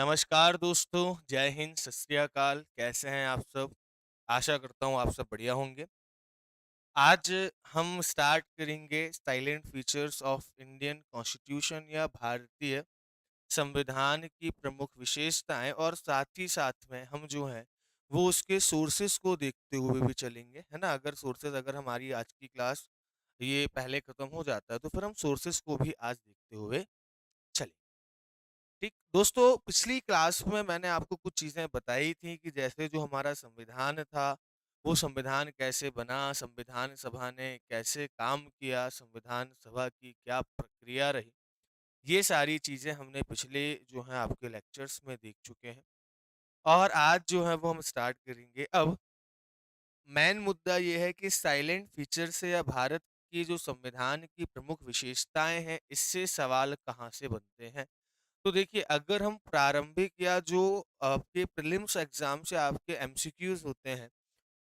नमस्कार दोस्तों, जय हिंद, सत श्री अकाल। कैसे हैं आप सब? आशा करता हूँ आप सब बढ़िया होंगे। आज हम स्टार्ट करेंगे salient features of Indian constitution या भारतीय संविधान की प्रमुख विशेषताएं और साथ ही साथ में हम जो है वो उसके सोर्सेस को देखते हुए भी चलेंगे, है ना? अगर हमारी आज की क्लास ये पहले खत्म हो जाता है तो फिर हम सोर्सेस को भी आज देखते हुए चलेंगे। ठीक दोस्तों, पिछली क्लास में मैंने आपको कुछ चीज़ें बताई थी कि जैसे जो हमारा संविधान था, वो संविधान कैसे बना, संविधान सभा ने कैसे काम किया, संविधान सभा की क्या प्रक्रिया रही। ये सारी चीज़ें हमने पिछले जो हैं आपके लेक्चर्स में देख चुके हैं और आज जो है वो हम स्टार्ट करेंगे। अब मेन मुद्दा ये है कि साइलेंट फीचर से या भारत की जो संविधान की प्रमुख विशेषताएँ हैं, इससे सवाल कहाँ से बनते हैं। तो देखिए, अगर हम प्रारंभिक या जो आपके प्रीलिम्स एग्जाम से आपके एमसीक्यूज होते हैं,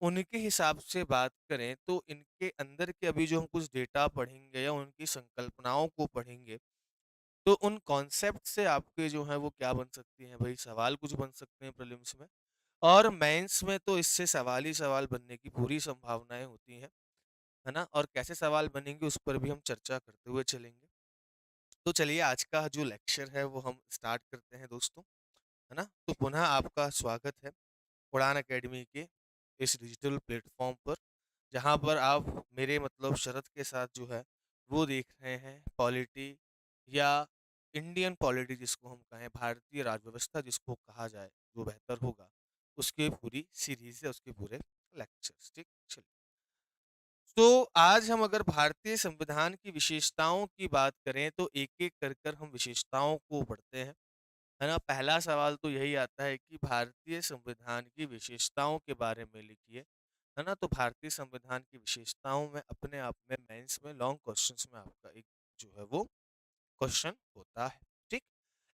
उनके हिसाब से बात करें तो इनके अंदर के अभी जो हम कुछ डेटा पढ़ेंगे या उनकी संकल्पनाओं को पढ़ेंगे, तो उन कॉन्सेप्ट से आपके जो है वो क्या बन सकती हैं भाई, सवाल कुछ बन सकते हैं प्रीलिम्स में। और मेंस में तो इससे सवाल ही सवाल बनने की पूरी संभावनाएं होती हैं, है ना? और कैसे सवाल बनेंगे उस पर भी हम चर्चा करते हुए चलेंगे। तो चलिए, आज का जो लेक्चर है वो हम स्टार्ट करते हैं दोस्तों, है ना? तो पुनः आपका स्वागत है उड़ान अकेडमी के इस डिजिटल प्लेटफॉर्म पर, जहाँ पर आप मेरे मतलब शरत के साथ जो है वो देख रहे हैं पॉलिटी या इंडियन पॉलिटी जिसको हम कहें, भारतीय राज व्यवस्था जिसको कहा जाए जो बेहतर होगा, उसके पूरी सीरीज है, उसके पूरे लेक्चर्स। ठीक, चलिए। तो आज हम अगर भारतीय संविधान की विशेषताओं की बात करें तो एक एक कर कर हम विशेषताओं को पढ़ते हैं, है ना? पहला सवाल तो यही आता है कि भारतीय संविधान की विशेषताओं के बारे में लिखिए, है ना? तो भारतीय संविधान की विशेषताओं में अपने आप में मेंस में लॉन्ग क्वेश्चंस में आपका एक जो है वो क्वेश्चन होता है। ठीक,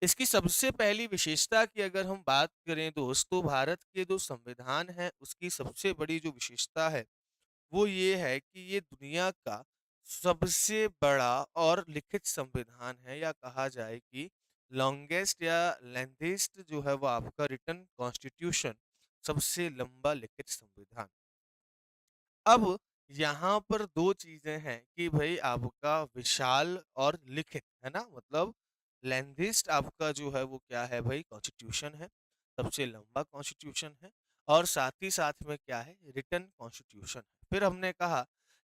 इसकी सबसे पहली विशेषता की अगर हम बात करें दोस्तों, भारत के जो संविधान है उसकी सबसे बड़ी जो विशेषता है वो ये है कि ये दुनिया का सबसे बड़ा और लिखित संविधान है, या कहा जाए कि लॉन्गेस्ट या लेंथेस्ट जो है वो आपका रिटन कॉन्स्टिट्यूशन, सबसे लंबा लिखित संविधान। अब यहाँ पर दो चीजें हैं कि भाई आपका विशाल और लिखित, है ना? मतलब लेंथेस्ट आपका जो है वो क्या है भाई, कॉन्स्टिट्यूशन है, सबसे लंबा कॉन्स्टिट्यूशन है। और साथ ही साथ में क्या है, रिटन कॉन्स्टिट्यूशन है। फिर हमने कहा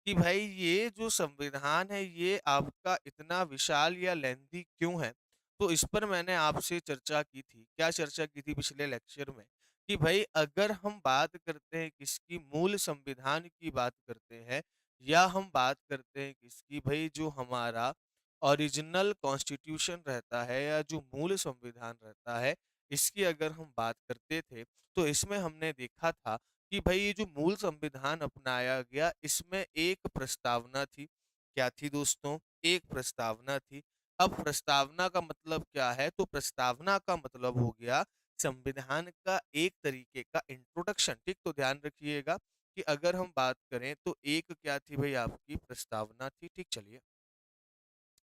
कि भाई ये जो संविधान है ये आपका इतना विशाल या लेंथी क्यों है। तो इस पर मैंने आपसे चर्चा की थी। क्या चर्चा की थी पिछले लेक्चर में? कि भाई अगर हम बात करते हैं किसकी, मूल संविधान की बात करते हैं, या हम बात करते हैं किसकी भाई, जो हमारा ओरिजिनल कॉन्स्टिट्यूशन रहता है या जो मूल संविधान रहता है, इसकी अगर हम बात करते थे तो इसमें हमने देखा था कि भाई ये जो मूल संविधान अपनाया गया, इसमें एक प्रस्तावना थी। क्या थी दोस्तों? एक प्रस्तावना थी। अब प्रस्तावना का मतलब क्या है? तो प्रस्तावना का मतलब हो गया संविधान का एक तरीके का इंट्रोडक्शन। ठीक, तो ध्यान रखिएगा कि अगर हम बात करें तो एक क्या थी भाई, आपकी प्रस्तावना थी। ठीक, चलिए।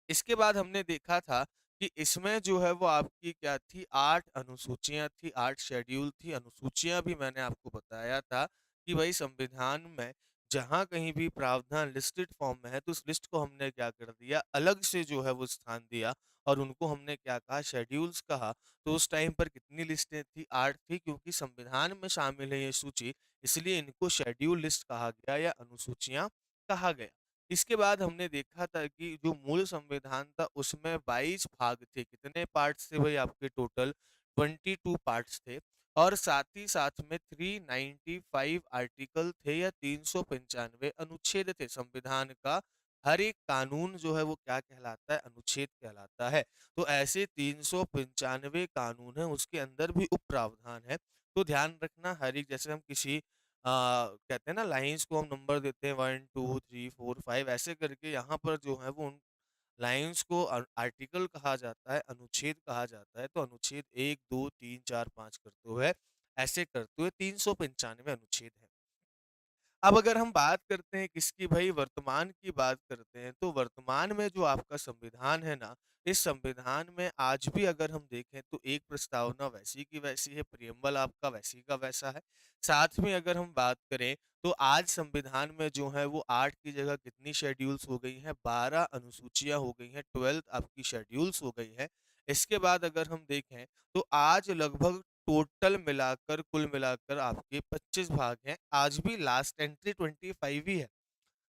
इसके बाद हमने देखा था कि इसमें जो है वो आपकी क्या थी, 8 अनुसूचियाँ थी, 8 शेड्यूल थी। अनुसूचियाँ भी मैंने आपको बताया था कि भाई संविधान में जहाँ कहीं भी प्रावधान लिस्टेड फॉर्म में है तो उस लिस्ट को हमने क्या कर दिया, अलग से जो है वो स्थान दिया और उनको हमने क्या कहा, शेड्यूल्स कहा। तो उस टाइम पर कितनी लिस्टें थी? 8 थी, क्योंकि संविधान में शामिल है ये सूची, इसलिए इनको शेड्यूल लिस्ट कहा गया या अनुसूचियाँ कहा गया। इसके बाद हमने देखा था कि जो मूल संविधान था उसमें 22 भाग थे। कितने पार्ट्स थे भाई आपके? टोटल 22 पार्ट्स थे। और साथ ही साथ में 395 आर्टिकल थे या 395 अनुच्छेद थे। संविधान का हर एक कानून जो है वो क्या कहलाता है? अनुच्छेद कहलाता है। तो ऐसे 395 कानून है, उसके अंदर भी उप प्रावधान है। तो ध्यान रखना, हर एक जैसे हम किसी कहते हैं ना, लाइंस को हम नंबर देते हैं 1 2 3 4 5, ऐसे करके यहाँ पर जो है वो उन लाइंस को आर्टिकल कहा जाता है, अनुच्छेद कहा जाता है। तो अनुच्छेद 1 2 3 4 5 करते हुए, ऐसे करते हुए 395 अनुच्छेद है। अब अगर हम बात करते हैं किसकी भाई, वर्तमान की बात करते हैं, तो वर्तमान में जो आपका संविधान है ना, इस संविधान में आज भी अगर हम देखें तो एक प्रस्तावना वैसी की वैसी है, प्रियम्बल आपका वैसी का वैसा है। साथ में अगर हम बात करें तो आज संविधान में जो है वो 8 की जगह कितनी शेड्यूल्स हो गई हैं, 12 अनुसूचियाँ हो गई हैं, 12 आपकी शेड्यूल्स हो गई हैं। इसके बाद अगर हम देखें तो आज लगभग टोटल मिलाकर, कुल मिलाकर आपके 25 भाग हैं। आज भी लास्ट एंट्री 25 ही है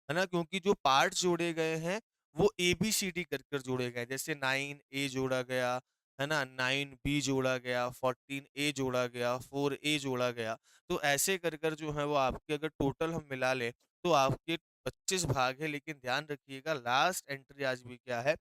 ना? क्योंकि जो पार्ट्स जोड़े गए हैं, वो ए-बी-सी-डी कर कर जोड़े गए हैं। जैसे 9 ए जोड़ा गया, है ना? 9 बी जोड़ा गया, 14 ए जोड़ा गया, 4 ए जोड़ा गया। तो ऐसे कर कर जो है वो आपके अगर टोटल हम मिला लें, तो आपके 25 भाग हैं। लेकिन ध्यान रखिएगा लास्ट एंट्री आज भी क्या है?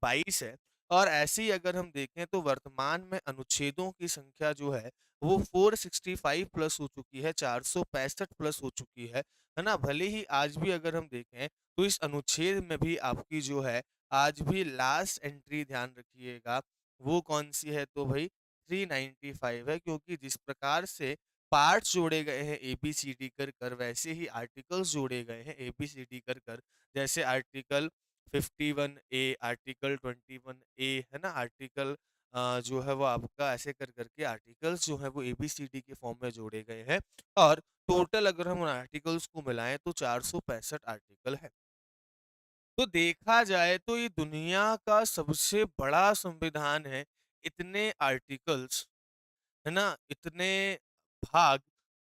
22 है। और ऐसे ही अगर हम देखें तो वर्तमान में अनुच्छेदों की संख्या जो है, वो 465 प्लस हो चुकी है, 465 प्लस हो चुकी है ना? भले ही आज भी अगर हम देखें तो इस अनुच्छेद में भी आपकी जो है आज भी लास्ट एंट्री ध्यान रखिएगा वो कौन-सी है तो भई 395 है, क्योंकि जिस प्रकार से पार्ट्स जोड़े गए हैं ए-बी-सी-डी कर कर, वैसे ही आर्टिकल्स जोड़े गए हैं ए-बी-सी-डी कर कर। जैसे आर्टिकल 51 ए, आर्टिकल 21 ए, है ना? आर्टिकल जो है वो आपका ऐसे कर कर के आर्टिकल्स जो हैं वो ए-बी-सी-डी के फॉर्म में जोड़े गए हैं। और टोटल अगर हम उन आर्टिकल्स को मिलाएँ तो 465 आर्टिकल है। तो देखा जाए तो ये दुनिया का सबसे बड़ा संविधान है। इतने आर्टिकल्स, है ना? इतने भाग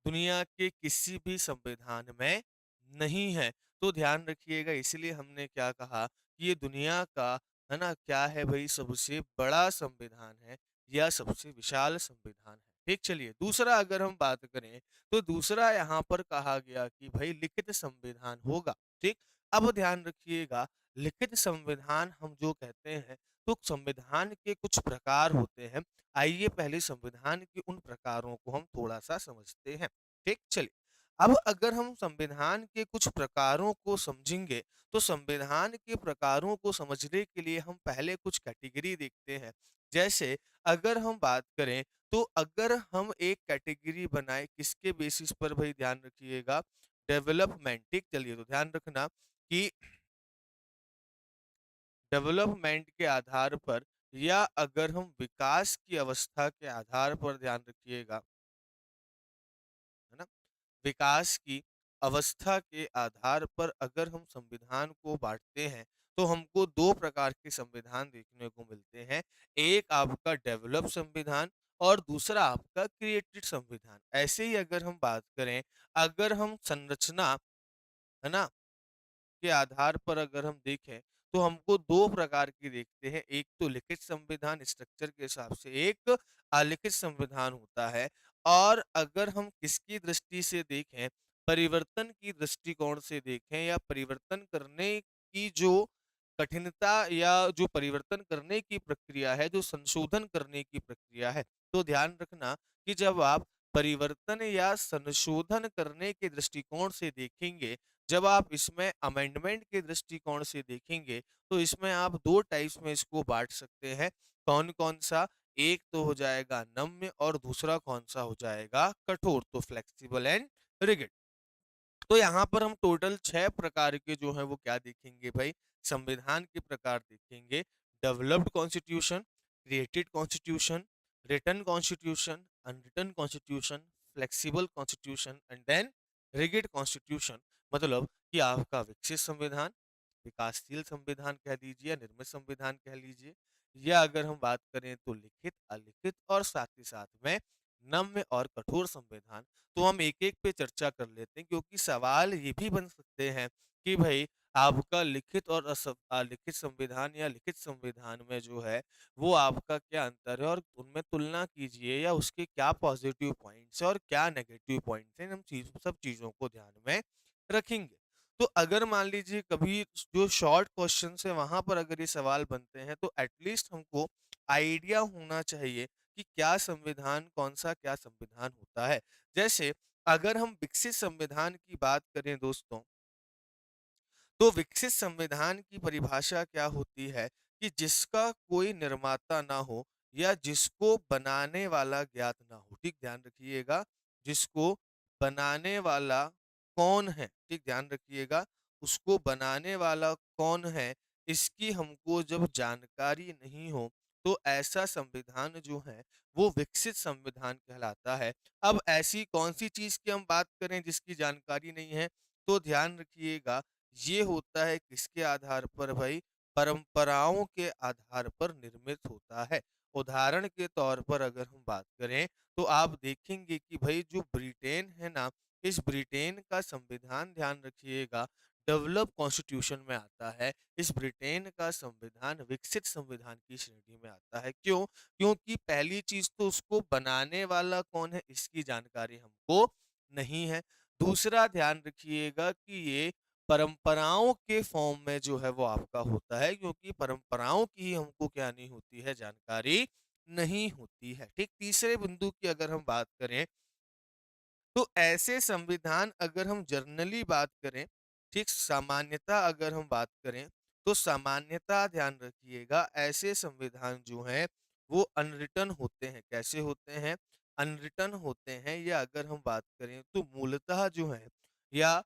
दुनिया के किसी भी संविधान में नहीं है। तो ध्यान रखिएगा, इसलिए हमने क्या कहा कि ये दुनिया का, है ना, क्या है भई, सबसे बड़ा संविधान है या सबसे विशाल संविधान है। ठीक, चलिए दूसरा अगर हम बात करें तो दूसरा यहाँ पर कहा गया कि भई लिखित संविधान होगा। ठीक? अब ध्यान रखिएगा, लिखित संविधान हम जो कहते हैं तो संविधान के कुछ प्रकार होते हैं। आइए पहले संविधान के उन प्रकारों को हम थोड़ा-सा समझते हैं। ठीक? चलिए। अब अगर हम संविधान के कुछ प्रकारों को समझेंगे, तो संविधान के प्रकारों को समझने के लिए हम पहले कुछ कैटेगरी देखते हैं। जैसे अगर हम बात करें, तो अगर हम एक कैटेगरी बनाएँ किसके बेसिस पर भई ध्यान रखिएगा, डेवलपमेंट, ठीक? चलिए तो ध्यान रखना कि डेवलपमेंट के आधार पर या अगर हम विकास की अवस्था के आधार पर ध्यान रखिएगा, है ना? विकास की अवस्था के आधार पर अगर हम संविधान को बाँटते हैं, तो हमको 2 प्रकार के संविधान देखने को मिलते हैं। एक आपका डेवलप संविधान और दूसरा आपका क्रिएटेड संविधान। ऐसे ही अगर हम बात करें, अगर हम संरचना, है ना, के आधार पर अगर हम देखें, तो हमको 2 प्रकार की देखते हैं। एक तो लिखित संविधान स्ट्रक्चर के हिसाब से, एक अलिखित संविधान होता है। और अगर हम किसकी दृष्टि से देखें, परिवर्तन की दृष्टिकोण से देखें या परिवर्तन करने की जो कठिनता या जो परिवर्तन करने की प्रक्रिया है, जो संशोधन करने की प्रक्रिया है, तो ध्यान रखना कि जब आप परिवर्तन या संशोधन करने के दृष्टिकोण से देखेंगे, जब आप इसमें अमेंडमेंट के दृष्टिकोण से देखेंगे, तो इसमें आप 2 टाइप्स में इसको बाँट सकते हैं। कौन-कौन सा? एक तो हो जाएगा नम्य और दूसरा कौन-सा हो जाएगा कठोर, तो फ्लेक्सिबल एंड रिजिड। तो यहाँ पर हम टोटल 6 प्रकार के जो हैं वो क्या देखेंगे भाई, संविधान के प्रकार देखेंगे। Developed constitution, created constitution, written constitution, unwritten constitution, flexible constitution and then rigid constitution. मतलब कि आपका विकसित संविधान, विकासशील संविधान कह लीजिए या निर्मित संविधान कह लीजिए, या अगर हम बात करें तो लिखित, अलिखित और साथ ही साथ में नम्य और कठोर संविधान। तो हम एक-एक पे चर्चा कर लेते हैं, क्योंकि सवाल ये भी बन सकते हैं कि भई आपका लिखित और अलिखित संविधान या लिखित संविधान में जो है वो आपका क्या अंतर है और उनमें तुलना कीजिए, या उसके क्या पॉजिटिव पॉइंट्स हैं और क्या नेगेटिव पॉइंट्स हैं, इन हम सब चीज़ों को ध्यान में रखेंगे। तो अगर मान लीजिए कभी जो शॉर्ट क्वेश्चंस है वहाँ पर अगर ये सवाल बनते हैं, तो एटलीस्ट हमको आइडिया होना चाहिए कि क्या संविधान कौन-सा क्या संविधान होता है। जैसे अगर हम विकसित संविधान की बात करें दोस्तों, तो विकसित संविधान की परिभाषा क्या होती है कि जिसका कोई निर्माता ना हो या जिसको बनाने वाला ज्ञात ना हो। ठीक, ध्यान रखिएगा, जिसको बनाने वाला कौन है, ठीक ध्यान रखिएगा, उसको बनाने वाला कौन है, इसकी हमको जब जानकारी नहीं हो, तो ऐसा संविधान जो है, वो विकसित संविधान कहलाता है। अब ऐसी कौन-सी चीज़ की हम बात करें जिसकी जानकारी नहीं है, तो ध्यान रखिएगा, ये होता है किसके आधार पर भई? परंपराओं के आधार पर निर्मित होता है। उदाहरण के तौर पर अगर हम बात करें, तो आप देखेंगे कि भई जो ब्रिटेन है ना, इस ब्रिटेन का संविधान ध्यान रखिएगा डेवलप कॉन्स्टिट्यूशन में आता है। इस ब्रिटेन का संविधान विकसित संविधान की श्रेणी में आता है। क्यों? क्योंकि पहली चीज़ तो उसको बनाने वाला कौन है, इसकी जानकारी हमको नहीं है। दूसरा ध्यान रखिएगा कि ये परंपराओं के फॉर्म में जो है वो आपका होता है, क्योंकि परंपराओं की ही हमको क्या नहीं होती है, जानकारी नहीं होती है। ठीक, तीसरे बिंदु की अगर हम बात करें, तो ऐसे संविधान अगर हम जनरली बात करें, ठीक, सामान्यता अगर हम बात करें, तो सामान्यता ध्यान रखिएगा ऐसे संविधान जो हैं वो अनरिटन होते हैं। कैसे होते हैं? अनरिटन होते हैं, या अगर हम बात करें तो मूलतः जो है, या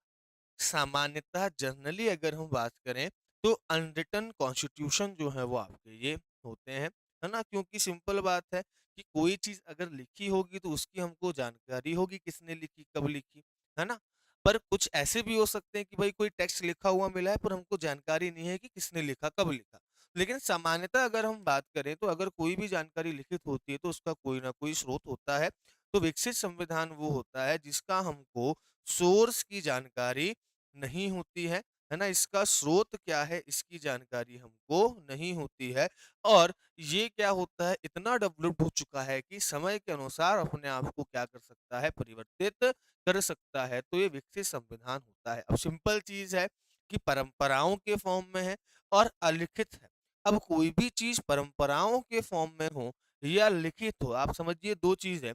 सामान्यतः जनरली अगर हम बात करें, तो अनरिटन कॉन्स्टिट्यूशन जो है वो आपके ये होते हैं, है ना? क्योंकि सिंपल बात है कि कोई चीज़ अगर लिखी होगी तो उसकी हमको जानकारी होगी किसने लिखी, कब लिखी, है ना? पर कुछ ऐसे भी हो सकते हैं कि भाई कोई टेक्स्ट लिखा हुआ मिला है पर हमको जानकारी नहीं है कि किसने लिखा, कब लिखा। लेकिन सामान्यतः अगर हम बात करें, तो अगर कोई भी जानकारी लिखित होती है तो उसका कोई ना कोई स्रोत होता है। तो विकसित संविधान वो होता है जिसका हमको सोर्स की जानकारी नहीं होती है ना? इसका स्रोत क्या है, इसकी जानकारी हमको नहीं होती है, और ये क्या होता है, इतना डेवलप्ड हो चुका है कि समय के अनुसार अपने आप को क्या कर सकता है, परिवर्तित कर सकता है। तो ये विकसित संविधान होता है। अब सिंपल चीज़ है कि परंपराओं के फॉर्म में है और अलिखित है। अब कोई भी चीज़ परंपराओं के फॉर्म में हो या लिखित हो, आप समझिए 2 चीज़ है।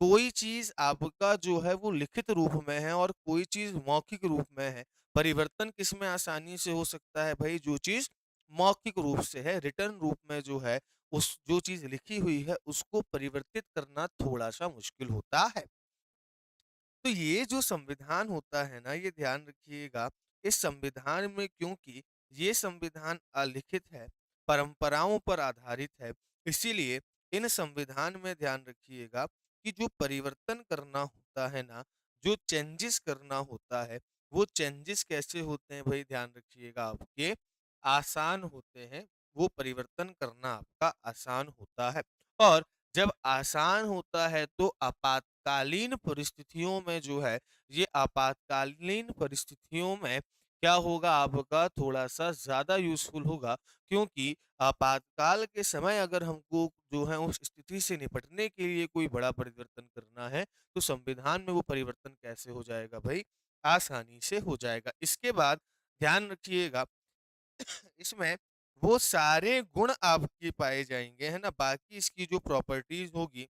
कोई चीज़ आपका जो है वो लिखित रूप में है और कोई चीज़ मौखिक रूप में है। परिवर्तन किसमें आसानी से हो सकता है भई? जो चीज़ मौखिक रूप से है, रिटन रूप में जो है, उस जो चीज़ लिखी हुई है, उसको परिवर्तित करना थोड़ा-सा मुश्किल होता है। तो ये जो संविधान होता है ना, ये ध्यान रखिएगा, इस संविधान में क्योंकि ये संविधान अलिखित है, परंपराओं पर आधारित है, इसीलिए इन संविधान में ध्यान रखिएगा कि जो परिवर्तन करना होता है ना, जो चेंजेस करना होता है, वो चेंजेस कैसे होते हैं भई? ध्यान रखिएगा, आपके आसान होते हैं, वो परिवर्तन करना आपका आसान होता है। और जब आसान होता है तो आपातकालीन परिस्थितियों में जो है, ये आपातकालीन परिस्थितियों में क्या होगा, आपका थोड़ा-सा ज़्यादा यूज़फुल होगा, क्योंकि आपातकाल के समय अगर हमको जो है उस स्थिति से निपटने के लिए कोई बड़ा परिवर्तन करना है, तो संविधान में वो परिवर्तन कैसे हो जाएगा भई? आसानी से हो जाएगा। इसके बाद ध्यान रखिएगा, इसमें वो सारे गुण आपके पाए जाएँगे, है ना? बाकी इसकी जो प्रॉपर्टीज़ होगी,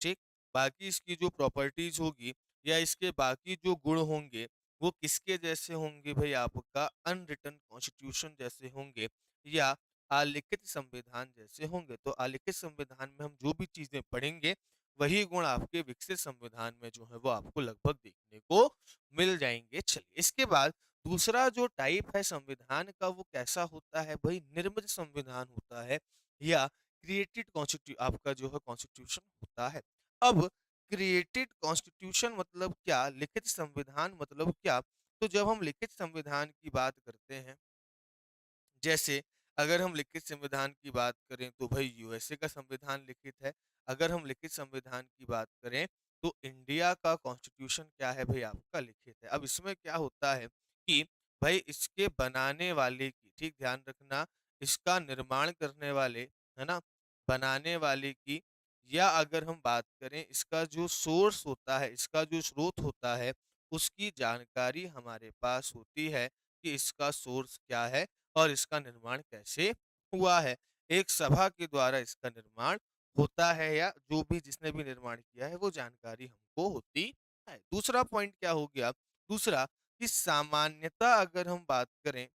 ठीक? बाकी इसकी जो प्रॉपर्टीज़ होगी या इसके बाकी जो गुण होंगे, वो किसके जैसे होंगे भई? आपका अनरिटन कॉन्स्टिट्यूशन जैसे होंगे या अलिखित संविधान जैसे होंगे। तो अलिखित संविधान में हम जो भी चीज़ें पढ़ेंगे, वही गुण आपके विकसित संविधान में जो है वो आपको लगभग देखने को मिल जाएँगे। चलिए, इसके बाद दूसरा जो टाइप है संविधान का, वो कैसा होता है भई? निर्मित संविधान होता है या क्रिएटेड आपका जो है कॉन्स्टिट्यूशन होता है। अब क्रिएटेड कॉन्स्टिट्यूशन मतलब क्या? लिखित संविधान मतलब क्या? तो जब हम लिखित संविधान की बात करते हैं, जैसे अगर हम लिखित संविधान की बात करें तो भाई यूएसए का संविधान लिखित है। अगर हम लिखित संविधान की बात करें तो इंडिया का कॉन्स्टिट्यूशन क्या है भई? आपका लिखित है। अब इसमें क्या होता है कि भाई इसके बनाने वाले की, ठीक ध्यान रखना, इसका निर्माण करने वाले, है ना? बनाने वाले की, या अगर हम बात करें इसका जो सोर्स होता है, इसका जो स्रोत होता है, उसकी जानकारी हमारे पास होती है कि इसका सोर्स क्या है और इसका निर्माण कैसे हुआ है। एक सभा के द्वारा इसका निर्माण होता है, या जो भी जिसने भी निर्माण किया है वो जानकारी हमको होती है। दूसरा पॉइंट क्या हो गया? दूसरा, कि सामान्यता अगर हम बात करें,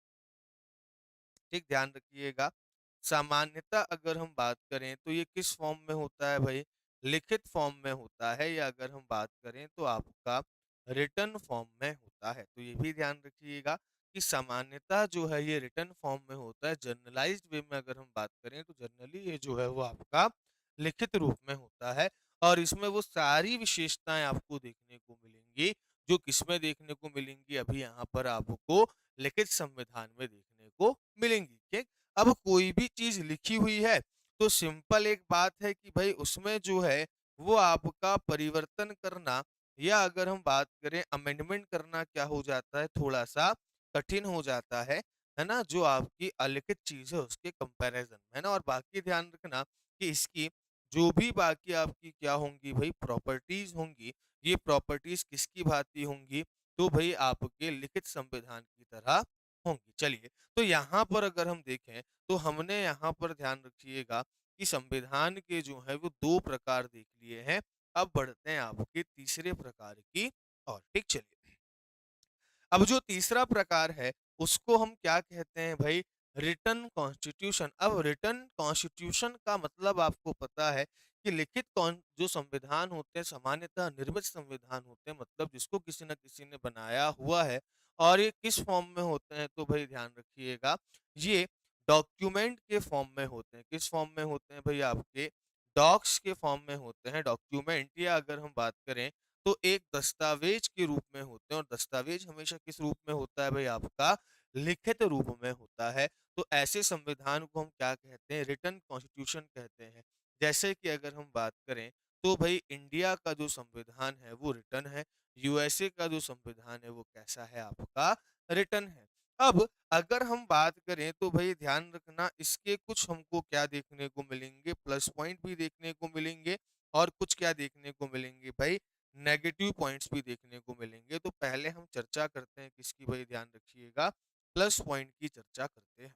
ठीक ध्यान रखिएगा, सामान्यता अगर हम बात करें तो ये किस फॉर्म में होता है भई? लिखित फॉर्म में होता है, या अगर हम बात करें तो आपका रिटन फॉर्म में होता है। तो ये भी ध्यान रखिएगा कि सामान्यतः जो है ये रिटन फॉर्म में होता है। जनरलाइज्ड वे में अगर हम बात करें तो जनरली ये जो है वो आपका लिखित रूप में होता है और इसमें वो सारी विशेषताएं आपको देखने को मिलेंगी जो किसमें देखने को मिलेंगी, अभी यहाँ पर आपको लिखित संविधान में देखने को मिलेंगी। ठीक, अब कोई भी चीज लिखी हुई है तो सिंपल एक बात है कि भाई उसमें जो है वो आपका परिवर्तन करना या अगर हम बात करें अमेंडमेंट करना क्या हो जाता है, थोड़ा सा कठिन हो जाता है ना, जो आपकी अलिखित चीज है उसके कंपैरिजन में, है ना। और बाकी ध्यान रखना कि इसकी जो भी बाकी आपकी क्या होंगी भाई प्रॉपर्टीज होंगी, ये प्रॉपर्टीज किसकी भांति होंगी, तो भाई आपके लिखित संविधान की तरह होंगी। चलिए, तो यहाँ पर अगर हम देखें तो हमने यहाँ पर ध्यान रखिएगा कि संविधान के जो है वो दो प्रकार देख लिए हैं। अब बढ़ते हैं आपके तीसरे प्रकार की ओर। ठीक, चलिए, अब जो तीसरा प्रकार है उसको हम क्या कहते हैं भाई, रिटन कॉन्स्टिट्यूशन। अब रिटन कॉन्स्टिट्यूशन का मतलब आपको पता है कि लिखित कौन जो संविधान होते हैं सामान्यतः निर्मित संविधान होते हैं, मतलब जिसको किसी न किसी ने बनाया हुआ है। और ये किस फॉर्म में होते हैं तो भाई ध्यान रखिएगा, ये डॉक्यूमेंट के फॉर्म में होते हैं। किस फॉर्म में होते हैं भाई, आपके डॉक्स के फॉर्म में होते हैं। डॉक्यूमेंट या अगर हम बात करें तो एक दस्तावेज के रूप में होते हैं और दस्तावेज हमेशा किस रूप में होता है भाई, आपका लिखित रूप में होता है। तो ऐसे संविधान को हम क्या कहते हैं, रिटन कॉन्स्टिट्यूशन कहते हैं। जैसे कि अगर हम बात करें तो भाई इंडिया का जो संविधान है वो रिटन है, यूएसए का जो संविधान है वो कैसा है, आपका रिटन है। अब अगर हम बात करें तो भाई ध्यान रखना इसके कुछ हमको क्या देखने को मिलेंगे, प्लस पॉइंट भी देखने को मिलेंगे और कुछ क्या देखने को मिलेंगे भाई, नेगेटिव पॉइंट्स भी देखने को मिलेंगे। तो पहले हम चर्चा करते हैं किसकी भाई, ध्यान रखिएगा प्लस पॉइंट की चर्चा करते हैं।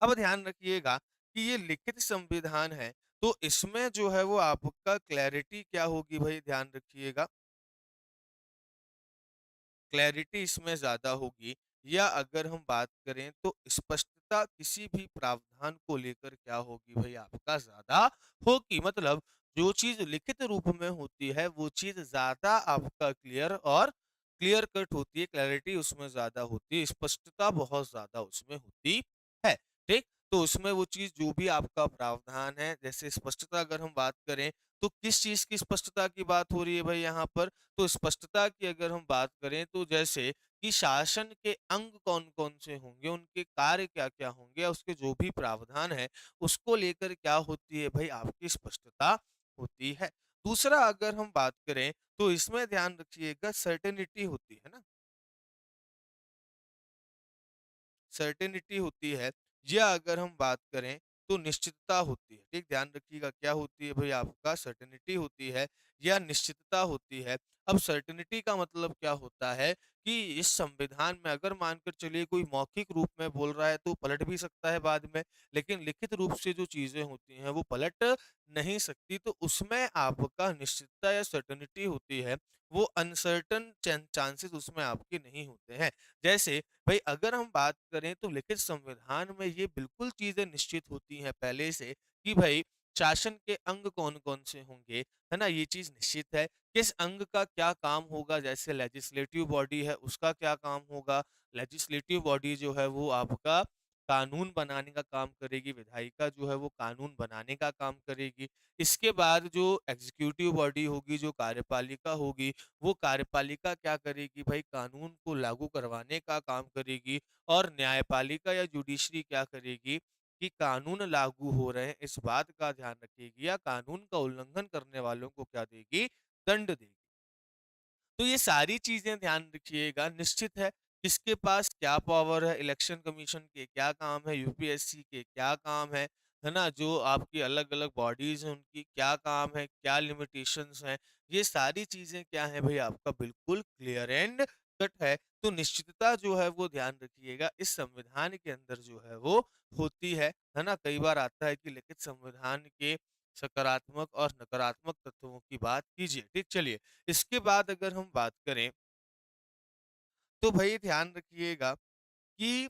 अब ध्यान रखिएगा कि ये लिखित संविधान है तो इसमें जो है वो आपका क्लैरिटी क्या होगी भाई, ध्यान रखिएगा क्लैरिटी इसमें ज़्यादा होगी। या अगर हम बात करें तो स्पष्टता किसी भी प्रावधान को लेकर क्या होगी भाई, आपका ज़्यादा होगी। मतलब जो चीज़ लिखित रूप में होती है वो चीज़ ज़्यादा आपका क्लियर और क्लियर कट होती है, क्लैरिटी उसमें ज़्यादा होती है, स्पष्टता बहुत ज़्यादा उसमें होती है। ठीक, तो उसमें वो चीज़ जो भी आपका प्रावधान है, जैसे स्पष्टता अगर हम बात करें तो किस चीज़ की स्पष्टता की बात हो रही है भाई यहाँ पर, तो स्पष्टता की अगर हम बात करें तो जैसे कि शासन के अंग कौन-कौन से होंगे, उनके कार्य क्या-क्या होंगे, उसके जो भी प्रावधान है, उसको लेकर क्या होती है भई, आपकी स्पष्टता होती है। दूसरा अगर हम बात करें, तो इसमें ध्यान रखिएगा सर्टेनिटी होती है ना, सर्टेनिटी होती है, या अगर हम बात करें तो निश्चितता होती है। ठीक, ध्यान रखिएगा क्या होती है भाई, आपका सर्टेनिटी होती है या निश्चितता होती है। अब सर्टेनिटी का मतलब क्या होता है कि इस संविधान में अगर मानकर चलिए कोई मौखिक रूप में बोल रहा है तो पलट भी सकता है बाद में, लेकिन लिखित रूप से जो चीजें होती हैं वो पलट नहीं सकती। तो उसमें आपका निश्चितता या सर्टेनिटी होती है, वो अनसर्टन चांसेस उसमें आपके नहीं होते हैं। जैसे भाई अगर हम बात करें तो लिखित संविधान में ये बिल्कुल चीजें निश्चित होती हैं पहले से कि भाई शासन के अंग कौन-कौन से होंगे, है ना? ये चीज निश्चित है। किस अंग का क्या काम होगा, जैसे लेजिस्लेटिव बॉडी है उसका क्या काम होगा। लेजिस्लेटिव बॉडी जो है वो आपका कानून बनाने का काम करेगी, विधायिका जो है वो कानून बनाने का काम करेगी। इसके बाद जो एग्जीक्यूटिव बॉडी होगी, जो कार्यपालिका होगी, वो कार्यपालिका क्या करेगी भाई, कानून को लागू करवाने का काम करेगी। और न्यायपालिका या जुडिशरी क्या करेगी कि कानून लागू हो रहे हैं इस बात का ध्यान रखेगी या कानून का उल्लंघन करने वालों को क्या देगी, दंड देगी। तो ये सारी चीजें ध्यान रखिएगा, निश्चित है किसके पास क्या पावर है, इलेक्शन कमीशन के क्या काम है, यूपीएससी के क्या काम है ना, जो आपकी अलग अलग बॉडीज हैं उनकी क्या काम है, क्या लिमिटेशंस हैं, ये सारी चीजें क्या है भाई, आपका बिल्कुल क्लियर एंड कट है। तो निश्चितता जो है वो ध्यान रखिएगा इस संविधान के अंदर जो है वो होती है ना। कई बार आता है कि लिखित संविधान के सकारात्मक और नकारात्मक तत्वों की बात कीजिए। ठीक, चलिए, इसके बाद अगर हम बात करें तो भाई ध्यान रखिएगा कि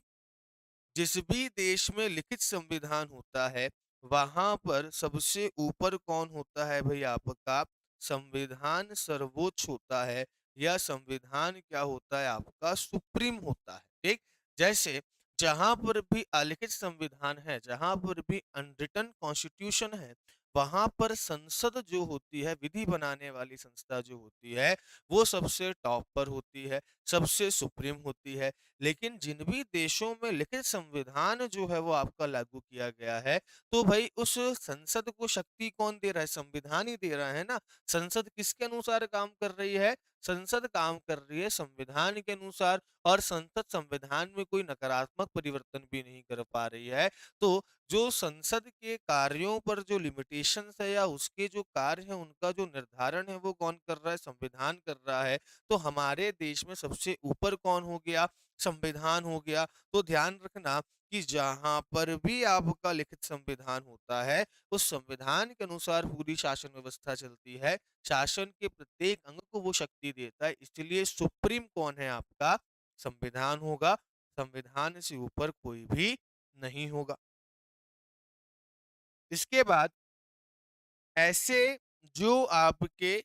जिस भी देश में लिखित संविधान होता है वहां पर सबसे ऊपर कौन होता है भाई, आपका संविधान सर्वोच्च होता है। या संविधान क्या होता है आपका सुप्रीम होता है, ठीक। जैसे जहां पर भी अलिखित संविधान है, जहां पर भी अनरिटन कॉन्स्टिट्यूशन है, वहां पर संसद जो होती है, विधि बनाने वाली संस्था जो होती है, वो सबसे टॉप पर होती है, सबसे सुप्रीम होती है। लेकिन जिन भी देशों में लिखित संविधान जो है वो आपका लागू किया गया है, तो भाई उस संसद को शक्ति कौन दे रहा है? संविधान ही दे रहा है ना। संसद किसके अनुसार काम कर रही है? संसद काम कर रही है संविधान के अनुसार, और संसद संविधान में कोई नकारात्मक परिवर्तन भी नहीं कर पा रही है। तो जो संसद के कार्यों पर जो लिमिटेशंस है या उसके जो कार्य है उनका जो निर्धारण है वो कौन कर रहा है? संविधान कर रहा है। तो हमारे देश में सबसे ऊपर कौन हो गया? संविधान हो गया। तो ध्यान रखना कि जहां पर भी आपका लिखित संविधान होता है, उस संविधान के अनुसार पूरी शासन व्यवस्था चलती है। शासन के प्रत्येक अंग को वो शक्ति देता है, इसलिए सुप्रीम कौन है आपका? संविधान होगा। संविधान से ऊपर कोई भी नहीं होगा। इसके बाद ऐसे जो आपके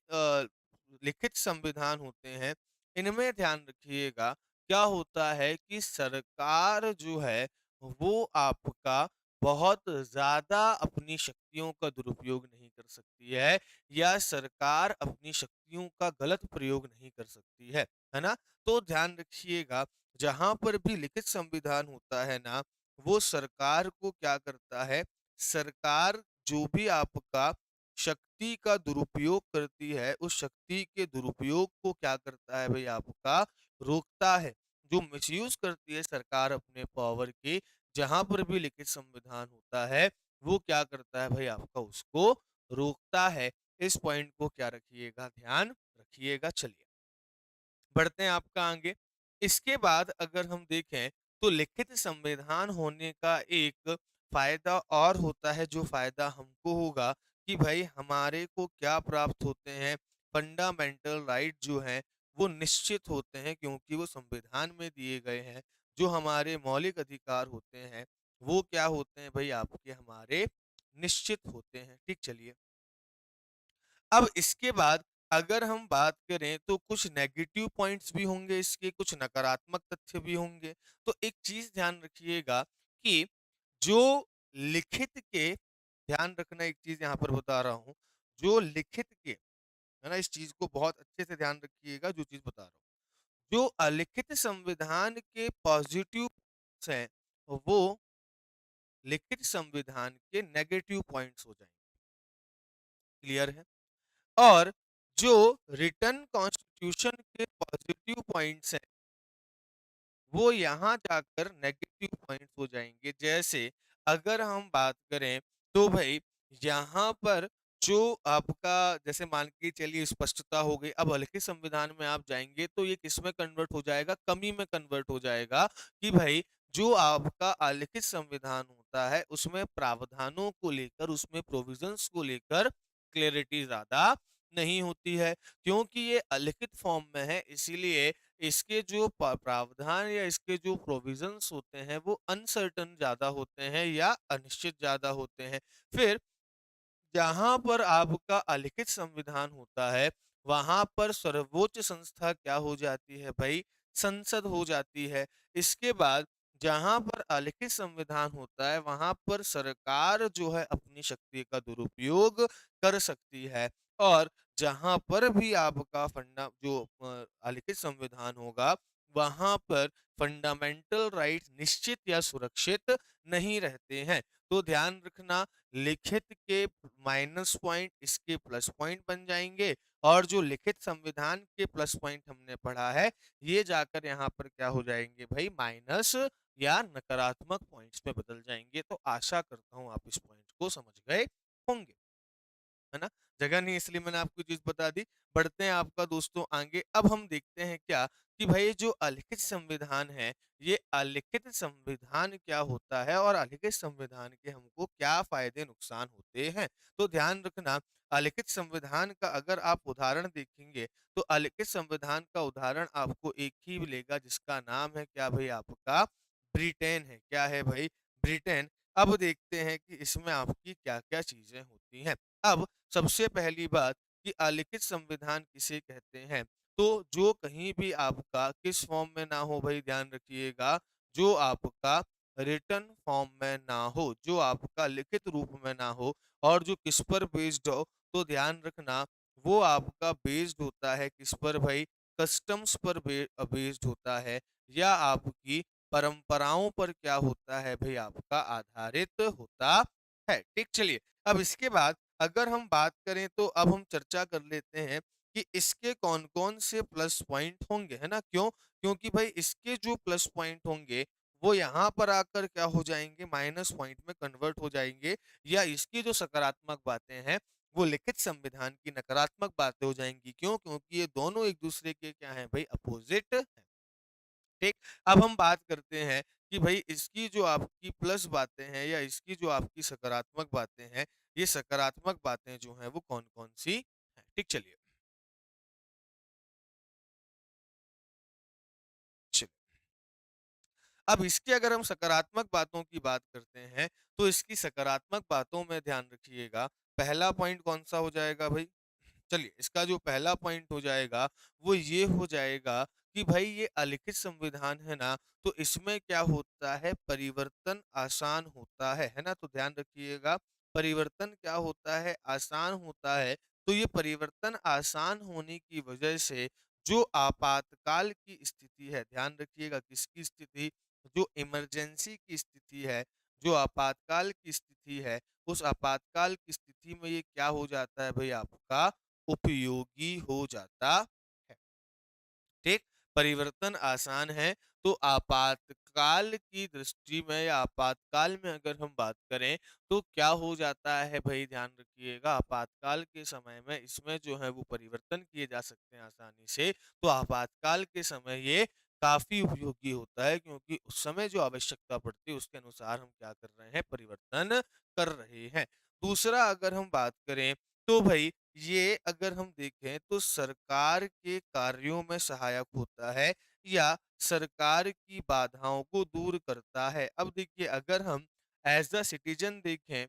लिखित संविधान होते हैं, इनमें ध्यान रखिएगा क्या होता है कि सरकार जो है वो आपका बहुत ज़्यादा अपनी शक्तियों का दुरुपयोग नहीं कर सकती है, या सरकार अपनी शक्तियों का गलत प्रयोग नहीं कर सकती है ना? तो ध्यान रखिएगा, जहाँ पर भी लिखित संविधान होता है ना, वो सरकार को क्या करता है? सरकार जो भी आपका शक्ति का दुरुपयोग करती है, उस शक्ति के दुरुपयोग को क्या करता है भई आपका? रोकता है। जो मिसयूज़ करती है सरकार अपने पावर के, जहाँ पर भी लिखित संविधान होता है, वो क्या करता है भई आपका? उसको रोकता है। इस पॉइंट को क्या रखिएगा? ध्यान रखिएगा। चलिए, बढ़ते हैं आपका आगे। इसके बाद अगर हम देखें तो लिखित संविधान होने का एक फ़ायदा और होता है, जो फ़ायदा हमको होगा कि भाई हमारे को क्या प्राप्त होते हैं, फंडामेंटल राइट जो हैं वो निश्चित होते हैं, क्योंकि वो संविधान में दिए गए हैं। जो हमारे मौलिक अधिकार होते हैं, वो क्या होते हैं भई आपके? हमारे निश्चित होते हैं। ठीक, चलिए। अब इसके बाद अगर हम बात करें तो कुछ नेगेटिव पॉइंट्स भी होंगे इसके, कुछ नकारात्मक तथ्य भी होंगे। तो एक चीज़ ध्यान रखिएगा कि जो लिखित के, ध्यान रखना एक चीज़ यहाँ पर बता रहा हूँ, जो लिखित के, है ना? इस चीज़ को बहुत अच्छे से ध्यान रखिएगा जो चीज़ बता रहा हूँ। जो अलिखित संविधान के पॉजिटिव हैं, वो लिखित संविधान के नेगेटिव पॉइंट्स हो जाएँगे। क्लियर है? और जो रिटर्न कॉन्स्टिट्यूशन के पॉजिटिव पॉइंट्स हैं, वो यहाँ जाकर नेगेटिव पॉइंट्स हो जाएँगे। जैसे अगर हम बात करें तो भई यहाँ पर जो आपका, जैसे मान के चलिए स्पष्टता हो गई, अब हल्के संविधान में आप जाएँगे तो ये किसमें कन्वर्ट हो जाएगा? कमी में कन्वर्ट हो जाएगा कि भई जो आपका अलिखित संविधान होता है उसमें प्रावधानों को लेकर, उसमें प्रोविज़न्स को लेकर क्लैरिटी ज़्यादा नहीं होती है। क्योंकि ये अलिखित फॉर्म में है, इसीलिए इसके जो प्रावधान या इसके जो प्रोविजंस होते हैं वो अनसर्टन ज्यादा होते हैं या अनिश्चित ज्यादा होते हैं। फिर जहाँ पर आपका अलिखित संविधान होता है, वहाँ पर सर्वोच्च संस्था क्या हो जाती है भई? संसद हो जाती है। इसके बाद जहाँ पर अलिखित संविधान होता है, वहाँ पर सरकार जो है अपनी शक्ति का दुरुपयोग कर सकती है, और जहाँ पर भी आपका अलिखित संविधान होगा, वहाँ पर फंडामेंटल राइट्स निश्चित या सुरक्षित नहीं रहते हैं। तो ध्यान रखना, लिखित के माइनस पॉइंट इसके प्लस पॉइंट बन जाएँगे, और जो लिखित संविधान के प्लस पॉइंट हमने पढ़ा है, ये जाकर यहाँ पर क्या हो जाएँगे भई? माइनस या नकारात्मक पॉइंट्स में बदल जाएँगे। तो आशा करता हूँ आप इस पॉइंट को समझ गए होंगे। है ना? जगह नहीं इसलिए मैंने आपको चीज़ बता दी। बढ़ते हैं आपका दोस्तों आगे। अब हम देखते हैं क्या कि भई जो अलिखित संविधान है, ये अलिखित संविधान क्या होता है और अलिखित संविधान के हमको क्या फ़ायदे नुकसान होते हैं? तो ध्यान रखना, अलिखित संविधान का अगर आप उदाहरण देखेंगे, तो अलिखित संविधान का उदाहरण आपको एक ही मिलेगा जिसका नाम है क्या भई आपका? ब्रिटेन है। क्या है भई? ब्रिटेन। अब देखते हैं कि इसमें आपकी क्या-क्या चीज़ें होती हैं। अब सबसे पहली बात कि अलिखित संविधान किसे कहते हैं? तो जो कहीं भी आपका किस फॉर्म में ना हो भाई ध्यान रखिएगा, जो आपका रिटन फॉर्म में ना हो, जो आपका लिखित रूप में ना हो और जो किस पर बेस्ड हो, तो ध्यान रखना वो आपका बेस्ड होता है किस पर भाई, कस्टम्स पर बेस्ड होता है या आपकी परंपराओं पर क्या होता है भाई आपका आधारित होता है। ठीक, चलिए अब इसके बाद अगर हम बात करें तो अब हम चर्चा कर लेते हैं कि इसके कौन-कौन से प्लस पॉइंट होंगे, है ना? क्यों? क्योंकि भाई इसके जो प्लस पॉइंट होंगे, वो यहाँ पर आकर क्या हो जाएँगे, माइनस पॉइंट में कन्वर्ट हो जाएँगे या इसकी जो सकारात्मक बातें हैं, वो लिखित संविधान की नकारात्मक बातें हो जाएँगी। क्यों? क्योंकि ये दोनों एक-दूसरे के क्या हैं भई, अपोज़िट हैं। ठीक, अब हम बात करते हैं कि भई इसकी जो आपकी प्लस बातें हैं या इसकी जो आपकी सकारात्मक बातें हैं, ये सकारात्मक बातें जो हैं वो कौन-कौन सी हैं? ठीक, चलिए। चलिए। अब इसकी अगर हम सकारात्मक बातों की बात करते हैं, तो इसकी सकारात्मक बातों में ध्यान रखिएगा, पहला पॉइंट कौन-सा हो जाएगा भई? चलिए, इसका जो पहला पॉइंट हो जाएगा, वो ये हो जाएगा कि भाई ये अलिखित संविधान है ना, तो इसमें क्या होता है, परिवर्तन आसान होता है ना? तो ध्यान रखिएगा, परिवर्तन क्या होता है, आसान होता है। तो ये परिवर्तन आसान होने की वजह से जो आपातकाल की स्थिति है, ध्यान रखिएगा किसकी स्थिति? जो इमरजेंसी की स्थिति है, जो आपातकाल की स्थिति है, उस आपातकाल की स्थिति में ये क्या हो जाता है भई आपका उपयोगी हो जाता है। ठीक, परिवर्तन आसान है, तो आपातकाल की दृष्टि में या आपातकाल में अगर हम बात करें, तो क्या हो जाता है भई ध्यान रखिएगा, आपातकाल के समय में इसमें जो है वो परिवर्तन किए जा सकते हैं आसानी से, तो आपातकाल के समय ये काफ़ी उपयोगी होता है क्योंकि उस समय जो आवश्यकता पड़ती है उसके अनुसार हम क्या कर रहे हैं, परिवर्तन कर रहे हैं। दूसरा अगर हम बात करें, तो भई ये अगर हम देखें तो सरकार के कार्यों में सहायक होता है या सरकार की बाधाओं को दूर करता है। अब देखिए अगर हम एज़ अ सिटीज़न देखें,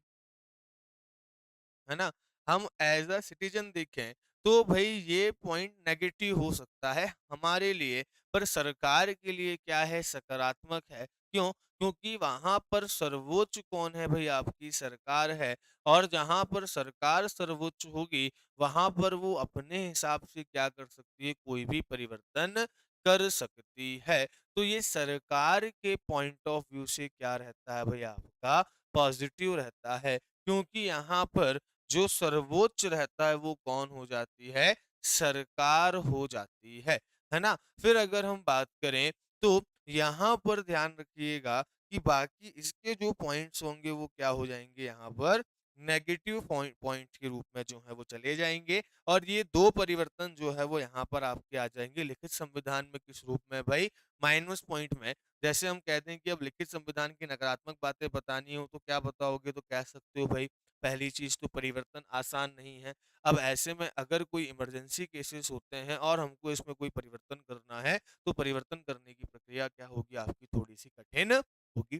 है ना? हम एज़ अ सिटीज़न देखें, तो भई ये पॉइंट नेगेटिव हो सकता है हमारे लिए, पर सरकार के लिए क्या है, सकारात्मक है। क्यों? क्योंकि वहाँ पर सर्वोच्च कौन है भई, आपकी सरकार है और जहाँ पर सरकार सर्वोच्च होगी, वहाँ पर वो अपने हिसाब से क्या कर सकती है, कोई भी परिवर्तन कर सकती है। तो ये सरकार के पॉइंट ऑफ व्यू से क्या रहता है भई आपका, पॉज़िटिव रहता है। क्योंकि यहाँ पर जो सर्वोच्च रहता है वो कौन हो जाती है? सरकार हो जाती है ना? फिर अगर हम बात करें तो यहाँ पर ध्यान रखिएगा कि बाकी इसके जो पॉइंट्स होंगे वो क्या हो जाएँगे यहाँ पर नेगेटिव पॉइंट के रूप में जो है वो चले जाएँगे और ये 2 परिवर्तन जो है वो यहाँ पर आपके आ जाएँगे लिखित संविधान में किस रूप में भई? माइनस पॉइंट में। जैसे हम कहते हैं कि अब लिखित संविधान की नकारात्मक बातें बतानी हो तो क्या बताओगे? तो कह सकते हो भई पहली चीज़ तो परिवर्तन आसान नहीं है। अब ऐसे में अगर कोई इमरजेंसी केसेस होते हैं और हमको इसमें कोई परिवर्तन करना है, तो परिवर्तन करने की प्रक्रिया क्या होगी आपकी थोड़ी-सी कठिन होगी।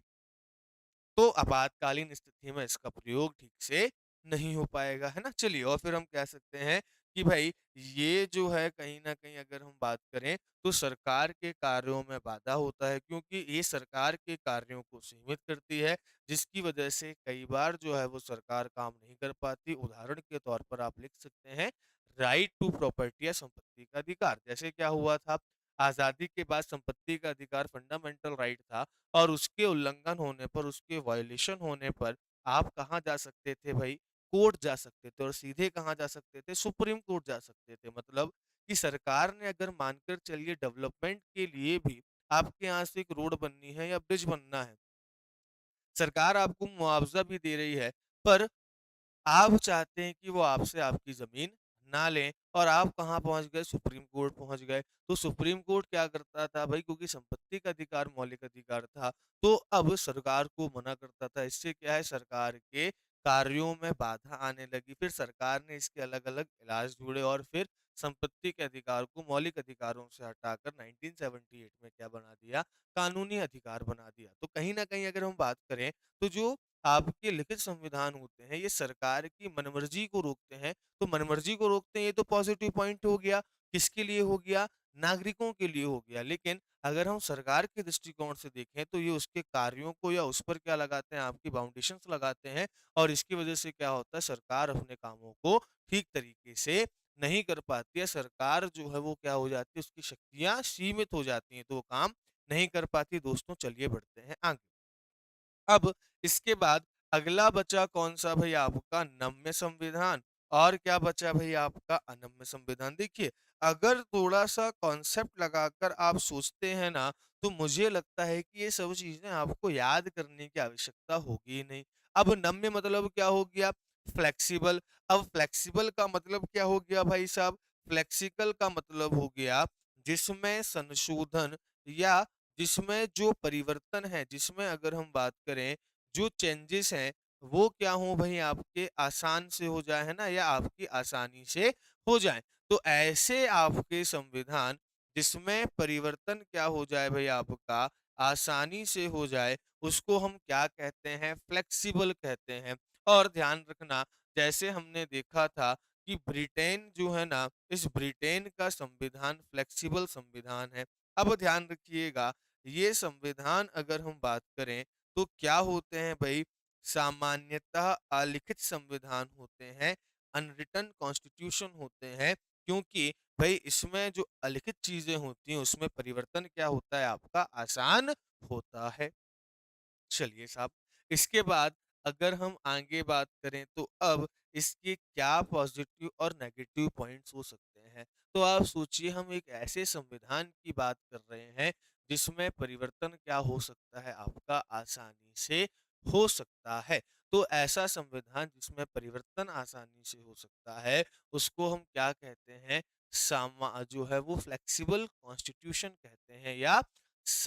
तो आपातकालीन स्थिति में इसका प्रयोग ठीक से नहीं हो पाएगा, है ना? चलिए और फिर हम कह सकते हैं कि भई ये जो है कहीं न कहीं अगर हम बात करें तो सरकार के कार्यों में बाधा होता है क्योंकि ये सरकार के कार्यों को सीमित करती है, जिसकी वजह से कई बार जो है वो सरकार काम नहीं कर पाती। उदाहरण के तौर पर आप लिख सकते हैं राइट टू प्रॉपर्टी या संपत्ति का अधिकार। जैसे क्या हुआ था, आज़ादी के बाद संपत्ति का अधिकार फंडामेंटल राइट था और उसके उल्लंघन होने पर, उसके वायलेशन होने पर आप कहाँ जा सकते थे भई? कोर्ट जा सकते थे और सीधे कहाँ जा सकते थे? सुप्रीम कोर्ट जा सकते थे। मतलब कि सरकार ने अगर मानकर चलिए डेवलपमेंट के लिए भी आपके यहाँ से एक रोड बननी है या ब्रिज बनना है, सरकार आपको मुआवज़ा भी दे रही है, पर आप चाहते हैं कि वो आपसे आपकी ज़मीन ना लें और आप कहाँ पहुँच गए? सुप्रीम कोर्ट पहुँच गए। तो सुप्रीम कोर्ट क्या करता था भई क्योंकि संपत्ति का अधिकार मौलिक अधिकार था, तो अब सरकार को मना करता था। इससे क्या है सरकार के कार्यों में बाधा आने लगी। फिर सरकार ने इसके अलग-अलग इलाज ढूँढे और फिर संपत्ति के अधिकार को मौलिक अधिकारों से हटाकर 1978 में क्या बना दिया? कानूनी अधिकार बना दिया। तो कहीं न कहीं अगर हम बात करें, तो जो आपके लिखित संविधान होते हैं, ये सरकार की मनमर्जी को रोकते हैं, तो मनमर्जी को रोकते हैं ये तो पॉज़िटिव पॉइंट हो गया। किसके लिए हो गया? नागरिकों के लिए हो गया। लेकिन अगर हम सरकार के दृष्टिकोण से देखें तो ये उसके कार्यों को या उस पर क्या लगाते हैं, आपकी बाउंडेशंस लगाते हैं और इसकी वजह से क्या होता है, सरकार अपने कामों को ठीक तरीके से नहीं कर पाती है। सरकार जो है वो क्या हो जाती है, उसकी शक्तियाँ सीमित हो जाती हैं, तो वो काम नहीं कर पाती। दोस्तों चलिए बढ़ते हैं आगे। अब इसके बाद अगला बचा कौन-सा भई, आपका नम्य संविधान और क्या बचा भई, आपका अनम्य संविधान। देखिए, अगर थोड़ा-सा कॉन्सेप्ट लगाकर आप सोचते हैं ना, तो मुझे लगता है कि ये सब चीज़ें आपको याद करने की आवश्यकता होगी ही नहीं। अब नम्य मतलब क्या हो गया? फ्लेक्सिबल। अब फ्लेक्सिबल का मतलब क्या हो गया भाई साहब? फ्लेक्सिबल का मतलब हो गया जिसमें संशोधन या जिसमें जो परिवर्तन है, जिसमें अगर हम बात करें, जो चेंजेस हैं, वो क्या हों भई, आपके आसान से हो जाए, है ना? या आपकी आसानी से हो जाएँ। तो ऐसे आपके संविधान जिसमें परिवर्तन क्या हो जाए भई, आपका आसानी से हो जाए, उसको हम क्या कहते हैं? फ्लेक्सिबल कहते हैं। और ध्यान रखना, जैसे हमने देखा था कि ब्रिटेन जो है ना, इस ब्रिटेन का संविधान फ्लेक्सिबल संविधान है। अब ध्यान रखिएगा, ये संविधान अगर हम बात करें तो क्या होते हैं भई, सामान्यतः अलिखित संविधान होते हैं, अनरिटन कॉन्स्टिट्यूशन होते हैं, क्योंकि भई इसमें जो अलिखित चीज़ें होती हैं उसमें परिवर्तन क्या होता है, आपका आसान होता है। चलिए साहब, इसके बाद अगर हम आगे बात करें तो अब इसके क्या पॉजिटिव और नेगेटिव पॉइंट्स हो सकते हैं। तो आप सोचिए, हम एक ऐसे संविधान की बात कर रहे हैं जिसमें परिवर्तन क्या हो सकता है, आपका आसानी से हो सकता है। तो ऐसा संविधान जिसमें परिवर्तन आसानी से हो सकता है, उसको हम क्या कहते हैं, जो है वो फ्लेक्सिबल कॉन्स्टिट्यूशन कहते हैं, या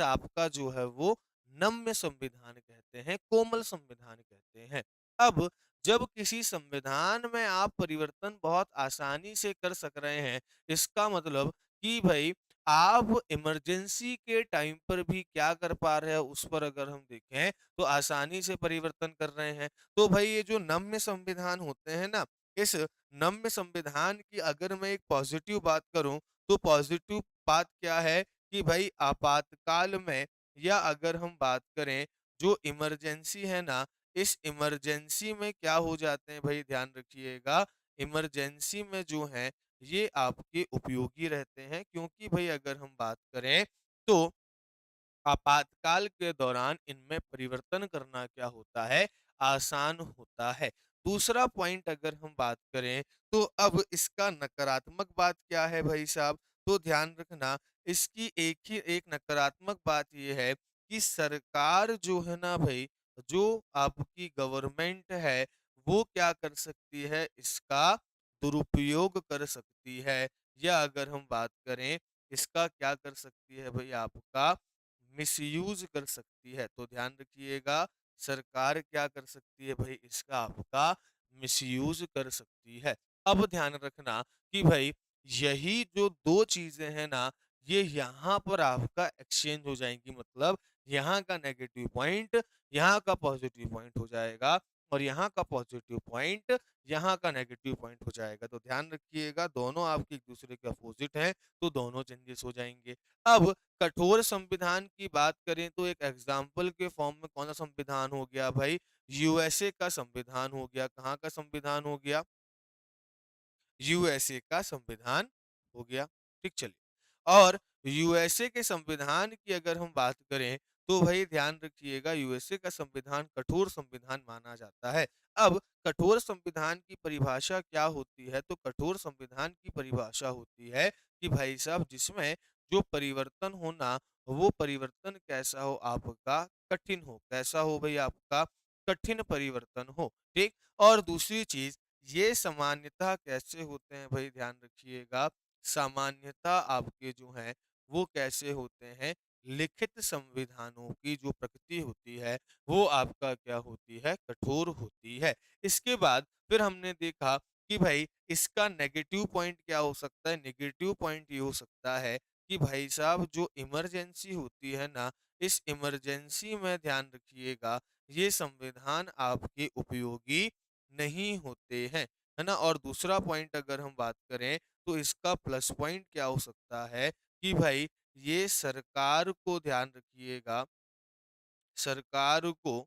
आपका जो है वो नम्य संविधान कहते हैं, कोमल संविधान कहते हैं। अब जब किसी संविधान में आप परिवर्तन बहुत आसानी से कर सक रहे हैं, इसका मतलब कि भई आप इमरजेंसी के टाइम पर भी क्या कर पा रहे हैं, उस पर अगर हम देखें तो आसानी से परिवर्तन कर रहे हैं। तो भई ये जो नम्य संविधान होते हैं ना, इस नम्य संविधान की अगर मैं एक पॉजिटिव बात करूँ, तो पॉजिटिव बात क्या है कि भई आपातकाल में, या अगर हम बात करें जो इमरजेंसी है ना, इस इमरजेंसी में क्या हो जाते हैं भई, ध्यान रखिएगा, इमरजेंसी में जो हैं ये आपके उपयोगी रहते हैं, क्योंकि भई अगर हम बात करें तो आपातकाल के दौरान इनमें परिवर्तन करना क्या होता है, आसान होता है। दूसरा पॉइंट अगर हम बात करें तो अब इसका नकारात्मक बात क्या है भाई साहब? तो ध्यान रखना, इसकी एक नकारात्मक बात ये है कि सरकार जो है ना भई, जो आपकी गवर्नमेंट है, वो क्या कर सकती है, इसका दुरुपयोग कर सकती है। या अगर हम बात करें, इसका क्या कर सकती है भई, आपका मिसयूज़ कर सकती है। तो ध्यान रखिएगा, सरकार क्या कर सकती है भई, इसका आपका मिसयूज़ कर सकती है। अब ध्यान रखना कि भई यही जो 2 चीज़ें हैं ना, ये यहाँ पर आपका एक्सचेंज हो जाएँगी, मतलब यहाँ का नेगेटिव पॉइंट यहाँ का पॉज़िटिव पॉइंट हो जाएगा और यहाँ का पॉज़िटिव पॉइंट यहाँ का नेगेटिव पॉइंट हो जाएगा। तो ध्यान रखिएगा, दोनों आपके एक-दूसरे के अपोज़िट हैं, तो दोनों चेंजेस हो जाएँगे। अब कठोर संविधान की बात करें तो एक एग्जाम्पल के फॉर्म में कौन सा संविधान हो गया भाई, यूएसए का संविधान हो गया। कहाँ का संविधान हो गया? यूएसए का संविधान हो गया। ठीक, चलिए। और यूएसए के संविधान की अगर हम बात करें तो भाई ध्यान रखिएगा, यूएसए का संविधान कठोर संविधान माना जाता है। अब कठोर संविधान की परिभाषा क्या होती है? तो कठोर संविधान की परिभाषा होती है कि भाई साहब जिसमें जो परिवर्तन होना, वो परिवर्तन कैसा हो, आपका कठिन हो। कैसा हो भई, आपका कठिन परिवर्तन हो। ठीक? और दूसरी चीज़, ये सामान्यतः कैसे होते हैं भई, ध्यान रखिएगा, सामान्यतः आपके जो हैं वो कैसे होते हैं, लिखित संविधानों की जो प्रकृति होती है वो आपका क्या होती है, कठोर होती है। इसके बाद फिर हमने देखा कि भाई इसका नेगेटिव पॉइंट क्या हो सकता है, नेगेटिव पॉइंट ये हो सकता है कि भाई साहब जो इमरजेंसी होती है ना, इस इमरजेंसी में ध्यान रखिएगा, ये संविधान आपके उपयोगी नहीं होते हैं, है ना? और दूसरा पॉइंट अगर हम बात करें तो इसका प्लस पॉइंट क्या हो सकता है कि भाई ये सरकार को ध्यान रखिएगा, सरकार को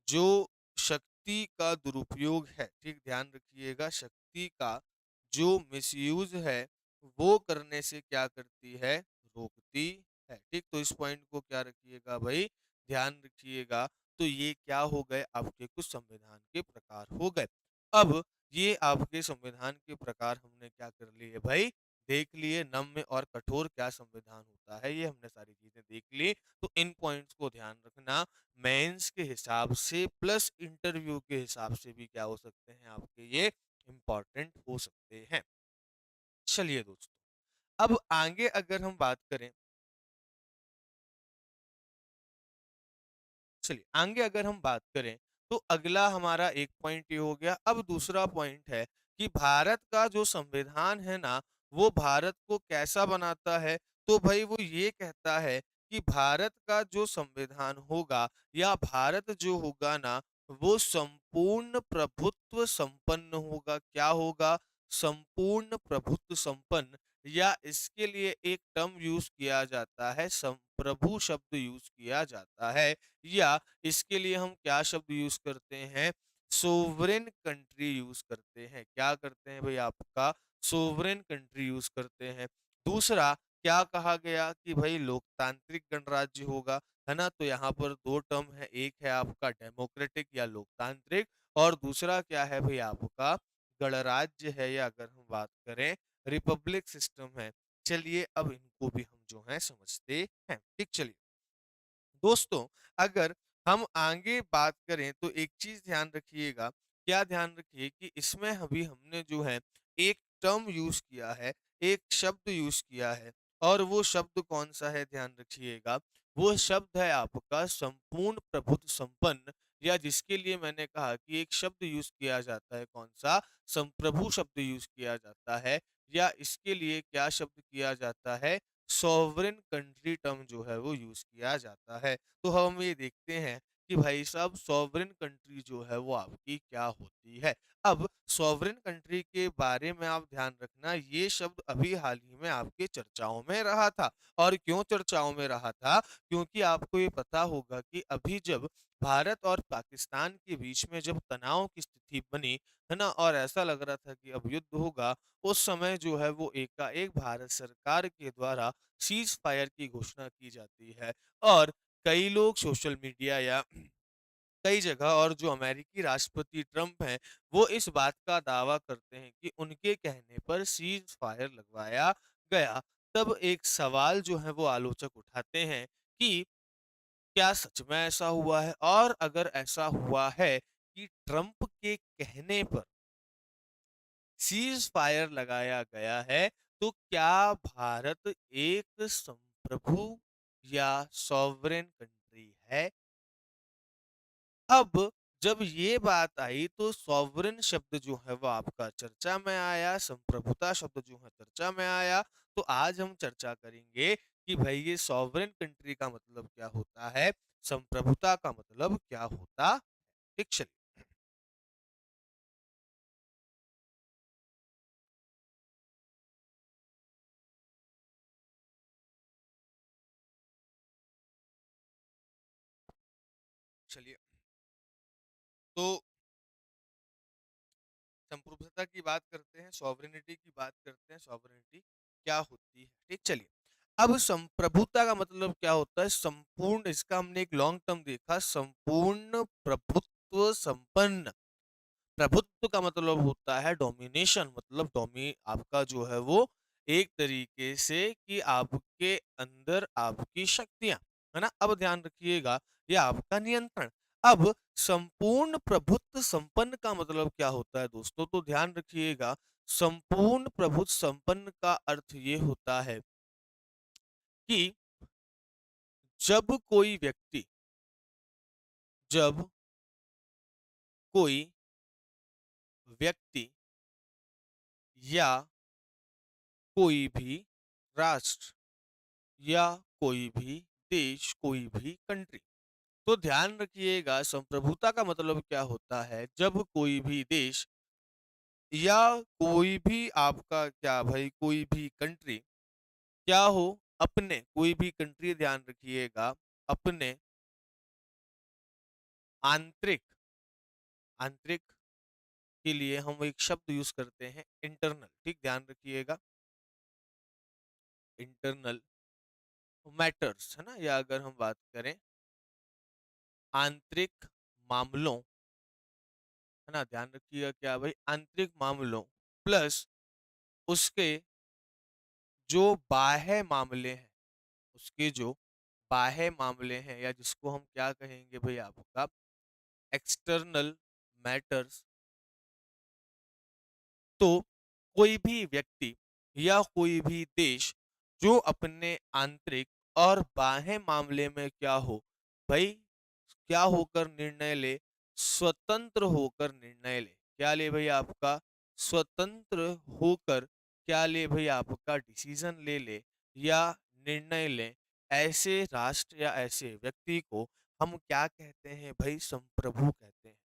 जो शक्ति का दुरुपयोग है, ठीक ध्यान रखिएगा, शक्ति का जो मिसयूज है वो करने से क्या करती है, रोकती है। ठीक, तो इस पॉइंट को क्या रखिएगा भाई, ध्यान रखिएगा। तो ये क्या हो गए, आपके कुछ संविधान के प्रकार हो गए। अब ये आपके संविधान के प्रकार हमने क्या कर लिए भाई, देख लिए। नम्य और कठोर क्या संविधान होता है, ये हमने सारी चीजें देख ली। तो इन पॉइंट्स को ध्यान रखना, मेंस के हिसाब से प्लस इंटरव्यू के हिसाब से भी क्या हो सकते हैं आपके, ये इंपॉर्टेंट हो सकते हैं। चलिए दोस्तों, अब आगे अगर हम बात करें, चलिए आगे अगर हम बात करें, तो अगला हमारा एक पॉइंट ये हो गया। अब दूसरा पॉइंट है कि भारत का जो संविधान है ना, वो भारत को कैसा बनाता है। तो भाई वो ये कहता है कि भारत का जो संविधान होगा या भारत जो होगा ना, वो संपूर्ण प्रभुत्व संपन्न होगा। क्या होगा, संपूर्ण प्रभुत्व संपन्न। या इसके लिए एक टर्म यूज किया जाता है, संप्रभु शब्द यूज किया जाता है। या इसके लिए हम क्या शब्द यूज करते हैं, सोवरेन कंट्री यूज करते हैं। क्या करते हैं भाई, आपका सोवरेन कंट्री यूज करते हैं। दूसरा क्या कहा गया कि भाई लोकतांत्रिक गणराज्य होगा, है ना। तो यहाँ पर दो टर्म है, एक है आपका डेमोक्रेटिक या लोकतांत्रिक, और दूसरा क्या है भाई आपका गणराज्य है, या अगर हम बात करें रिपब्लिक सिस्टम है। चलिए अब इनको भी हम जो है समझते हैं। ठीक, चलिए दोस्तों, अगर हम आगे बात करें तो एक चीज ध्यान रखिएगा। क्या ध्यान रखिए कि इसमें अभी हमने जो है एक टर्म यूज किया है, एक शब्द यूज किया है। और वो शब्द कौन सा है, ध्यान रखिएगा। वो शब्द है आपका संपूर्ण प्रभुत्व संपन्न, या जिसके लिए मैंने कहा कि एक शब्द यूज किया जाता है, कौन सा, संप्रभु शब्द यूज किया जाता है। या इसके लिए क्या शब्द किया जाता है, सॉवरेन कंट्री टर्म जो है वो यूज किया जाता है। तो हम ये देखते हैं कि भाई साहब सॉवरेन कंट्री जो है वो आपकी क्या होती है। अब सॉवरेन कंट्री के बारे में आप ध्यान रखना, ये शब्द अभी हाल ही में आपके चर्चाओं में रहा था। और क्यों चर्चाओं में रहा था, क्योंकि आपको ये पता होगा कि अभी जब भारत और पाकिस्तान के बीच में जब तनाव की स्थिति बनी, है ना, और ऐसा लग रहा था कि अब युद्ध होगा, उस समय जो है वो एकाएक भारत सरकार के द्वारा सीज फायर की घोषणा की जाती है। और कई लोग सोशल मीडिया या कई जगह, और जो अमेरिकी राष्ट्रपति ट्रंप हैं, वो इस बात का दावा करते हैं कि उनके कहने पर सीज फायर लगवाया गया। तब एक सवाल जो है वो आलोचक उठाते हैं कि क्या सच में ऐसा हुआ है, और अगर ऐसा हुआ है कि ट्रंप के कहने पर सीज फायर लगाया गया है, तो क्या भारत एक संप्रभु या सॉवरेन कंट्री है। अब जब ये बात आई तो सॉवरेन शब्द जो है वो आपका चर्चा में आया, संप्रभुता शब्द जो है चर्चा में आया। तो आज हम चर्चा करेंगे कि भाई ये सॉवरेन कंट्री का मतलब क्या होता है, संप्रभुता का मतलब क्या होता। ठीक, चलिए चलिए तो संप्रभुता की बात करते हैं, सॉवरेनिटी की बात करते हैं, सॉवरेनिटी क्या होती है। ठीक, चलिए अब संप्रभुता का मतलब क्या होता है, संपूर्ण, इसका हमने एक लॉन्ग टर्म देखा, संपूर्ण प्रभुत्व संपन्न। प्रभुत्व का मतलब होता है डोमिनेशन, मतलब आपका जो है वो एक तरीके से कि आपके अंदर आपकी शक्तियां, है ना। अब ध्यान रखिएगा, ये आपका नियंत्रण। अब संपूर्ण प्रभुत्व संपन्न का मतलब क्या होता है दोस्तों, तो ध्यान रखिएगा, संपूर्ण प्रभुत्व संपन्न का अर्थ ये होता है कि जब कोई व्यक्ति, जब कोई व्यक्ति या कोई भी राष्ट्र या कोई भी देश, कोई भी कंट्री, तो ध्यान रखिएगा संप्रभुता का मतलब क्या होता है, जब कोई भी देश या कोई भी आपका क्या भाई कोई भी कंट्री क्या हो अपने कोई भी कंट्री ध्यान रखिएगा अपने आंतरिक आंतरिक के लिए हम एक शब्द यूज करते हैं इंटरनल। ठीक ध्यान रखिएगा इंटरनल मैटर्स है ना, या अगर हम बात करें आंतरिक मामलों है ना, ध्यान रखिएगा क्या भाई आंतरिक मामलों प्लस उसके जो बाह्य मामले हैं, उसके जो बाह्य मामले हैं या जिसको हम क्या कहेंगे भाई आपका एक्सटर्नल मैटर्स। तो कोई भी व्यक्ति या कोई भी देश जो अपने आंतरिक और बाह्य मामले में क्या हो भाई क्या होकर निर्णय ले, स्वतंत्र होकर निर्णय ले। क्या ले भाई आपका स्वतंत्र होकर क्या ले भाई आपका डिसीजन ले या निर्णय ले। ऐसे राष्ट्र या ऐसे व्यक्ति को हम क्या कहते हैं भाई संप्रभु कहते हैं।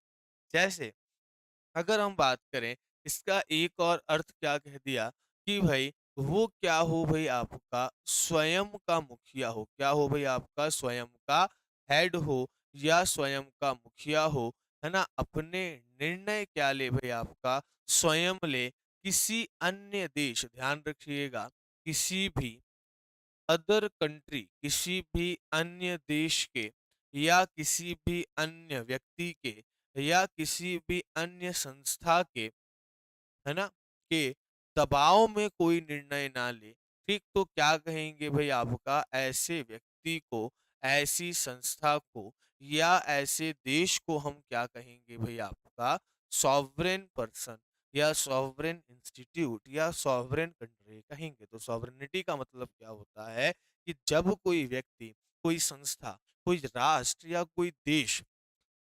जैसे अगर हम बात करें इसका एक और अर्थ क्या कह दिया कि भाई वो क्या हो भाई आपका स्वयं का मुखिया हो, क्या हो भाई आपका स्वयं का हेड हो या स्वयं का मुखिया हो, है ना, अपने निर्णय क्या ले भाई आपका स्वयं ले। किसी अन्य देश ध्यान रखिएगा किसी भी अदर कंट्री किसी भी अन्य देश के या किसी भी अन्य व्यक्ति के या किसी भी अन्य संस्था के है ना के दबाव में कोई निर्णय ना ले। ठीक तो क्या कहेंगे भाई आपका ऐसे व्यक्ति को ऐसी संस्था को या ऐसे देश को हम क्या कहेंगे भाई आपका सॉवरेन पर्सन या सॉवरेन इंस्टीट्यूट या सॉवरेन कंट्री कहेंगे। तो सॉवरेनिटी का मतलब क्या होता है कि जब कोई व्यक्ति कोई संस्था कोई राष्ट्र या कोई देश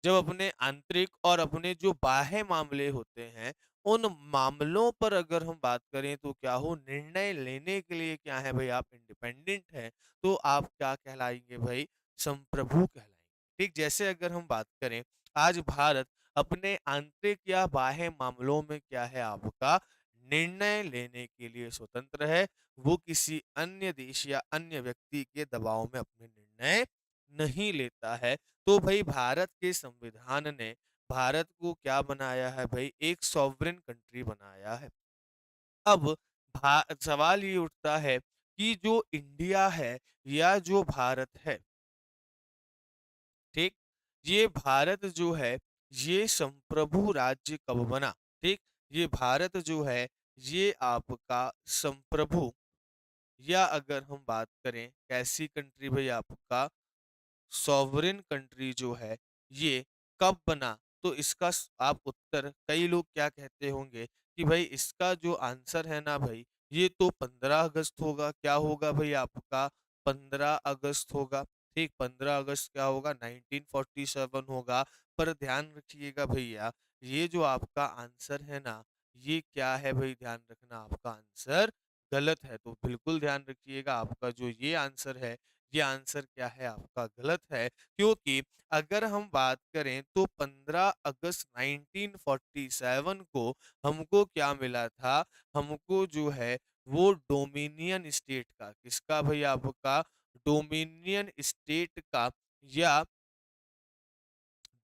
जब अपने आंतरिक और अपने जो बाह्य मामले होते हैं उन मामलों पर अगर हम बात करें तो क्या हो निर्णय लेने के लिए क्या है भाई आप इंडिपेंडेंट हैं, तो आप क्या कहलाएंगे भाई संप्रभु कहलाएंगे। ठीक जैसे अगर हम बात करें आज भारत अपने आंतरिक या बाह्य मामलों में क्या है आपका निर्णय लेने के लिए स्वतंत्र है, वो किसी अन्य देश या अन्य व्यक्ति के दबाव में अपने निर्णय नहीं लेता है। तो भाई भारत के संविधान ने भारत को क्या बनाया है भाई एक सॉवरेन कंट्री बनाया है। अब सवाल ये उठता है कि जो इंडिया है या जो भारत है, ठीक ये भारत जो है ये संप्रभु राज्य कब बना। ठीक ये भारत जो है ये आपका संप्रभु या अगर हम बात करें कैसी कंट्री भाई आपका सॉवरेन कंट्री जो है ये कब बना। तो इसका आप उत्तर कई लोग क्या कहते होंगे कि भाई इसका जो आंसर है ना भाई ये तो 15 अगस्त होगा। क्या होगा भाई आपका 15 अगस्त होगा। ठीक 15 अगस्त क्या होगा 1947 होगा। पर ध्यान रखिएगा भैया ये जो आपका आंसर है ना ये क्या है भाई ध्यान रखना आपका आंसर गलत है। तो बिल्कुल ध्यान रखिएगा आपका जो ये आंसर है ये आंसर क्या है आपका गलत है। क्योंकि अगर हम बात करें तो 15 अगस्त 1947 को हमको क्या मिला था, हमको जो है वो डोमिनियन स्टेट का किसका भाई आपका डोमिनियन स्टेट का या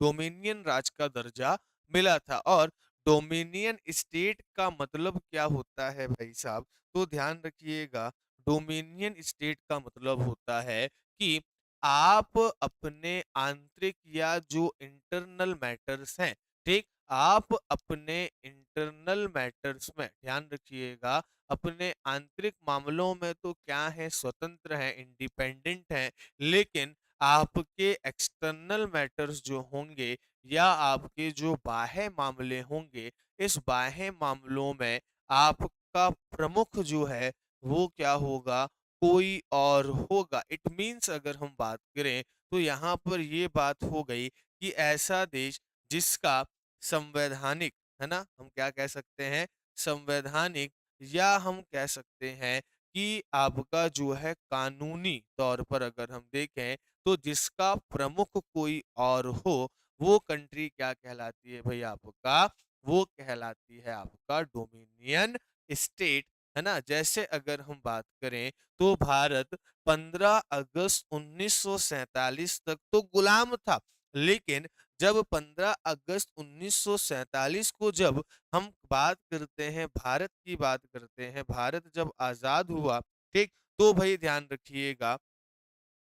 डोमिनियन राज का दर्जा मिला था। और डोमिनियन स्टेट का मतलब क्या होता है भाई साहब, तो ध्यान रखिएगा डोमिनियन स्टेट का मतलब होता है कि आप अपने आंतरिक या जो इंटरनल मैटर्स हैं, ठीक आप अपने इंटरनल मैटर्स में ध्यान रखिएगा अपने आंतरिक मामलों में तो क्या है स्वतंत्र हैं इंडिपेंडेंट हैं, लेकिन आपके एक्सटर्नल मैटर्स जो होंगे या आपके जो बाह्य मामले होंगे इस बाह्य मामलों में आपका प्रमुख जो है वो क्या होगा कोई और होगा। इट मीन्स अगर हम बात करें तो यहाँ पर ये बात हो गई कि ऐसा देश जिसका संवैधानिक है ना हम क्या कह सकते हैं संवैधानिक या हम कह सकते हैं कि आपका जो है कानूनी तौर पर अगर हम देखें तो जिसका प्रमुख कोई और हो वो कंट्री क्या कहलाती है भाई आपका वो कहलाती है आपका डोमिनियन स्टेट, है ना। जैसे अगर हम बात करें तो भारत 15 अगस्त 1947 तक तो गुलाम था, लेकिन जब 15 अगस्त 1947 को जब हम बात करते हैं, भारत की बात करते हैं, भारत जब आजाद हुआ, ठीक, तो भाई ध्यान रखिएगा,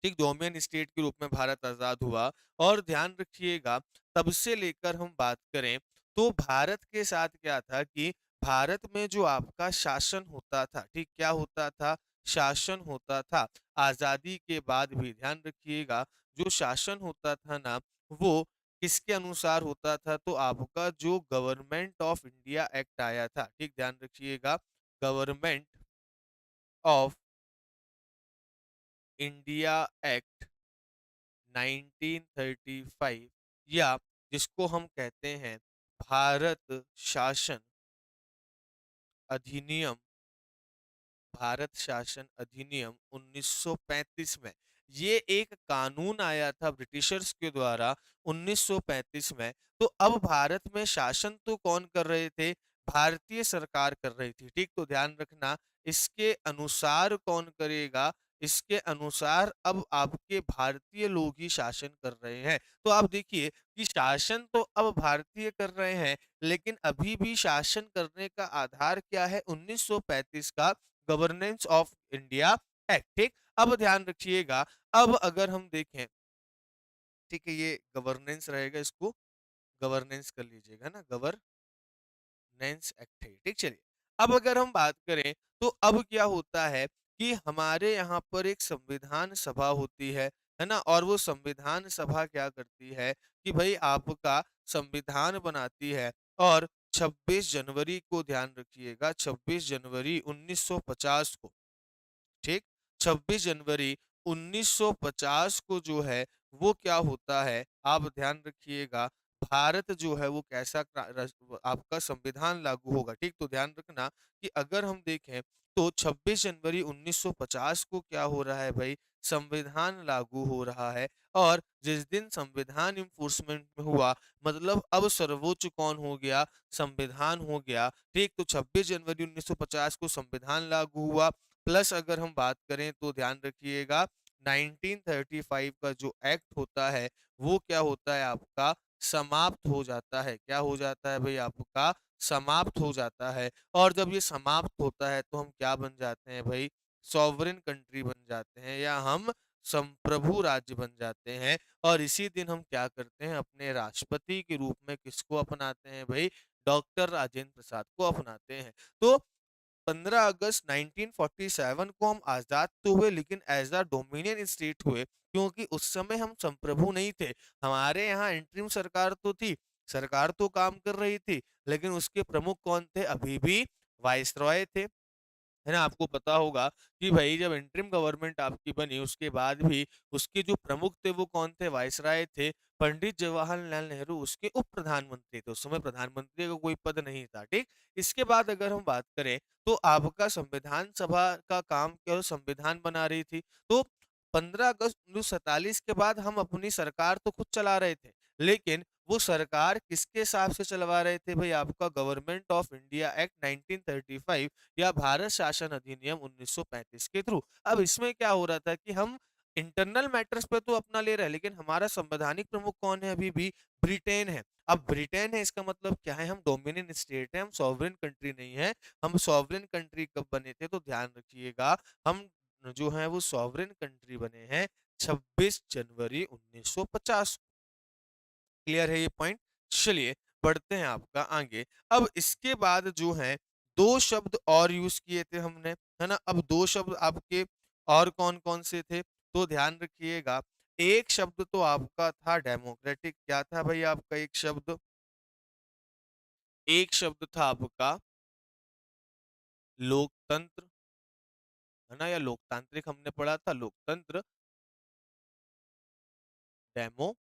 ठीक, डोमिनियन स्टेट के रूप में भारत आजाद हुआ। और ध्यान रखिएगा, तब से लेकर हम बात करें तो भारत के साथ क्या था कि भारत में जो आपका शासन होता था, ठीक, क्या होता था, शासन होता था। आजादी के बाद भी ध्यान रखिएगा, जो शासन होता था ना, वो किसके अनुसार होता था, तो आपका जो गवर्नमेंट ऑफ इंडिया एक्ट आया था, ठीक, ध्यान रखिएगा, गवर्नमेंट ऑफ इंडिया एक्ट 1935, या जिसको हम कहते हैं भारत शासन अधिनियम, भारत शासन अधिनियम 1935 में, ये एक कानून आया था ब्रिटिशर्स के द्वारा 1935 में। तो अब भारत में शासन तो कौन कर रहे थे, भारतीय सरकार कर रही थी, ठीक, तो ध्यान रखना, इसके अनुसार कौन करेगा, इसके अनुसार अब आपके भारतीय लोग ही शासन कर रहे हैं। तो आप देखिए कि शासन तो अब भारतीय कर रहे हैं, लेकिन अभी भी शासन करने का आधार क्या है, 1935 का गवर्नेंस ऑफ इंडिया एक्ट, ठीक। अब ध्यान रखिएगा, अब अगर हम देखें, ठीक है, ये गवर्नेंस रहेगा, इसको गवर्नेंस कर लीजिएगा ना, गवर्नेंस एक्ट है, ठीक। चलिए, अब अगर हम बात करें तो अब क्या होता है कि हमारे यहाँ पर एक संविधान सभा होती है ना, और वो संविधान सभा क्या करती है कि भाई आपका संविधान बनाती है। और 26 जनवरी को ध्यान रखिएगा, 26 जनवरी 1950 को, ठीक, 26 जनवरी 1950 को जो है वो क्या होता है, आप ध्यान रखिएगा, भारत जो है वो कैसा आपका संविधान लागू होगा, ठीक, तो ध्यान रखना कि अगर हम देखें तो 26 जनवरी 1950 को क्या हो रहा है भाई, संविधान लागू हो रहा है। और जिस दिन संविधान इन्फोर्समेंट में हुआ, मतलब अब सर्वोच्च कौन हो गया, संविधान हो गया, ठीक, तो 26 जनवरी 1950 को संविधान लागू हुआ। प्लस अगर हम बात करें तो ध्यान रखिएगा, 1935 का जो एक्ट होता है वो क्या होता है आपका, समाप्त हो जाता है। क्या हो जाता है भाई, आपका समाप्त हो जाता है। और जब ये समाप्त होता है तो हम क्या बन जाते हैं भाई, सॉवरेन कंट्री बन जाते हैं, या हम संप्रभु राज्य बन जाते हैं। और इसी दिन हम क्या करते हैं, अपने राष्ट्रपति के रूप में किसको अपनाते हैं भाई, डॉक्टर राजेंद्र प्रसाद को अपनाते हैं। तो 15 अगस्त 1947 को हम आजाद तो हुए, लेकिन एज अ डोमिनियन स्टेट हुए, क्योंकि उस समय हम संप्रभु नहीं थे। हमारे यहाँ इंटरिम सरकार तो थी, सरकार तो काम कर रही थी, लेकिन उसके प्रमुख कौन थे, अभी भी वाइसरॉय थे, है ना। आपको पता होगा कि भाई जब इंटरिम गवर्नमेंट आपकी बनी, उसके बाद भी उसके जो प्रमुख थे वो कौन थे, वाइसराय थे। पंडित जवाहरलाल नेहरू उसके उप प्रधानमंत्री थे, उस समय प्रधानमंत्री का कोई पद नहीं था, ठीक। इसके बाद अगर हम बात करें तो आपका संविधान सभा का काम केवल संविधान बना रही थी। तो 15 अगस्त 1947 के बाद हम अपनी सरकार तो खुद चला रहे थे, लेकिन वो सरकार किसके हिसाब से चलवा रहे थे भाई, आपका गवर्नमेंट ऑफ इंडिया एक्ट 1935 या भारत शासन अधिनियम 1935 के थ्रू। अब इसमें क्या हो रहा था कि हम इंटरनल मैटर्स पे तो अपना ले रहे हैं, लेकिन हमारा संवैधानिक प्रमुख कौन है, अभी भी ब्रिटेन है। अब ब्रिटेन है, इसका मतलब क्या है, हम डोमिनियन स्टेट है, हम सॉवरेन कंट्री नहीं है। हम सॉवरेन कंट्री कब बने थे, तो ध्यान रखिएगा, हम जो है वो सॉवरेन कंट्री बने हैं 26 जनवरी 1950। क्लियर है ये पॉइंट। चलिए बढ़ते हैं आपका आगे। अब इसके बाद जो है दो शब्द और यूज किए थे हमने, है ना। अब दो शब्द आपके और कौन कौन से थे, तो ध्यान रखिएगा, एक शब्द तो आपका था डेमोक्रेटिक, क्या था भाई आपका एक शब्द, एक शब्द था आपका लोकतंत्र, है ना, या लोकतांत्रिक हमने पढ़ा था, लोकतंत्र, डेमोक्रेसी।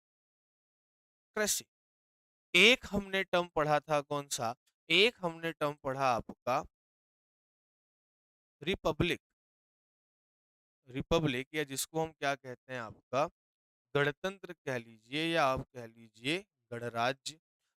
एक हमने टर्म पढ़ा था कौन सा, एक हमने टर्म पढ़ा आपका रिपब्लिक, रिपब्लिक, या जिसको हम क्या कहते हैं आपका गणतंत्र कह लीजिए, या आप कह लीजिए गणराज्य।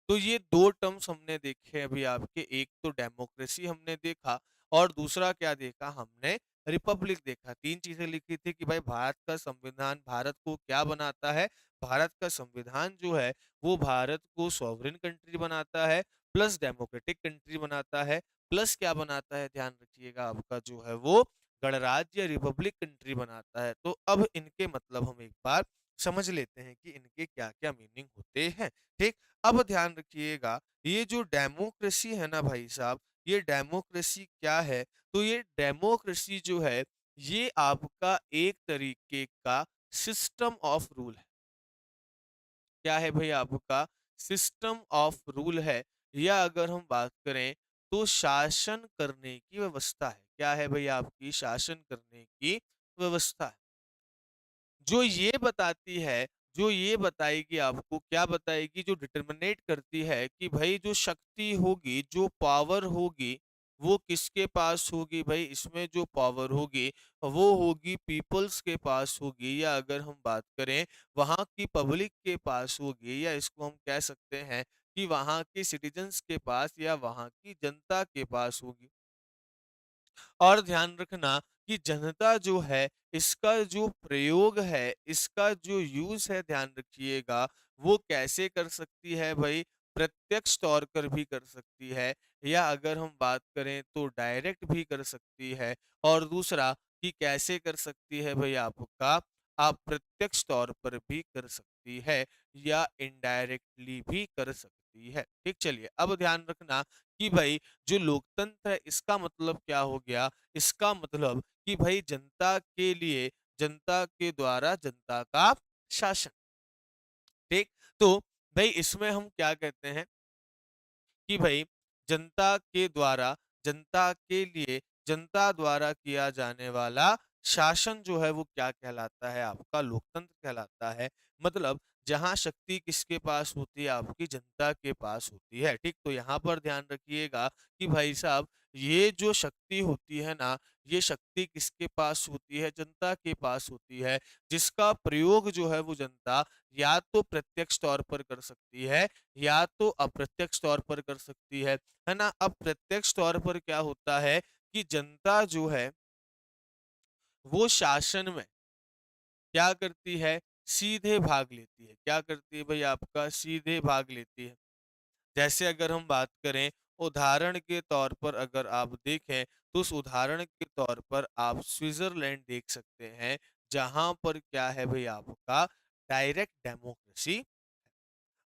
तो ये 2 टर्म्स हमने देखे अभी आपके, एक तो डेमोक्रेसी हमने देखा और दूसरा क्या देखा हमने, रिपब्लिक देखा। 3 चीज़ें लिखी थी कि भाई भारत का संविधान भारत को क्या बनाता है? भारत का संविधान जो है वो भारत को सॉवरेन कंट्री बनाता है, प्लस डेमोक्रेटिक कंट्री बनाता है, प्लस क्या बनाता है ध्यान रखिएगा आपका जो है वो गणराज्य रिपब्लिक कंट्री बनाता है। तो अब इनके मतलब हम एक बार समझ लेते हैं कि इनके क्या-क्या मीनिंग होते हैं, ठीक? अब ध्यान रखिएगा, ये जो डेमोक्रेसी है ना भाई साहब, ये डेमोक्रेसी क्या है? तो ये डेमोक्रेसी जो है, ये आपका एक तरीके का सिस्टम ऑफ रूल है। क्या है भई आपका? सिस्टम ऑफ रूल है, या अगर हम बात करें तो शासन करने की व्यवस्था है। क्या है भई आपकी? शासन करने की व्यवस्था है। जो ये बताती है, जो ये बताएगी आपको, क्या बताएगी? जो डिटरमिनेट करती है कि भई जो शक्ति होगी, जो पावर होगी, वो किसके पास होगी भई? इसमें जो पावर होगी, वो होगी पीपल्स के पास होगी, या अगर हम बात करें वहाँ की पब्लिक के पास होगी, या इसको हम कह सकते हैं कि वहाँ के सिटीज़न्स के पास या वहाँ की जनता के पास होगी। और ध्यान रखना कि जनता जो है, इसका जो प्रयोग है, इसका जो यूज़ है ध्यान रखिएगा, वो कैसे कर सकती है भई? प्रत्यक्ष तौर पर भी कर सकती है, या अगर हम बात करें तो डायरेक्ट भी कर सकती है, और दूसरा कि कैसे कर सकती है भई आपका? अप्रत्यक्ष तौर पर भी कर सकती है, या इनडायरेक्टली भी कर सकती है। ठीक, चलिए अब ध्यान रखना कि भई जो लोकतंत्र है इसका मतलब क्या हो गया? इसका मतलब कि भई जनता के लिए, जनता के द्वारा जनता का शासन, ठीक? तो भई इसमें हम क्या कहते हैं कि भई जनता के द्वारा, जनता के लिए, जनता द्वारा किया जाने वाला शासन जो है वो क्या कहलाता है? आपका लोकतंत्र कहलाता है। मतलब जहाँ शक्ति किसके पास होती है? आपकी जनता के पास होती है, ठीक? तो यहाँ पर ध्यान रखिएगा कि भाई साहब ये जो शक्ति होती है ना, ये शक्ति किसके पास होती है? जनता के पास होती है, जिसका प्रयोग जो है वो जनता या तो प्रत्यक्ष तौर पर कर सकती है, या तो अप्रत्यक्ष तौर पर कर सकती है ना? अप्रत्यक्ष तौर पर क्या होता है कि जनता जो है, वो शासन में क्या करती है? सीधे भाग लेती है। क्या करती है भई आपका? सीधे भाग लेती है। जैसे अगर हम बात करें, उदाहरण के तौर पर अगर आप देखें, तो उस उदाहरण के तौर पर आप स्विट्ज़रलैंड देख सकते हैं, जहाँ पर क्या है भई आपका डायरेक्ट डेमोक्रेसी।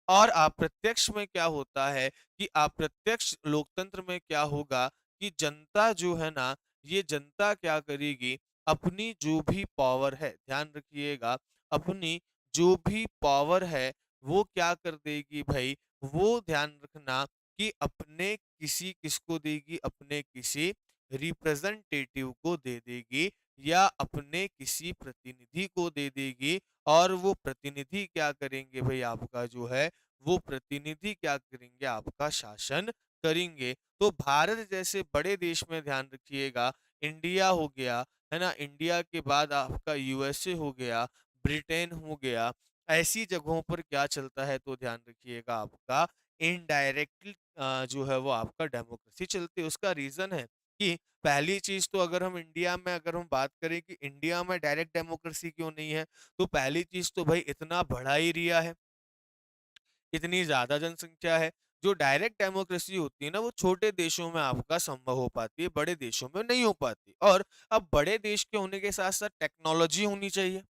और अप्रत्यक्ष में क्या होता है कि अप्रत्यक्ष लोकतंत्र में क्या होगा कि जनता जो है ना, ये जनता क्या करेगी, अपनी जो भी पावर है, ध्यान रखिएगा, अपनी जो भी पावर है, वो क्या कर देगी भई, वो ध्यान रखना कि अपने किसी किसको देगी, अपने किसी रिप्रेजेंटेटिव को दे देगी, या अपने किसी प्रतिनिधि को दे देगी, और वो प्रतिनिधि क्या करेंगे भई आपका जो है, वो प्रतिनिधि क्या करेंगे? आपका शासन करेंगे। तो भारत जैसे बड़े देश में ध्यान रखिएगा, इंडिया हो गया, है ना? इंडिया के बाद आपका यूएसए हो गया, ब्रिटेन हो गया, ऐसी जगहों पर क्या चलता है तो ध्यान रखिएगा आपका इनडायरेक्टली जो है वो आपका डेमोक्रेसी चलती है। उसका रीज़न है कि पहली चीज़ तो अगर हम इंडिया में अगर हम बात करें कि इंडिया में डायरेक्ट डेमोक्रेसी क्यों नहीं है? तो पहली चीज़ तो भई इतना बड़ा एरिया है। इतनी ज़्यादा जनसंख्या है, जो डायरेक्ट डेमोक्रेसी होती है ना, वो छोटे देशों में आपका संभव हो पाती है, बड़े देशों में नहीं हो पाती। और अब बड़े देश के होने के साथ-साथ टेक्नोलॉजी होनी चाहिए,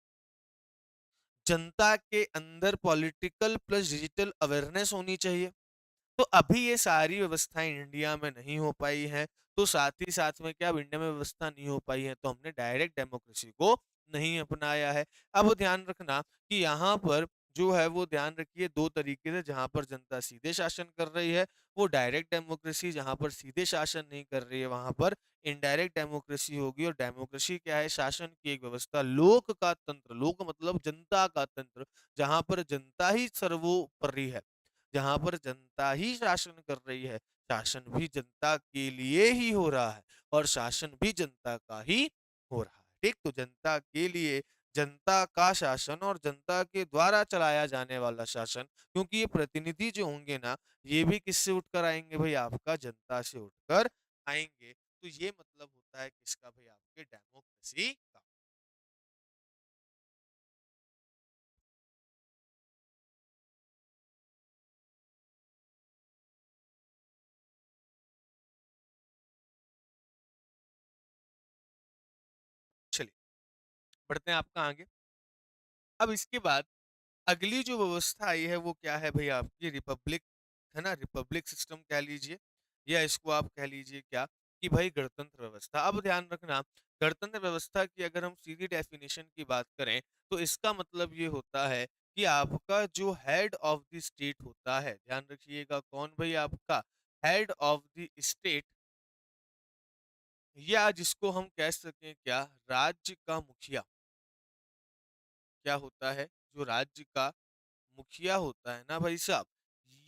जनता के अंदर पॉलिटिकल प्लस डिजिटल अवेयरनेस होनी चाहिए। तो अभी ये सारी व्यवस्थाएँ इंडिया में नहीं हो पाई हैं, तो साथ ही साथ में क्या अब इंडिया में व्यवस्था नहीं हो पाई है, तो हमने डायरेक्ट डेमोक्रेसी को नहीं अपनाया है। अब ध्यान रखना कि यहाँ पर जो है वो ध्यान रखिए 2 तरीके से, जहाँ पर जनता सीधे शासन कर रही है, वो डायरेक्ट डेमोक्रेसी, जहाँ पर सीधे शासन नहीं कर रही है, वहाँ पर इनडायरेक्ट डेमोक्रेसी होगी। और डेमोक्रेसी क्या है? शासन की एक व्यवस्था, लोक का तंत्र, लोक मतलब जनता का तंत्र, जहाँ पर जनता ही सर्वोपरि है। जहाँ पर जनता ही शासन कर रही है, शासन भी जनता के लिए ही हो रहा है, और शासन भी जनता का ही हो रहा है, ठीक? तो जनता के लिए, जनता का शासन और जनता के द्वारा चलाया जाने वाला शासन, क्योंकि ये प्रतिनिधि जो होंगे ना, ये भी किससे उठकर आएंगे भाई, आपका जनता से उठकर आएंगे। तो ये मतलब होता है किसका भाई, आपके डेमोक्रेसी का। चलिए बढ़ते हैं आपका आगे। अब इसके बाद अगली जो व्यवस्था आई है वो क्या है भाई, आपकी रिपब्लिक है ना, रिपब्लिक सिस्टम कह लीजिए, या इसको आप कह लीजिए क्या, कि भाई गणतंत्र व्यवस्था। अब ध्यान रखना, गणतंत्र व्यवस्था की अगर हम सीधी डेफिनेशन की बात करें, तो इसका मतलब ये होता है कि आपका जो हेड ऑफ द स्टेट होता है, ध्यान रखिएगा, कौन भाई, आपका हेड ऑफ द स्टेट, या जिसको हम कह सकें क्या, राज्य का मुखिया, क्या होता है, जो राज्य का मुखिया होता है ना भाई साहब,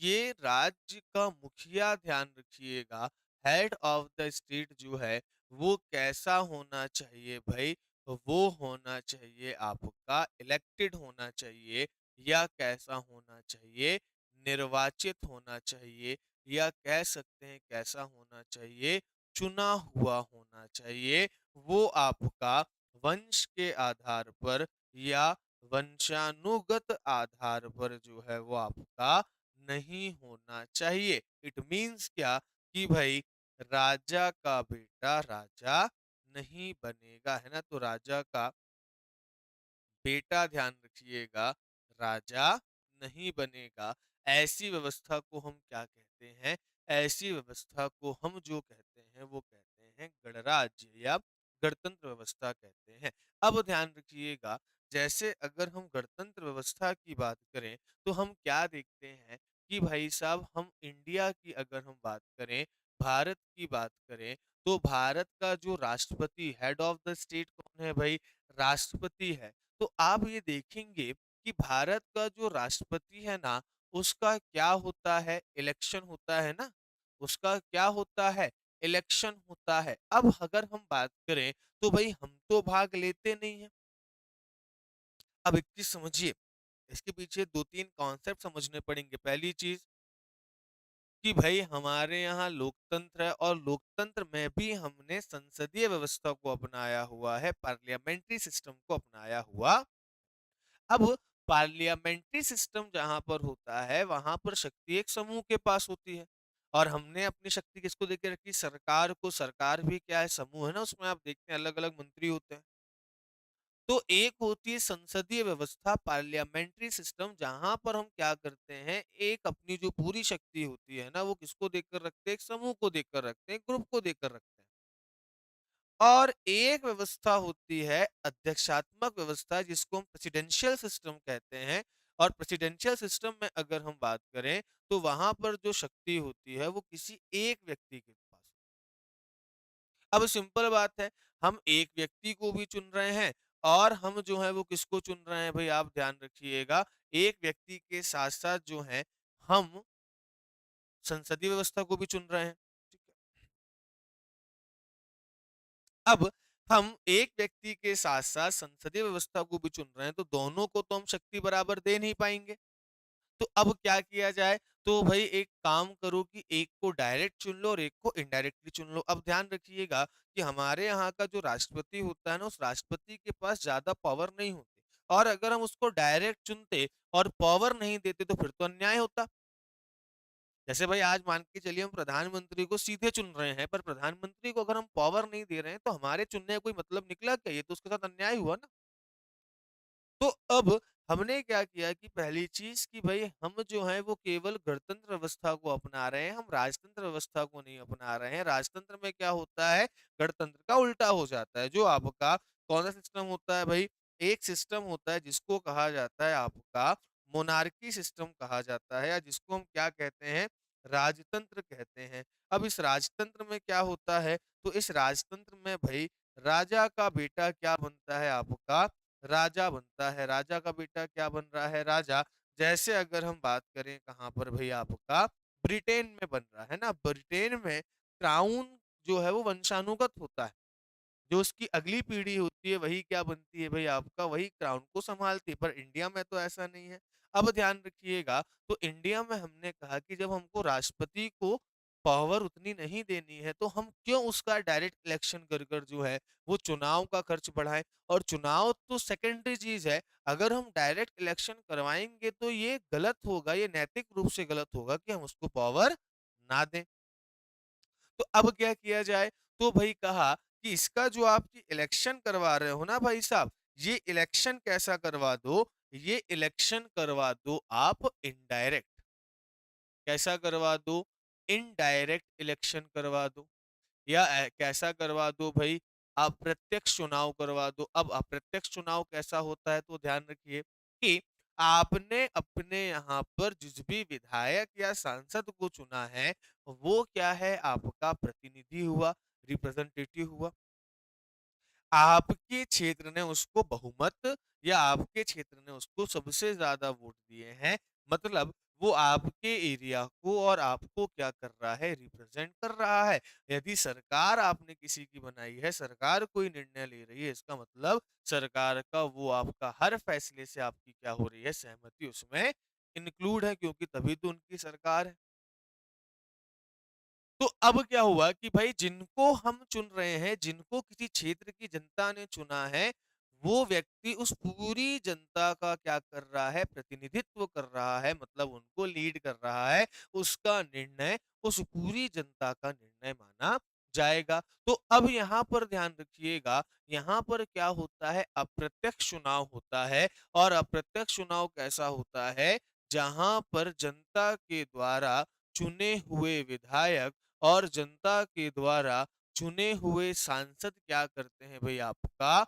ये राज्य का मुखिया, ध्यान रखिएगा, हेड ऑफ द स्टेट जो है वो कैसा होना चाहिए भाई, वो होना चाहिए आपका इलेक्टेड होना चाहिए, या कैसा होना चाहिए, निर्वाचित होना चाहिए, या कह सकते हैं कैसा होना चाहिए, चुना हुआ होना चाहिए। वो आपका वंश के आधार पर या वंशानुगत आधार पर जो है वो आपका नहीं होना चाहिए। इट मीन्स क्या, कि भाई राजा का बेटा राजा नहीं बनेगा, है ना, तो राजा का बेटा, ध्यान रखिएगा, राजा नहीं बनेगा। ऐसी व्यवस्था को हम क्या कहते हैं, ऐसी व्यवस्था को हम जो कहते हैं वो कहते हैं गणराज्य या गणतंत्र व्यवस्था कहते हैं। अब ध्यान रखिएगा, जैसे अगर हम गणतंत्र व्यवस्था की बात करें, तो हम क्या देखते हैं कि भाई साहब, हम इंडिया की अगर हम बात करें, भारत की बात करें, तो भारत का जो राष्ट्रपति, हेड ऑफ द स्टेट कौन है भाई, राष्ट्रपति है। तो आप ये देखेंगे कि भारत का जो राष्ट्रपति है ना, उसका क्या होता है, इलेक्शन होता है ना, उसका क्या होता है, इलेक्शन होता है। अब अगर हम बात करें, तो भाई हम तो भाग लेते नहीं है। अब एक चीज समझिए, इसके पीछे दो तीन कॉन्सेप्ट समझने पड़ेंगे। पहली चीज कि भाई हमारे यहाँ लोकतंत्र है, और लोकतंत्र में भी हमने संसदीय व्यवस्था को अपनाया हुआ है, पार्लियामेंट्री सिस्टम को अपनाया हुआ। अब पार्लियामेंट्री सिस्टम जहां पर होता है, वहां पर शक्ति एक समूह के पास होती है, और हमने अपनी शक्ति किसको देके रखी, सरकार को। सरकार भी क्या है, समूह है ना, उसमें आप देखते हैं अलग अलग मंत्री होते हैं। तो एक होती है संसदीय व्यवस्था, पार्लियामेंट्री सिस्टम, जहां पर हम क्या करते हैं, एक अपनी जो पूरी शक्ति होती है ना, वो किसको देकर रखते हैं, एक समूह को देकर रखते हैं, ग्रुप को देकर रखते हैं। और एक व्यवस्था होती है अध्यक्षात्मक व्यवस्था, जिसको हम प्रेसिडेंशियल सिस्टम कहते हैं। और प्रेसिडेंशियल सिस्टम में अगर हम बात करें, तो वहां पर जो शक्ति होती है वो किसी एक व्यक्ति के पास। अब सिंपल बात है, हम एक व्यक्ति को भी चुन रहे हैं, और हम जो है वो किसको चुन रहे हैं भाई, आप ध्यान रखिएगा, एक व्यक्ति के साथ साथ जो है हम संसदीय व्यवस्था को भी चुन रहे हैं। ठीक है? अब हम एक व्यक्ति के साथ साथ संसदीय व्यवस्था को भी चुन रहे हैं, तो दोनों को तो हम शक्ति बराबर दे नहीं पाएंगे। तो अब क्या किया जाए, तो भाई एक काम करो कि एक को डायरेक्ट चुन लो और एक को इनडायरेक्टली चुन लो। अब ध्यान रखिएगा कि हमारे यहाँ का जो राष्ट्रपति होता है ना, उस राष्ट्रपति के पास ज्यादा पावर नहीं होती, और अगर हम उसको डायरेक्ट चुनते और पावर नहीं देते, तो फिर तो अन्याय होता। जैसे भाई आज मान के चलिए हम प्रधानमंत्री को सीधे चुन रहे हैं, पर प्रधानमंत्री को अगर हम पावर नहीं दे रहे हैं, तो हमारे चुनने का कोई मतलब निकला क्या, ये तो उसके साथ अन्याय हुआ ना। तो अब हमने क्या किया कि पहली चीज कि भाई हम जो है वो केवल गणतंत्र व्यवस्था को अपना रहे हैं, हम राजतंत्र व्यवस्था को नहीं अपना रहे हैं। राजतंत्र में क्या होता है, गणतंत्र का उल्टा हो जाता है। जो आपका कौन सा सिस्टम होता है भाई, एक सिस्टम होता है जिसको कहा जाता है आपका मोनार्की सिस्टम कहा जाता है, या जिसको हम क्या कहते हैं, राजतंत्र कहते हैं। अब इस राजतंत्र में क्या होता है, तो इस राजतंत्र में भाई राजा का बेटा क्या बनता है, आपका राजा बनता है। राजा का बेटा क्या बन रहा है, राजा। जैसे अगर हम बात करें कहाँ पर भाई, आपका ब्रिटेन में बन रहा है ना, ब्रिटेन में क्राउन जो है वो वंशानुगत होता है। जो उसकी अगली पीढ़ी होती है वही क्या बनती है भाई आपका, वही क्राउन को संभालती है। पर इंडिया में तो ऐसा नहीं है। अब ध्यान रखिएगा, तो इंडिया में हमने कहा कि जब हमको राष्ट्रपति को पावर उतनी नहीं देनी है, तो हम क्यों उसका डायरेक्ट इलेक्शन कर कर जो है वो चुनाव का खर्च बढ़ाएं। और चुनाव तो सेकेंडरी चीज है। अगर हम डायरेक्ट इलेक्शन करवाएंगे तो ये गलत होगा, ये नैतिक रूप से गलत होगा कि हम उसको पावर ना दें। तो अब क्या किया जाए? तो भाई कहा कि इसका जो आप इलेक्शन करवा रहे हो ना भाई साहब, ये इलेक्शन कैसा करवा दो? ये इलेक्शन करवा दो आप इनडायरेक्ट। कैसा करवा दो? इनडायरेक्ट इलेक्शन करवा दो। या कैसा करवा दो भाई, अप्रत्यक्ष चुनाव करवा दो। अब अप्रत्यक्ष चुनाव कैसा होता है? तो ध्यान रखिए कि आपने अपने यहाँ पर जिस भी विधायक या सांसद को चुना है, वो क्या है? आपका प्रतिनिधि हुआ, रिप्रेजेंटेटिव हुआ। आपके क्षेत्र ने उसको बहुमत या आपके क्षेत्र ने उसको सबसे ज्यादा वोट दिए हैं, मतलब वो आपके एरिया को और आपको क्या कर रहा है? रिप्रेजेंट कर रहा है। यदि सरकार आपने किसी की बनाई है, सरकार कोई निर्णय ले रही है, इसका मतलब सरकार का वो आपका हर फैसले से आपकी क्या हो रही है? सहमति उसमें इंक्लूड है, क्योंकि तभी तो उनकी सरकार है। तो अब क्या हुआ कि भाई जिनको हम चुन रहे हैं, जिनको किसी क्षेत्र की जनता ने चुना है, वो व्यक्ति उस पूरी जनता का क्या कर रहा है? प्रतिनिधित्व कर रहा है, मतलब उनको लीड कर रहा है। उसका निर्णय उस पूरी जनता का निर्णय माना जाएगा। तो अब यहाँ पर ध्यान रखिएगा, यहाँ पर क्या होता है? अप्रत्यक्ष चुनाव होता है। और अप्रत्यक्ष चुनाव कैसा होता है? जहां पर जनता के द्वारा चुने हुए विधायक और जनता के द्वारा चुने हुए सांसद क्या करते हैं भाई आपका?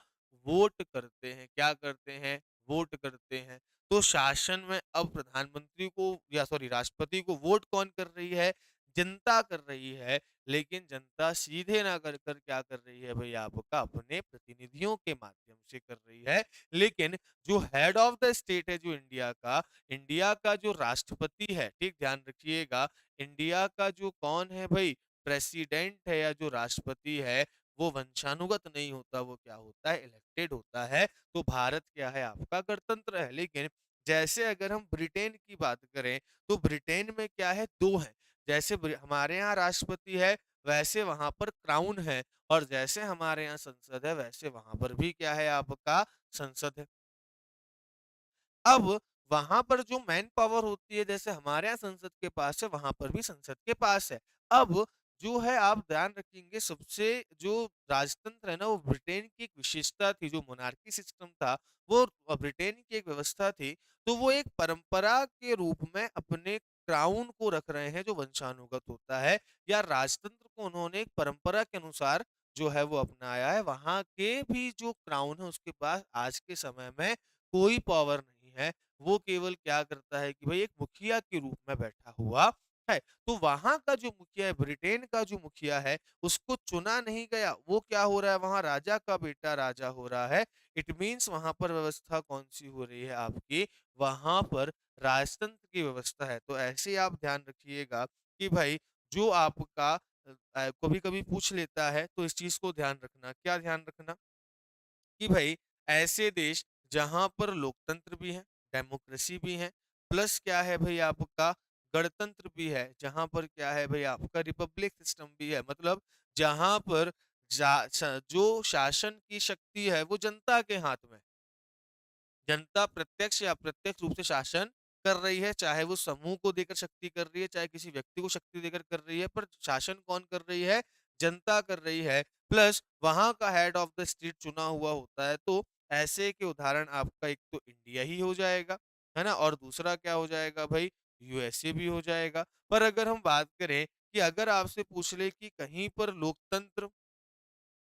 वोट करते हैं। क्या करते हैं? वोट करते हैं। तो शासन में अब प्रधानमंत्री को या सॉरी राष्ट्रपति को वोट कौन कर रही है? जनता कर रही है। लेकिन जनता सीधे ना कर कर क्या कर रही है भाई आपका? अपने प्रतिनिधियों के माध्यम से कर रही है। लेकिन जो हेड ऑफ द स्टेट है, जो इंडिया का जो राष्ट्रपति है, ठीक ध्यान रखिएगा, इंडिया का जो कौन है भाई? प्रेसिडेंट है या जो राष्ट्रपति है, वो वंशानुगत नहीं होता, वो क्या होता है? इलेक्टेड होता है। तो भारत क्या है? आपका गणतंत्र है। लेकिन जैसे अगर हम ब्रिटेन की बात करें, तो ब्रिटेन में क्या है? दो है। जैसे हमारे यहाँ राष्ट्रपति है, वैसे वहां पर क्राउन है। और जैसे हमारे यहाँ संसद है, वैसे वहां पर भी क्या है? आपका संसद है। अब वहां पर जो मैन पावर होती है, जैसे हमारे यहाँ संसद के पास है, वहां पर भी संसद के पास है। अब जो है, आप ध्यान रखेंगे, सबसे जो राजतंत्र है ना, वो ब्रिटेन की एक विशेषता थी, जो मोनार्की सिस्टम था, वो ब्रिटेन की एक व्यवस्था थी। तो वो एक परंपरा के रूप में अपने क्राउन को रख रहे हैं, जो वंशानुगत होता है, या राजतंत्र को उन्होंने एक परंपरा के अनुसार जो है वो अपनाया है। वहां के भी जो क्राउन है, उसके पास आज के समय में कोई पावर नहीं है। वो केवल क्या करता है कि भाई एक मुखिया के रूप में बैठा हुआ है। तो वहां का जो मुखिया है, ब्रिटेन का जो मुखिया है, उसको चुना नहीं गया। वो क्या हो रहा है? वहां राजा का बेटा राजा हो रहा है। इट मीन्स वहां पर व्यवस्था कौन सी हो रही है आपकी? वहां पर राजतंत्र की व्यवस्था है। तो ऐसे ही आप ध्यान रखिएगा कि भाई जो आपका कभी कभी पूछ लेता है, तो इस चीज को ध्यान रखना। क्या ध्यान रखना? कि भाई ऐसे देश जहां पर लोकतंत्र भी है, डेमोक्रेसी भी है, प्लस क्या है भाई आपका? गणतंत्र भी है। जहां पर क्या है भाई आपका? रिपब्लिक सिस्टम भी है। मतलब जहां पर जो शासन की शक्ति है, वो जनता के हाथ में। जनता प्रत्यक्ष या अप्रत्यक्ष रूप से शासन कर रही है, चाहे वो समूह को देकर शक्ति कर रही है, चाहे किसी व्यक्ति को शक्ति देकर कर रही है, पर शासन कौन कर रही है? जनता कर रही है। प्लस वहां का हेड ऑफ द स्टेट चुना हुआ होता है। तो ऐसे के उदाहरण आपका एक तो इंडिया ही हो जाएगा, है ना, और दूसरा क्या हो जाएगा भाई? यूएसए भी हो जाएगा। पर अगर हम बात करें कि अगर आपसे पूछ ले कि कहीं पर लोकतंत्र,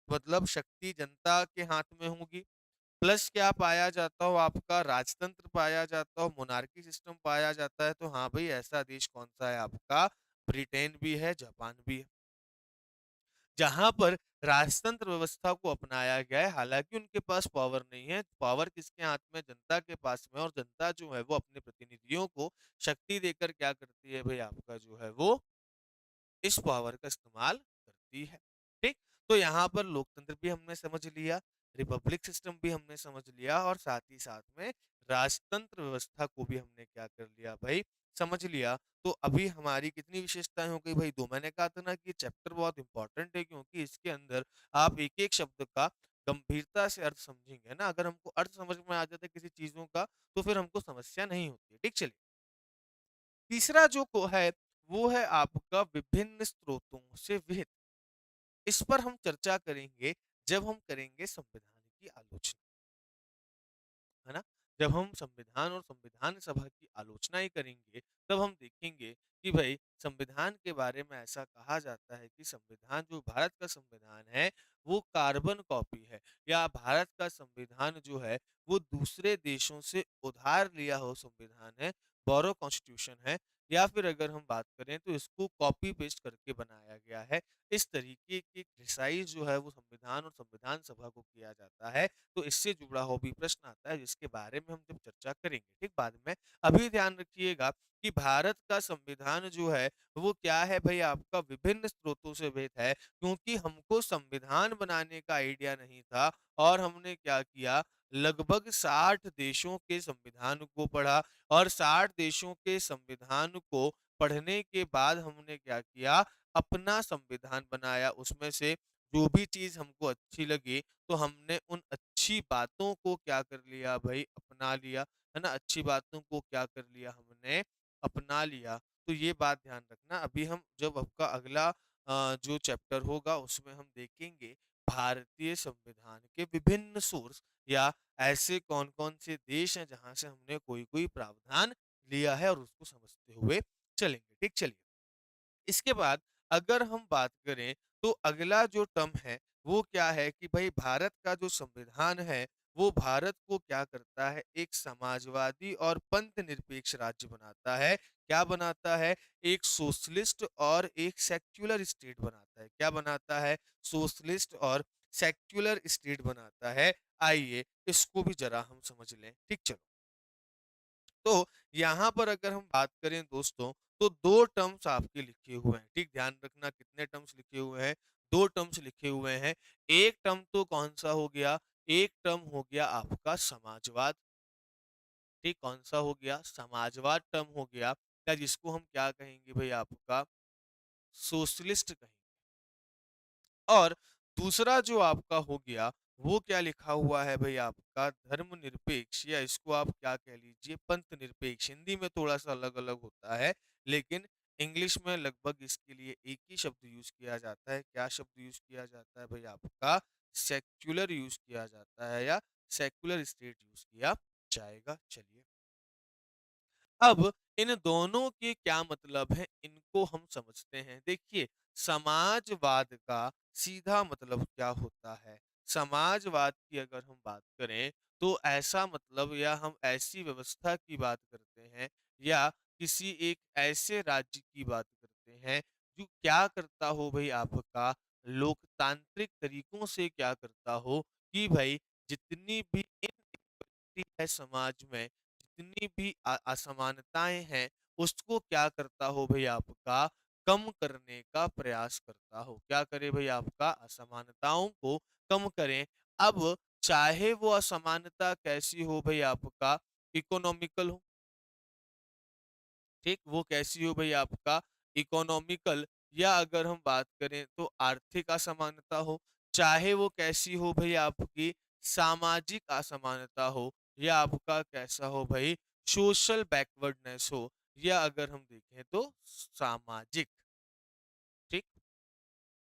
मतलब शक्ति जनता के हाथ में होगी, प्लस क्या पाया जाता हो? आपका राजतंत्र पाया जाता हो, मोनार्की सिस्टम पाया जाता है, तो हाँ भाई, ऐसा देश कौन सा है आपका? ब्रिटेन भी है, जापान भी है, जहां पर राजतंत्र व्यवस्था को अपनाया गया है। हालांकि उनके पास पावर नहीं है। पावर किसके हाथ में? जनता के पास में। और जनता जो है वो अपने प्रतिनिधियों को शक्ति देकर क्या करती है भाई आपका? जो है वो इस पावर का इस्तेमाल करती है। ठीक। तो यहाँ पर लोकतंत्र भी हमने समझ लिया, रिपब्लिक सिस्टम भी हमने समझ लिया और साथ ही साथ में राजतंत्र व्यवस्था को भी हमने क्या कर लिया भाई, समझ लिया। तो अभी हमारी कितनी विशेषताएं हो गई भाई, दो। मैंने कहा था ना कि ये चैप्टर बहुत इंपॉर्टेंट है, क्योंकि इसके अंदर आप एक एक शब्द का गंभीरता से अर्थ समझेंगे ना। अगर हमको अर्थ समझ में आ जाता है किसी चीजों का, तो फिर हमको समस्या नहीं होती है। ठीक, चलिए। तीसरा जो को है, वो है आपका विभिन्न स्रोतों से विहित। इस पर हम चर्चा करेंगे जब हम करेंगे संविधान की आलोचना, है ना? जब हम संविधान और संविधान सभा की आलोचना ही करेंगे, तब हम देखेंगे कि भई संविधान के बारे में ऐसा कहा जाता है कि संविधान, जो भारत का संविधान है, वो कार्बन कॉपी है, या भारत का संविधान जो है, वो दूसरे देशों से उधार लिया हुआ संविधान है, बोरो कॉन्स्टिट्यूशन है, या फिर अगर हम बात करें तो इसको कॉपी पेस्ट करके बनाया गया है। इस तरीके की क्रिटिसाइज़ जो है वो संविधान और संविधान सभा को किया जाता है। तो इससे जुड़ा हुआ भी प्रश्न आता है, जिसके बारे में हम जब चर्चा करेंगे, ठीक, बाद में। अभी ध्यान रखिएगा कि भारत का संविधान जो है वो क्या है भाई, आपका विभिन्न स्रोतों से विहित है, क्योंकि हमको संविधान बनाने का आइडिया नहीं था और हमने क्या किया, लगभग 60 देशों के संविधान को पढ़ा और 60 देशों के संविधान को पढ़ने के बाद हमने क्या किया, अपना संविधान बनाया। उसमें से जो भी चीज़ हमको अच्छी लगी, तो हमने उन अच्छी बातों को क्या कर लिया भाई, अपना लिया, है ना? अच्छी बातों को क्या कर लिया, हमने अपना लिया। तो ये बात ध्यान रखना। अभी हम जब आपका अगला जो चैप्टर होगा, उसमें हम देखेंगे भारतीय संविधान के विभिन्न सोर्स, या ऐसे कौन-कौन से देश हैं जहाँ से हमने कोई-कोई प्रावधान लिया है, और उसको समझते हुए चलेंगे। ठीक, चलिए। इसके बाद अगर हम बात करें, तो अगला जो टर्म है वो क्या है कि भाई भारत का जो संविधान है, वो भारत को क्या करता है, एक समाजवादी और पंथ निरपेक्ष राज्य बनाता है। क्या बनाता है? एक सोशलिस्ट और एक सेक्युलर स्टेट बनाता है। क्या बनाता है? सोशलिस्ट और सेक्युलर स्टेट बनाता है। आइए इसको भी जरा हम समझ लें। ठीक, चलो। तो यहाँ पर अगर हम बात करें दोस्तों, तो 2 टर्म्स आपके लिखे हुए हैं, ठीक? ध्यान रखना कितने टर्म्स लिखे हुए हैं, 2 टर्म्स लिखे हुए हैं। एक टर्म तो कौन-सा हो गया? एक टर्म हो गया आपका समाजवाद, ठीक? कौन-सा हो गया? समाजवाद टर्म हो गया, या जिसको हम क्या कहेंगे भई, आपका सोशलिस्ट कहेंगे। और दूसरा जो आपका हो गया, वो क्या लिखा हुआ है भई, आपका धर्मनिरपेक्ष, या इसको आप क्या कह लीजिए, पंथ निरपेक्ष। हिंदी में थोड़ा-सा अलग-अलग होता है, लेकिन इंग्लिश में लगभग इसके लिए एक ही शब्द यूज़ किया जाता है। क्या शब्द यूज़ किया जाता है भई, आपका सेक्युलर यूज़ किया जाता है, या सेक्युलर स्टेट यूज़ किया जाएगा। चलिए। अब इन दोनों के क्या मतलब है, इनको हम समझते हैं। देखिए, समाजवाद का सीधा मतलब क्या होता है? समाजवाद की अगर हम बात करें, तो ऐसा मतलब, या हम ऐसी व्यवस्था की बात करते हैं, या किसी एक ऐसे राज्य की बात करते हैं जो क्या करता हो भई, आपका लोकतांत्रिक तरीकों से क्या करता हो कि भई जितनी भी इनइक्वालिटी है समाज में, जितनी भी असमानताएँ हैं, उसको क्या करता हो भई, आपका कम करने का प्रयास करता हो। क्या करे भई, आपका असमानताओं को कम करें। अब चाहे वो असमानता कैसी हो भई, आपका इकोनॉमिकल हो, ठीक? वो कैसी हो भई, आपका इकोनॉमिकल, या अगर हम बात करें तो आर्थिक असमानता हो, चाहे वो कैसी हो भई, आपकी सामाजिक असमानता हो, या आपका कैसा हो भई, सोशल बैकवर्डनेस हो, या अगर हम देखें तो सामाजिक, ठीक?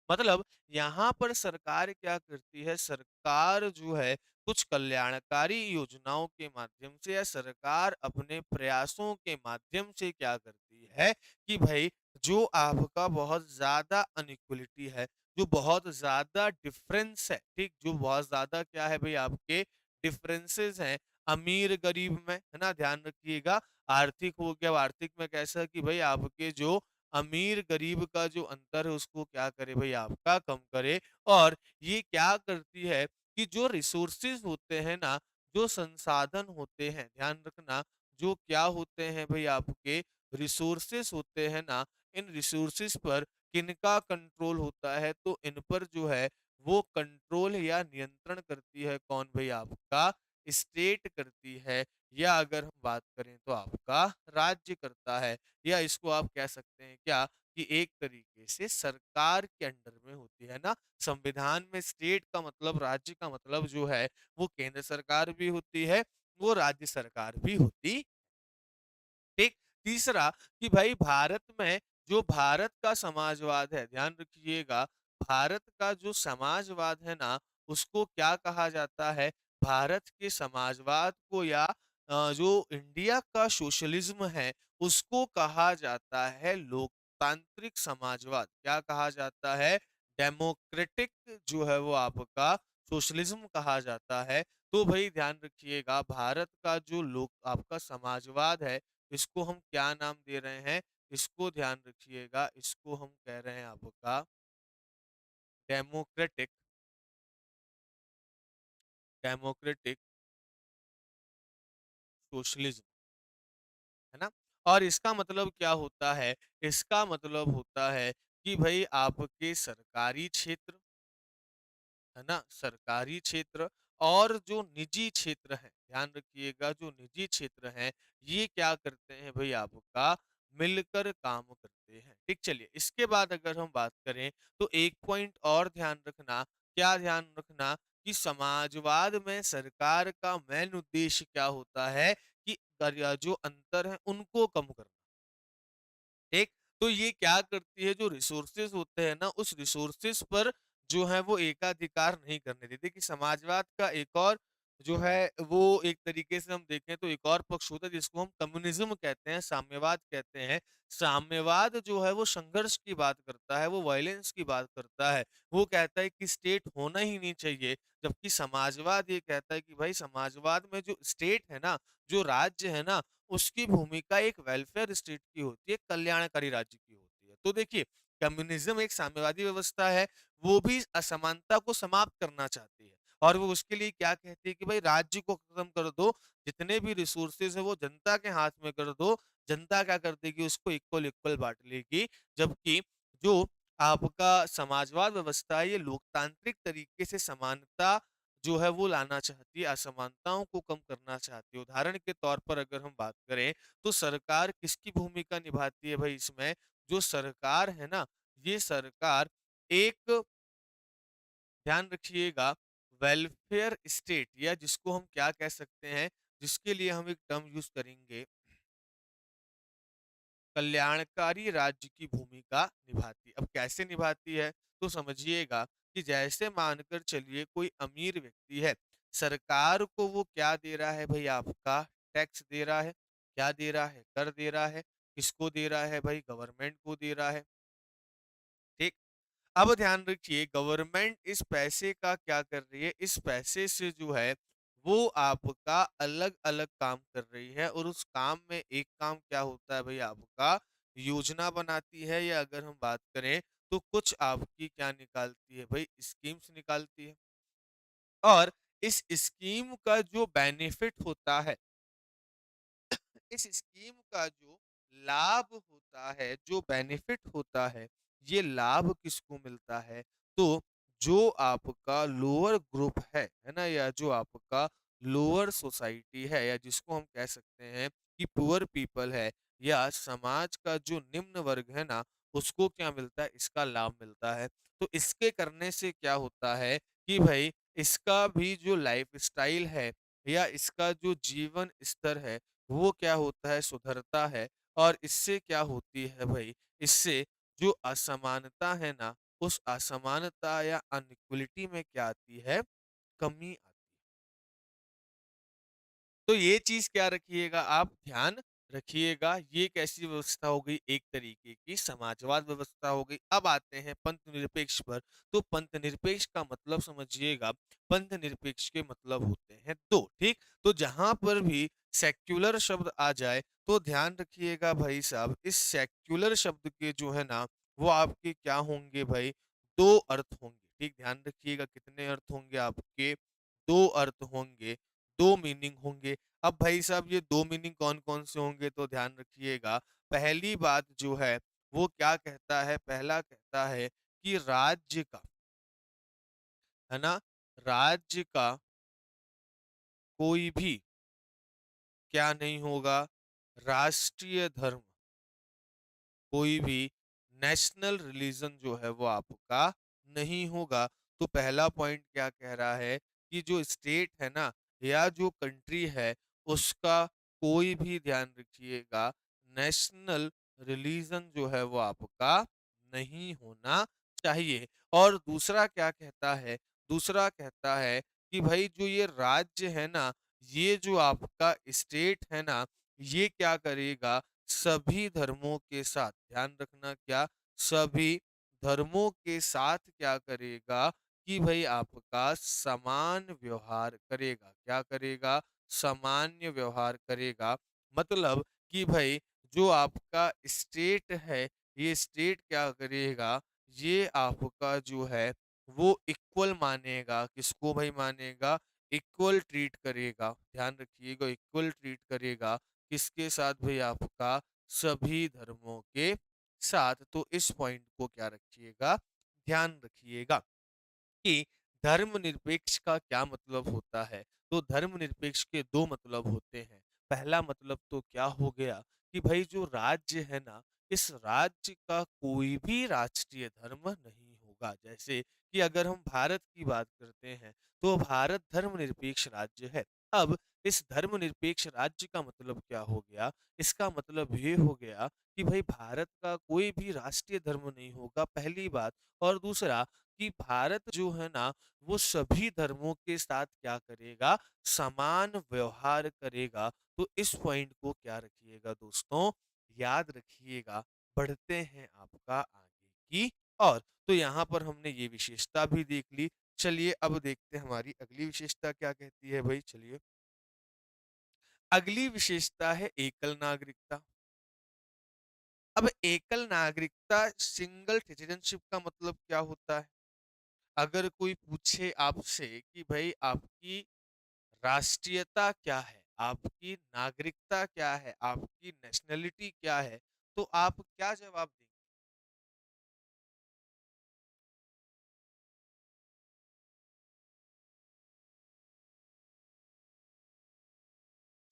मतलब यहाँ पर सरकार क्या करती है, सरकार जो है कुछ कल्याणकारी योजनाओं के माध्यम से, या सरकार अपने प्रयासों के माध्यम से क्या करती है कि भाई जो आपका बहुत ज्यादा अनइक्वलिटी है, जो बहुत ज्यादा डिफरेंस है, ठीक, जो बहुत ज्यादा क्या है भाई, आपके डिफरेंसेस हैं अमीर गरीब में, है ना? ध्यान रखिएगा। आर्थिक हो गया, आर्थिक में कैसा कि भाई आपके जो अमीर गरीब का जो अंतर है, उसको क्या करे भई, आपका कम करे। और ये क्या करती है कि जो रिसोर्सेज होते हैं ना, जो संसाधन होते हैं, ध्यान रखना, जो क्या होते हैं भई, आपके रिसोर्सेज होते हैं ना, इन रिसोर्सेज पर किनका कंट्रोल होता है, तो इन पर जो है वो कंट्रोल या नियंत्रण करती है कौन भाई? आपका स्टेट करती है, या अगर हम बात करें तो आपका राज्य करता है, या इसको आप कह सकते हैं क्या कि एक तरीके से सरकार के अंडर में होती है ना। संविधान में स्टेट का मतलब, राज्य का मतलब जो है वो केंद्र सरकार भी होती है, वो राज्य सरकार भी होती। ठीक। तीसरा कि भाई भारत में जो भारत का समाजवाद है, ध्यान रखिएगा, भारत का जो समाजवाद है ना, उसको क्या कहा जाता है? भारत के समाजवाद को या जो इंडिया का सोशलिज्म है, उसको कहा जाता है लोकतांत्रिक समाजवाद। क्या कहा जाता है? डेमोक्रेटिक जो है वो आपका सोशलिज्म कहा जाता है। तो भाई ध्यान रखिएगा, भारत का जो लोक आपका समाजवाद है, इसको हम क्या नाम दे रहे हैं? इसको ध्यान रखिएगा, इसको हम कह रहे हैं आपका डेमोक्रेटिक, डेमोक्रेटिक सोशलिज्म, है ना? और इसका मतलब क्या होता है? इसका मतलब होता है कि भाई आपके सरकारी क्षेत्र, है ना? सरकारी क्षेत्र और जो निजी क्षेत्र है, ध्यान रखिएगा, जो निजी क्षेत्र हैं, ये क्या करते हैं भई? आपका मिलकर काम करते हैं। ठीक, चलिए इसके बाद अगर हम बात करें तो एक पॉइंट और ध्यान रखना, क्या ध्यान रखना? कि समाजवाद में सरकार का मेन उद्देश्य क्या होता है? कि जो अंतर है उनको कम करना। ठीक? तो ये क्या करती है, जो रिसोर्सेज़ होते हैं ना, उस रिसोर्सेज़ पर जो है वो एकाधिकार नहीं करने देती। कि समाजवाद का एक और जो है वो एक तरीके से हम देखें तो एक और पक्ष होता है जिसको हम कम्युनिज़्म कहते हैं, साम्यवाद कहते हैं। साम्यवाद जो है वो संघर्ष की बात करता है, वो वायलेंस की बात करता है। वो कहता है कि स्टेट होना ही नहीं चाहिए, जबकि समाजवाद ये कहता है कि भाई समाजवाद में जो स्टेट है ना, जो राज्य है ना, उसकी भूमिका एक वेलफेयर स्टेट की होती है, कल्याणकारी राज्य की होती है। तो देखिए, कम्युनिज्म एक साम्यवादी व्यवस्था है, वो भी असमानता को समाप्त करना चाहती है और वो उसके लिए क्या कहती है कि भाई राज्य को खत्म कर दो, जितने भी रिसोर्सेज है वो जनता के हाथ में कर दो, जनता क्या कर देगी? उसको इक्वल इक्वल बांट लेगी। जबकि जो आपका समाजवाद व्यवस्था है, ये लोकतांत्रिक तरीके से समानता जो है वो लाना चाहती है, असमानताओं को कम करना चाहती है। उदाहरण के तौर पर अगर हम बात करें, तो सरकार किसकी भूमिका निभाती है भई इसमें? जो सरकार है ना, ये सरकार एक, ध्यान रखिएगा, वेलफेयर स्टेट, या जिसको हम क्या कह सकते हैं, जिसके लिए हम एक टर्म यूज़ करेंगे, कल्याणकारी राज्य की भूमिका निभाती है। अब कैसे निभाती है? तो समझिएगा कि जैसे मानकर चलिए कोई अमीर व्यक्ति है, सरकार को वो क्या दे रहा है भई? आपका टैक्स दे रहा है। क्या दे रहा है? कर दे रहा है। किसको दे रहा है भई? गवर्नमेंट को दे रहा है। ठीक? अब ध्यान रखिए, गवर्नमेंट इस पैसे का क्या कर रही है? इस पैसे से जो है वो आपका अलग-अलग काम कर रही है और उस काम में एक काम क्या होता है भई? आपका योजना बनाती है, या अगर हम बात करें तो कुछ आपकी क्या निकालती है भई? स्कीम्स निकालती है। और इस स्कीम का जो बेनिफिट होता है, इस स्कीम का जो लाभ होता है, जो बेनिफिट होता है, ये लाभ किसको मिलता है? तो जो आपका लोअर ग्रुप है ना? या जो आपका लोअर सोसाइटी है, या जिसको हम कह सकते हैं कि पुअर पीपल है, या समाज का जो निम्न वर्ग है ना, उसको क्या मिलता है? इसका लाभ मिलता है। तो इसके करने से क्या होता है कि भई इसका भी जो लाइफ़स्टाइल है, या इसका जो जीवन स्तर है, वो क्या होता है? सुधरता है। और इससे क्या होती है भई? इससे जो असमानता है ना, उस असमानता या अनइक्वालिटी में क्या आती है? कमी आती है। तो ये चीज़ क्या रखिएगा आप ध्यान रखिएगा, ये एक ऐसी व्यवस्था हो गई, एक तरीके की समाजवाद व्यवस्था हो गई। अब आते हैं पंथ निरपेक्ष पर। तो पंथ निरपेक्ष का मतलब समझिएगा, पंथ निरपेक्ष के मतलब होते हैं 2, ठीक? तो जहाँ पर भी सेक्युलर शब्द आ जाए, तो ध्यान रखिएगा भाई साहब, इस सेक्युलर शब्द के जो है ना, वो आपके क्या होंगे भाई? 2 अर्थ होंगे, ठीक? ध्यान रखिएगा कितने अर्थ होंगे आपके? 2 अर्थ होंगे, 2 मीनिंग होंगे। अब भाई साहब ये 2 मीनिंग कौन-कौन से होंगे? तो ध्यान रखिएगा, पहली बात जो है वो क्या कहता है? पहला कहता है कि राज्य का है ना, राज्य का कोई भी क्या नहीं होगा, राष्ट्रीय धर्म, कोई भी नेशनल रिलीजन जो है वो आपका नहीं होगा। तो पहला पॉइंट क्या कह रहा है कि जो स्टेट है ना या जो कंट्री है उसका कोई भी, ध्यान रखिएगा, नेशनल रिलीजन जो है वो आपका नहीं होना चाहिए। और दूसरा क्या कहता है, दूसरा कहता है कि भाई जो ये राज्य है ना, ये जो आपका स्टेट है ना, ये क्या करेगा, सभी धर्मों के साथ, ध्यान रखना, क्या, सभी धर्मों के साथ क्या करेगा कि भाई आपका समान व्यवहार करेगा। क्या करेगा, सामान्य व्यवहार करेगा। मतलब कि भाई जो आपका स्टेट है, ये स्टेट क्या करेगा, ये आपका जो है वो इक्वल मानेगा। किसको भाई मानेगा, इक्वल ट्रीट करेगा। ध्यान रखिएगा, इक्वल ट्रीट करेगा किसके साथ भाई, आपका सभी धर्मों के साथ। तो इस पॉइंट को क्या रखिएगा, ध्यान रखिएगा कि धर्मनिरपेक्ष का क्या मतलब होता है। तो धर्मनिरपेक्ष के दो मतलब होते हैं। पहला मतलब तो क्या हो गया कि भाई जो राज्य है ना, इस राज्य का कोई भी राष्ट्रीय धर्म नहीं होगा। जैसे कि अगर हम भारत की बात करते हैं तो भारत धर्मनिरपेक्ष राज्य है। अब इस धर्मनिरपेक्ष राज्य का मतलब क्या हो गया, इसका मतलब ये हो गया कि भाई भारत का कोई भी राष्ट्रीय धर्म नहीं होगा, पहली बात। और दूसरा कि भारत जो है ना वो सभी धर्मों के साथ क्या करेगा, समान व्यवहार करेगा। तो इस पॉइंट को क्या रखिएगा दोस्तों, याद रखिएगा। बढ़ते हैं आपका आगे की और। तो यहाँ पर हमने ये विशेषता भी देख ली। चलिए अब देखते हैं हमारी अगली विशेषता क्या कहती है भाई। चलिए, अगली विशेषता है एकल नागरिकता। अब एकल नागरिकता, सिंगल सिटीजनशिप का मतलब क्या होता है। अगर कोई पूछे आपसे कि भाई आपकी राष्ट्रीयता क्या है, आपकी नागरिकता क्या है, आपकी नेशनलिटी क्या है, तो आप क्या जवाब देंगे।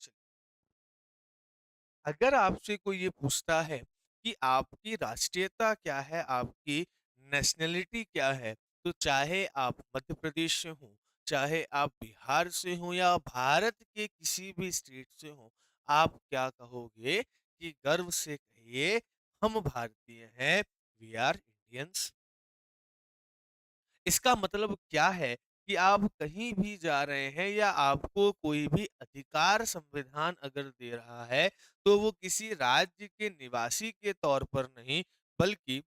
चलिए, अगर आपसे कोई ये पूछता है कि आपकी राष्ट्रीयता क्या है, आपकी नेशनलिटी क्या है, तो चाहे आप मध्य प्रदेश से हो, चाहे आप बिहार से हो या भारत के किसी भी स्टेट से हो, आप क्या कहोगे कि गर्व से कहिए, हम भारतीय हैं, वी आर इंडियंस। इसका मतलब क्या है कि आप कहीं भी जा रहे हैं या आपको कोई भी अधिकार संविधान अगर दे रहा है तो वो किसी राज्य के निवासी के तौर पर नहीं, बल्कि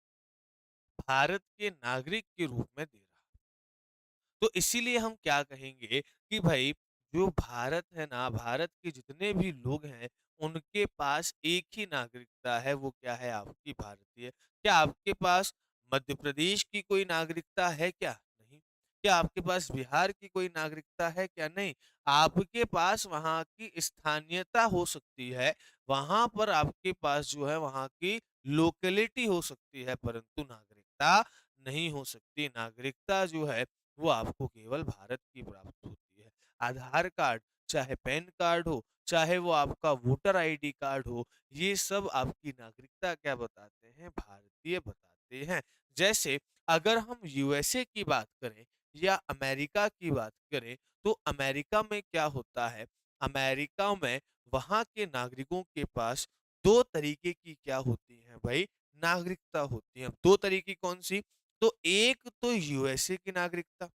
भारत के नागरिक के रूप में दे रहा है। तो इसीलिए हम क्या कहेंगे कि भाई जो भारत है ना, भारत के जितने भी लोग हैं उनके पास एक ही नागरिकता है, वो क्या है, आपकी भारतीय। क्या आपके पास मध्य प्रदेश की कोई नागरिकता है क्या, नहीं। क्या आपके पास बिहार की कोई नागरिकता है क्या, नहीं। आपके पास वहां की स्थानीयता हो सकती है, वहां पर आपके पास जो है वहां की लोकेलिटी हो सकती है, परंतु नागरिकता नहीं हो सकती। नागरिकता जो है वो आपको केवल भारत की प्राप्त होती है। आधार कार्ड, चाहे पैन कार्ड हो, चाहे वो आपका वोटर आईडी कार्ड हो, ये सब आपकी नागरिकता क्या बताते हैं, भारतीय बताते हैं। जैसे अगर हम यूएसए की बात करें या अमेरिका की बात करें, तो अमेरिका में क्या होता है, अमेरिका में वहां के नागरिकों के पास दो तरीके की क्या होती है भाई, नागरिकता होती है। दो तरीके कौन सी, तो एक तो यूएसए की नागरिकता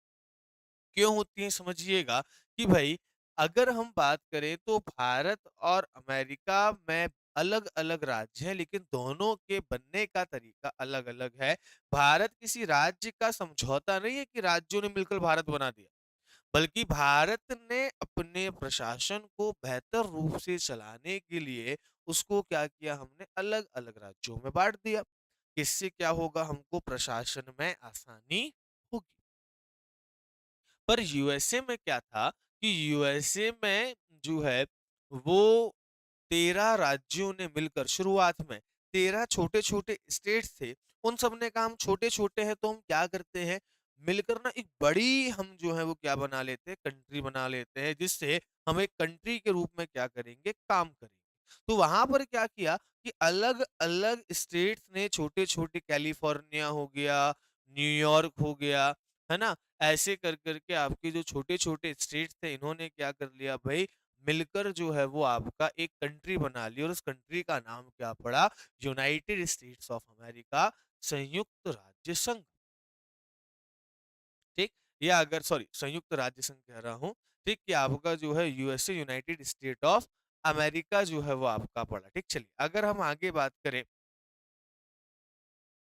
क्यों होती है, समझिएगा कि भाई अगर हम बात करें तो भारत और अमेरिका में अलग-अलग राज्य हैं, लेकिन दोनों के बनने का तरीका अलग-अलग है। भारत किसी राज्य का समझौता नहीं है कि राज्यों ने मिलकर भारत बना दिया, बल्कि भारत ने अपने प्रशासन को बेहतर रूप से चलाने के लिए उसको क्या किया, हमने अलग-अलग राज्यों में बांट दिया। इससे क्या होगा, हमको प्रशासन में आसानी होगी। पर यूएसए में क्या था कि यूएसए में जो है वो 13 राज्यों ने मिलकर शुरुआत में 13 छोटे-छोटे स्टेट्स थे। उन सब ने कहा हम छोटे-छोटे हैं तो हम क्या करते हैं, मिलकर ना एक बड़ी हम जो है वो क्या बना लेते हैं, कंट्री बना लेते हैं, जिससे हम एक कंट्री के रूप में क्या करेंगे, काम करेंगे। तो वहाँ पर क्या किया कि अलग-अलग स्टेट्स ने छोटे-छोटे, कैलिफ़ोर्निया हो गया, न्यूयॉर्क हो गया, है ना? ऐसे कर के आपके जो छोटे-छोटे स्टेट्स थे, इन्होंने क्या कर लिया भई, मिलकर जो है वो आपका एक कंट्री बना ली और उस कंट्री का नाम क्या पड़ा, यूनाइटेड स्टेट्स ऑफ अमेरिका, संयुक्त राज्य संघ। ठीक? या अगर सॉरी, संयुक्त राज्य संघ कह रहा हूँ, ठीक? कि आपका जो है USA, United state of America जो है वो आपका पड़ा, ठीक? चलिए, अगर हम आगे बात करें,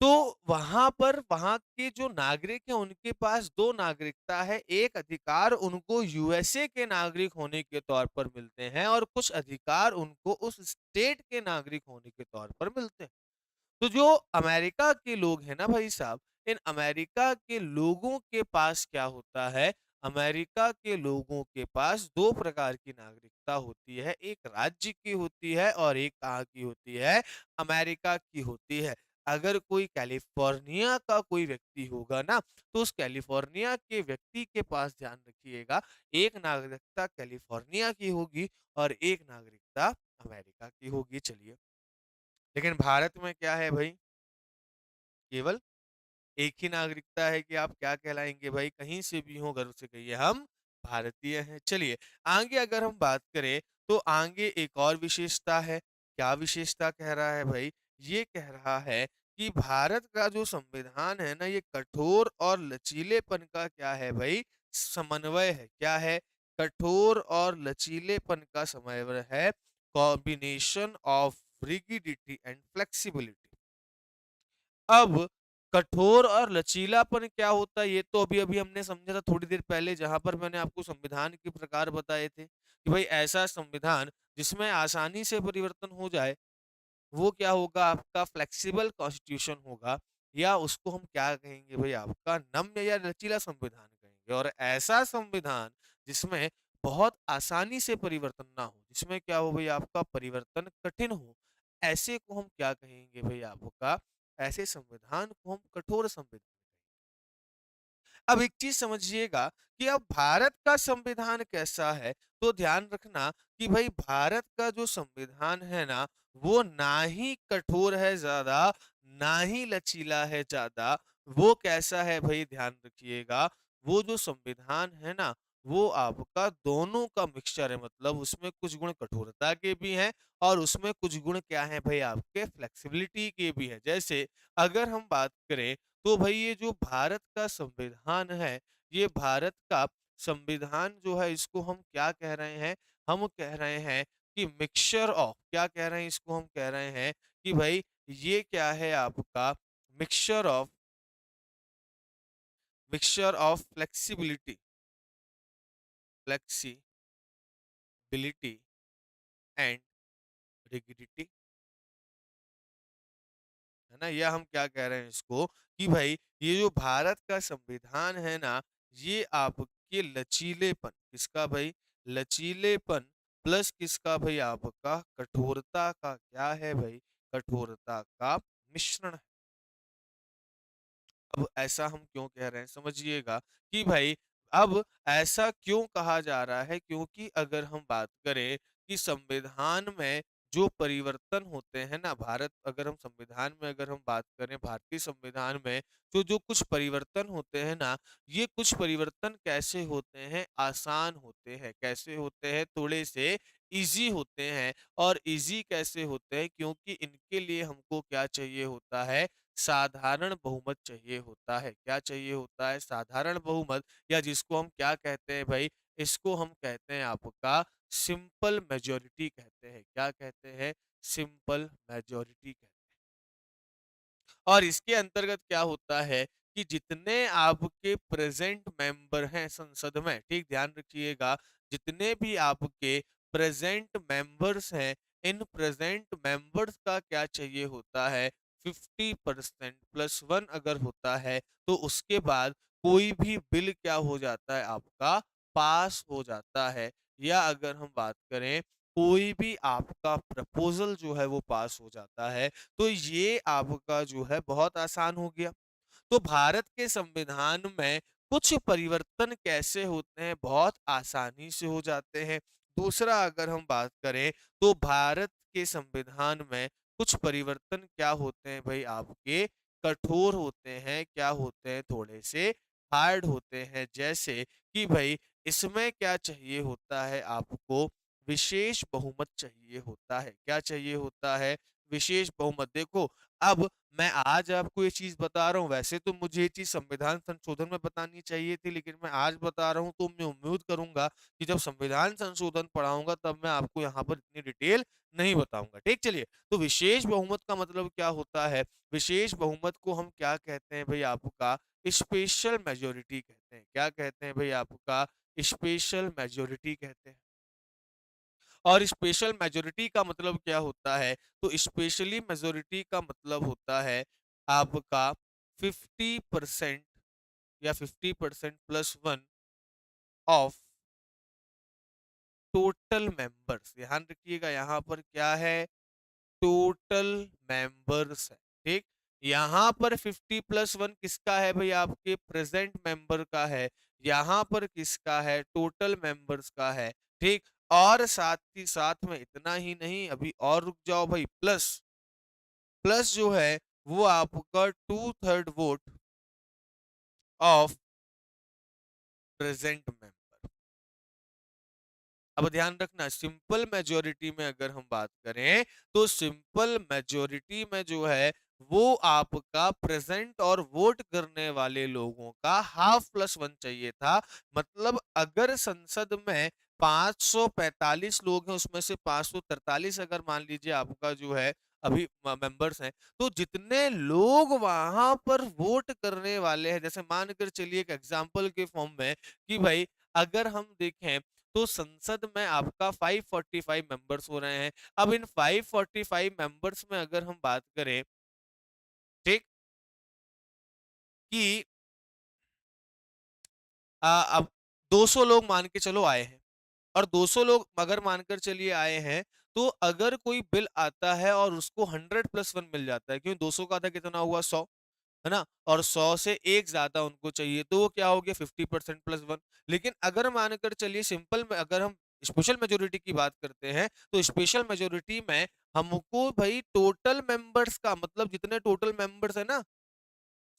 तो वहाँ पर वहाँ के जो नागरिक हैं उनके पास 2 नागरिकता है, एक अधिकार उनको यूएसए के नागरिक होने के तौर पर मिलते हैं और कुछ अधिकार उनको उस स्टेट के नागरिक होने के तौर पर मिलते हैं। तो जो अमेरिका के लोग हैं ना भाई साहब, इन अमेरिका के लोगों के पास क्या होता है, अमेरिका के लोगों के पास 2 प्रकार की नागरिकता होती है, एक राज्य की होती है और एक कहाँ की होती है, अमेरिका की होती है। अगर कोई कैलिफ़ोर्निया का कोई व्यक्ति होगा ना, तो उस कैलिफ़ोर्निया के व्यक्ति के पास ध्यान रखिएगा, एक नागरिकता कैलिफ़ोर्निया की होगी और एक नागरिकता अमेरिका की होगी। चलिए, लेकिन भारत में क्या है भई, केवल एक ही नागरिकता है कि आप क्या कहलाएँगे भाई, कहीं से भी हों, गर्व से कहिए हम भारतीय हैं। चलिए, आगे अगर हम बात करें, तो आगे एक और विशेषता है। क्या विशेषता कह रहा है भई? ये कह रहा है कि भारत का जो संविधान है ना, ये कठोर और लचीलेपन का क्या है भई? समन्वय है। क्या है? कठोर और लचीलेपन का समन्वय है। Combination of rigidity and flexibility. अब कठोर और लचीलापन क्या होता है, ये तो अभी-अभी हमने समझा था थोड़ी देर पहले, जहाँ पर मैंने आपको संविधान के प्रकार बताए थे कि भाई ऐसा संविधान जिसमें आसानी से परिवर्तन हो जाए, वो क्या होगा, आपका फ्लेक्सिबल कॉन्स्टिट्यूशन होगा, या उसको हम क्या कहेंगे भई, आपका नम्य या लचीला संविधान कहेंगे। और ऐसा संविधान जिसमें बहुत आसानी से परिवर्तन ना हो, जिसमें क्या हो भई, आपका परिवर्तन कठिन हो, ऐसे को हम क्या कहेंगे भई, आपका ऐसे संविधान को हम कठोर संविधान। अब एक चीज समझिएगा कि अब भारत का संविधान कैसा है, तो ध्यान रखना कि भाई भारत का जो संविधान है ना, वो ना ही कठोर है ज्यादा, ना ही लचीला है ज्यादा। वो कैसा है भाई, ध्यान रखिएगा, वो जो संविधान है ना, वो आपका दोनों का मिक्सचर है, मतलब उसमें कुछ गुण कठोरता के भी हैं और उसमें कुछ गुण क्या है भाई, आपके फ्लेक्सिबिलिटी के भी हैं। जैसे अगर हम बात करें, तो भाई ये जो भारत का संविधान है, ये भारत का संविधान जो है, इसको हम क्या कह रहे हैं? हम कह रहे हैं कि मिक्सचर ऑफ, क्या कह रहे हैं इसको, हम कह रहे हैं कि भाई ये क्या है आपका, mixture of, mixture of flexibility, flexibility and rigidity, है ना? या हम क्या कह रहे हैं इसको कि भाई ये जो भारत का संविधान है ना, ये आपके लचीलेपन, किसका भाई? लचीलेपन प्लस किसका भाई, आपका कठोरता का क्या है भाई? कठोरता का मिश्रण है। अब ऐसा हम क्यों कह रहे हैं, समझिएगा कि भाई अब ऐसा क्यों कहा जा रहा है, क्योंकि अगर हम बात करें कि संविधान में जो परिवर्तन होते हैं ना, भारत अगर हम संविधान में अगर हम बात करें, भारतीय संविधान में तो जो कुछ परिवर्तन होते हैं ना, ये कुछ परिवर्तन कैसे होते हैं, आसान होते हैं। कैसे होते हैं? थोड़े से इजी होते हैं। और इजी कैसे होते हैं? क्योंकि इनके लिए हमको क्या चाहिए होता है, साधारण बहुमत चाहिए होता है। क्या चाहिए होता है? साधारण बहुमत, या जिसको हम क्या कहते हैं भाई, इसको हम कहते हैं आपका सिंपल मेजॉरिटी कहते हैं। क्या कहते हैं? सिंपल मेजॉरिटी कहते हैं। और इसके अंतर्गत क्या होता है कि जितने आपके प्रेजेंट मेंबर हैं संसद में, ठीक ध्यान रखिएगा, जितने भी आपके प्रेजेंट मेंबर्स हैं, इन प्रेजेंट मेंबर्स का क्या चाहिए होता है, 50% प्लस वन अगर होता है, तो उसके बाद कोई भी बिल क्या हो जाता है, आपका पास हो जाता है। या अगर हम बात करें, कोई भी आपका प्रपोजल जो है वो पास हो जाता है। तो ये आपका जो है बहुत आसान हो गया। तो भारत के संविधान में कुछ परिवर्तन कैसे होते हैं, बहुत आसानी से हो जाते हैं। दूसरा अगर हम बात करें तो भारत के संविधान में कुछ परिवर्तन क्या होते हैं भाई आपके, कठोर होते हैं, क्या होते हैं, थोड़े से हार्ड होते हैं। जैसे कि भाई इसमें क्या चाहिए होता है आपको, विशेष बहुमत चाहिए होता है। क्या चाहिए होता है? विशेष बहुमत। देखो, अब मैं आज आपको ये चीज बता रहा हूँ, वैसे तो मुझे ये चीज संविधान संशोधन में बतानी चाहिए थी, लेकिन मैं आज बता रहा हूँ, तो मैं उम्मीद करूंगा कि जब संविधान संशोधन पढ़ाऊंगा तब मैं आपको यहाँ पर इतनी डिटेल नहीं बताऊंगा। ठीक, चलिए। तो विशेष बहुमत का मतलब क्या होता है? विशेष बहुमत को हम क्या कहते हैं भाई आपका, स्पेशल मेजोरिटी कहते हैं। क्या कहते हैं भाई आपका? स्पेशल मेजोरिटी कहते हैं। और स्पेशल मेजोरिटी का मतलब क्या होता है? तो स्पेशली मेजोरिटी का मतलब होता है आपका 50% या 50% plus one of total members. ध्यान रखिएगा, यहाँ पर क्या है? टोटल मेंबर्स है। ठीक, यहाँ पर 50+1 किसका है भाई? आपके प्रेजेंट मेंबर का है। यहाँ पर किसका है? टोटल मेंबर्स का है। ठीक, और साथ ही साथ में इतना ही नहीं, अभी और रुक जाओ भाई, प्लस प्लस जो है वो आपका 2/3 वोट ऑफ प्रेजेंट मेंबर। अब ध्यान रखना, सिंपल मेजोरिटी में अगर हम बात करें तो सिंपल मेजोरिटी में जो है वो आपका प्रेजेंट और वोट करने वाले लोगों का ½ चाहिए था। मतलब अगर संसद में 545 लोग हैं, उसमें से 543 अगर मान लीजिए आपका जो है अभी मेंबर्स हैं, तो जितने लोग वहां पर वोट करने वाले हैं, जैसे मानकर चलिए एक एग्जांपल के फॉर्म में कि भाई अगर हम देखें तो संसद में आपका 545 मेंबर्स हो रहे हैं। अब इन 545 मेंबर्स में अगर हम बात करें, ठीक, कि अब 200 लोग मान के चलो आए हैं, और 200 लोग अगर मानकर चलिए आए हैं, तो अगर कोई बिल आता है और उसको 100+1 मिल जाता है, क्योंकि 200 का आधा कितना हुआ? 100, है ना? और 100 से एक ज्यादा उनको चाहिए, तो वो क्या हो गया? 50%+1। लेकिन अगर मानकर चलिए सिंपल में अगर हम स्पेशल मेजोरिटी की बात करते हैं, तो स्पेशल मेजोरिटी में हमको भाई टोटल मेंबर्स का मतलब जितने टोटल मेंबर्स है ना,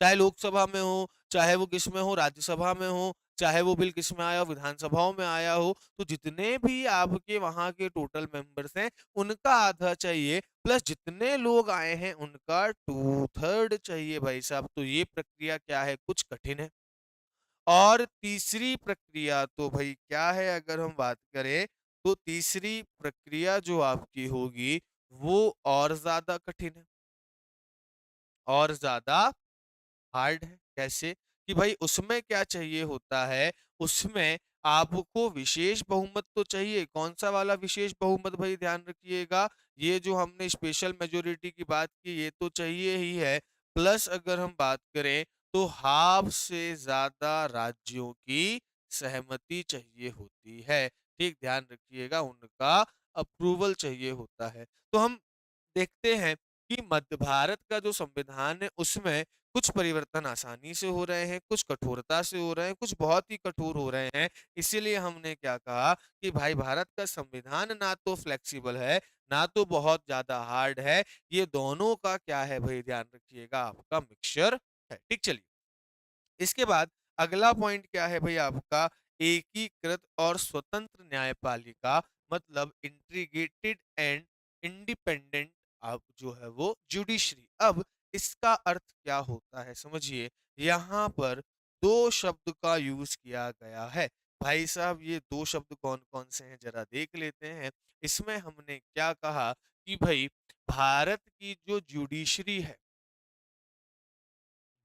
चाहे लोकसभा में हो, चाहे वो किस में हो, राज्यसभा में हो, चाहे वो बिल किस में आया हो, विधानसभाओं में आया हो, तो जितने भी आपके वहां के टोटल मेंबर्स हैं उनका आधा चाहिए, प्लस जितने लोग आए हैं उनका 2/3 चाहिए भाई साहब। तो ये प्रक्रिया क्या है? कुछ कठिन है। और तीसरी प्रक्रिया तो भाई क्या है? अगर हम बात करें तो तीसरी प्रक्रिया जो आपकी होगी वो और ज्यादा कठिन है, और ज्यादा हार्ड है। कैसे? कि भाई उसमें क्या चाहिए होता है? उसमें आपको विशेष बहुमत तो चाहिए। कौन सा वाला विशेष बहुमत भाई? ध्यान रखिएगा, ये जो हमने स्पेशल मेजोरिटी की बात की ये तो चाहिए ही है, प्लस अगर हम बात करें तो हाफ से ज्यादा राज्यों की सहमति चाहिए होती है। ठीक, ध्यान रखिएगा, उनका अप्रूवल चाहिए होता है। तो हम देखते हैं कि मध्य भारत का जो संविधान है उसमें कुछ परिवर्तन आसानी से हो रहे हैं, कुछ कठोरता से हो रहे हैं, कुछ बहुत ही कठोर हो रहे हैं। इसीलिए हमने क्या कहा कि भाई भारत का संविधान ना तो फ्लेक्सिबल है, ना तो बहुत ज्यादा हार्ड है, ये दोनों का क्या है भाई? ध्यान रखिएगा, आपका मिक्सचर है। ठीक, चलिए। इसके बाद अगला पॉइंट क्या है भाई आपका? एकीकृत और स्वतंत्र न्यायपालिका, मतलब इंटीग्रेटेड एंड इंडिपेंडेंट अब जो है वो जुडिशरी। अब इसका अर्थ क्या होता है समझिए, यहाँ पर दो शब्द का यूज किया गया है। भाई साहब ये दो शब्द कौन कौन से हैं जरा देख लेते हैं। इसमें हमने क्या कहा कि भाई भारत की जो जुडिशरी है,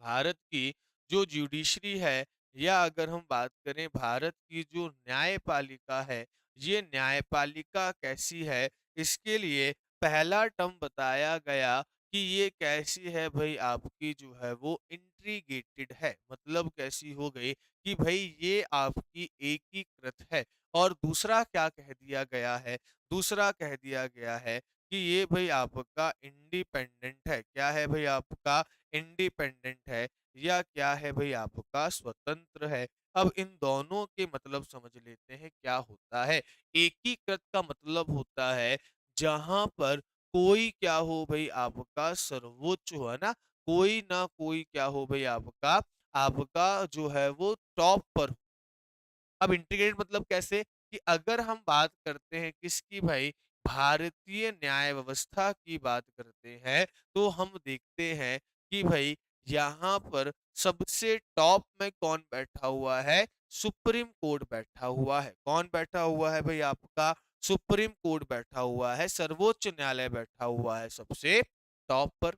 भारत की जो जुडिशरी है, या अगर हम बात करें भारत की जो न्यायपालिका है, ये न्यायपालिका कैसी है? इसके लिए पहला टर्म बताया गया कि ये कैसी है भाई आपकी जो है वो इंट्रीगेटेड है। मतलब कैसी हो गई कि भाई ये आपकी एकीकृत है। और दूसरा क्या कह दिया गया है? दूसरा कह दिया गया है कि ये भाई आपका इंडिपेंडेंट है। क्या है भाई आपका? इंडिपेंडेंट है। या क्या है भई आपका स्वतंत्र है। अब इन दोनों के मतलब समझ लेते हैं क्या होता है। एकीकृत का मतलब होता है जहाँ पर कोई क्या हो भई आपका सर्वोच्च हो, है ना? कोई ना कोई क्या हो भई आपका आपका जो है वो टॉप पर हो। अब इंटीग्रेटेड मतलब कैसे? कि अगर हम बात करते हैं किसकी भाई, भारतीय न्याय व्यवस्था की बात करते हैं, तो हम देखते हैं कि भई यहाँ पर सबसे टॉप में कौन बैठा हुआ है? सुप्रीम कोर्ट बैठा हुआ है। कौन बैठा हुआ है भई आपका? सुप्रीम कोर्ट बैठा हुआ है, सर्वोच्च न्यायालय बैठा हुआ है सबसे टॉप पर।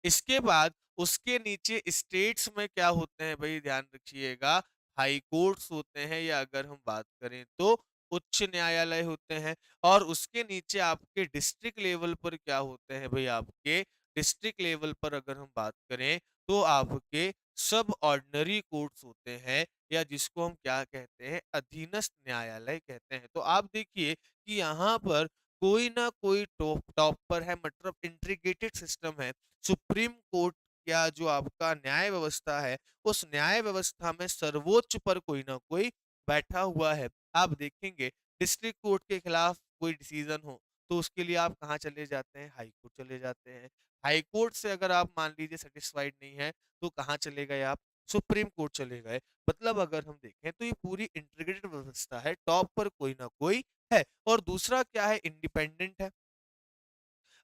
इसके बाद उसके नीचे स्टेट्स में क्या होते हैं भई ध्यान रखिएगा, हाई कोर्ट्स होते हैं या अगर हम बात करें तो उच्च न्यायालय होते हैं और उसके नीचे आपके डिस्ट्रिक्ट लेवल पर क्या होते हैं भई आपके डिस्ट्रिक्ट लेवल पर अगर हम बात करें तो आपके सब ऑर्डिनरी कोर्ट्स होते हैं या जिसको हम क्या कहते हैं अधीनस्थ न्यायालय कहते हैं। तो आप देखिए कि यहाँ पर कोई ना कोई टॉप पर है मतलब इंटीग्रेटेड सिस्टम है। सुप्रीम कोर्ट या जो आपका न्याय व्यवस्था है, उस न्याय व्यवस्था में सर्वोच्च पर कोई ना कोई बैठा हुआ है। आप देखेंगे डिस्ट्रिक्ट कोर्ट के खिलाफ कोई डिसीजन हो, तो उसके लिए आप कहाँ चले जाते हैं? हाई कोर्ट चले जाते हैं। हाई कोर्ट से अगर आप मान लीजिए सैटिस्फाइड नहीं है, तो कहाँ चले गए आप? सुप्रीम कोर्ट चले गए। मतलब अगर हम देखें तो ये पूरी इंटीग्रेटेड व्यवस्था है, टॉप पर कोई ना कोई है और दूसरा क्या है इंडिपेंडेंट है।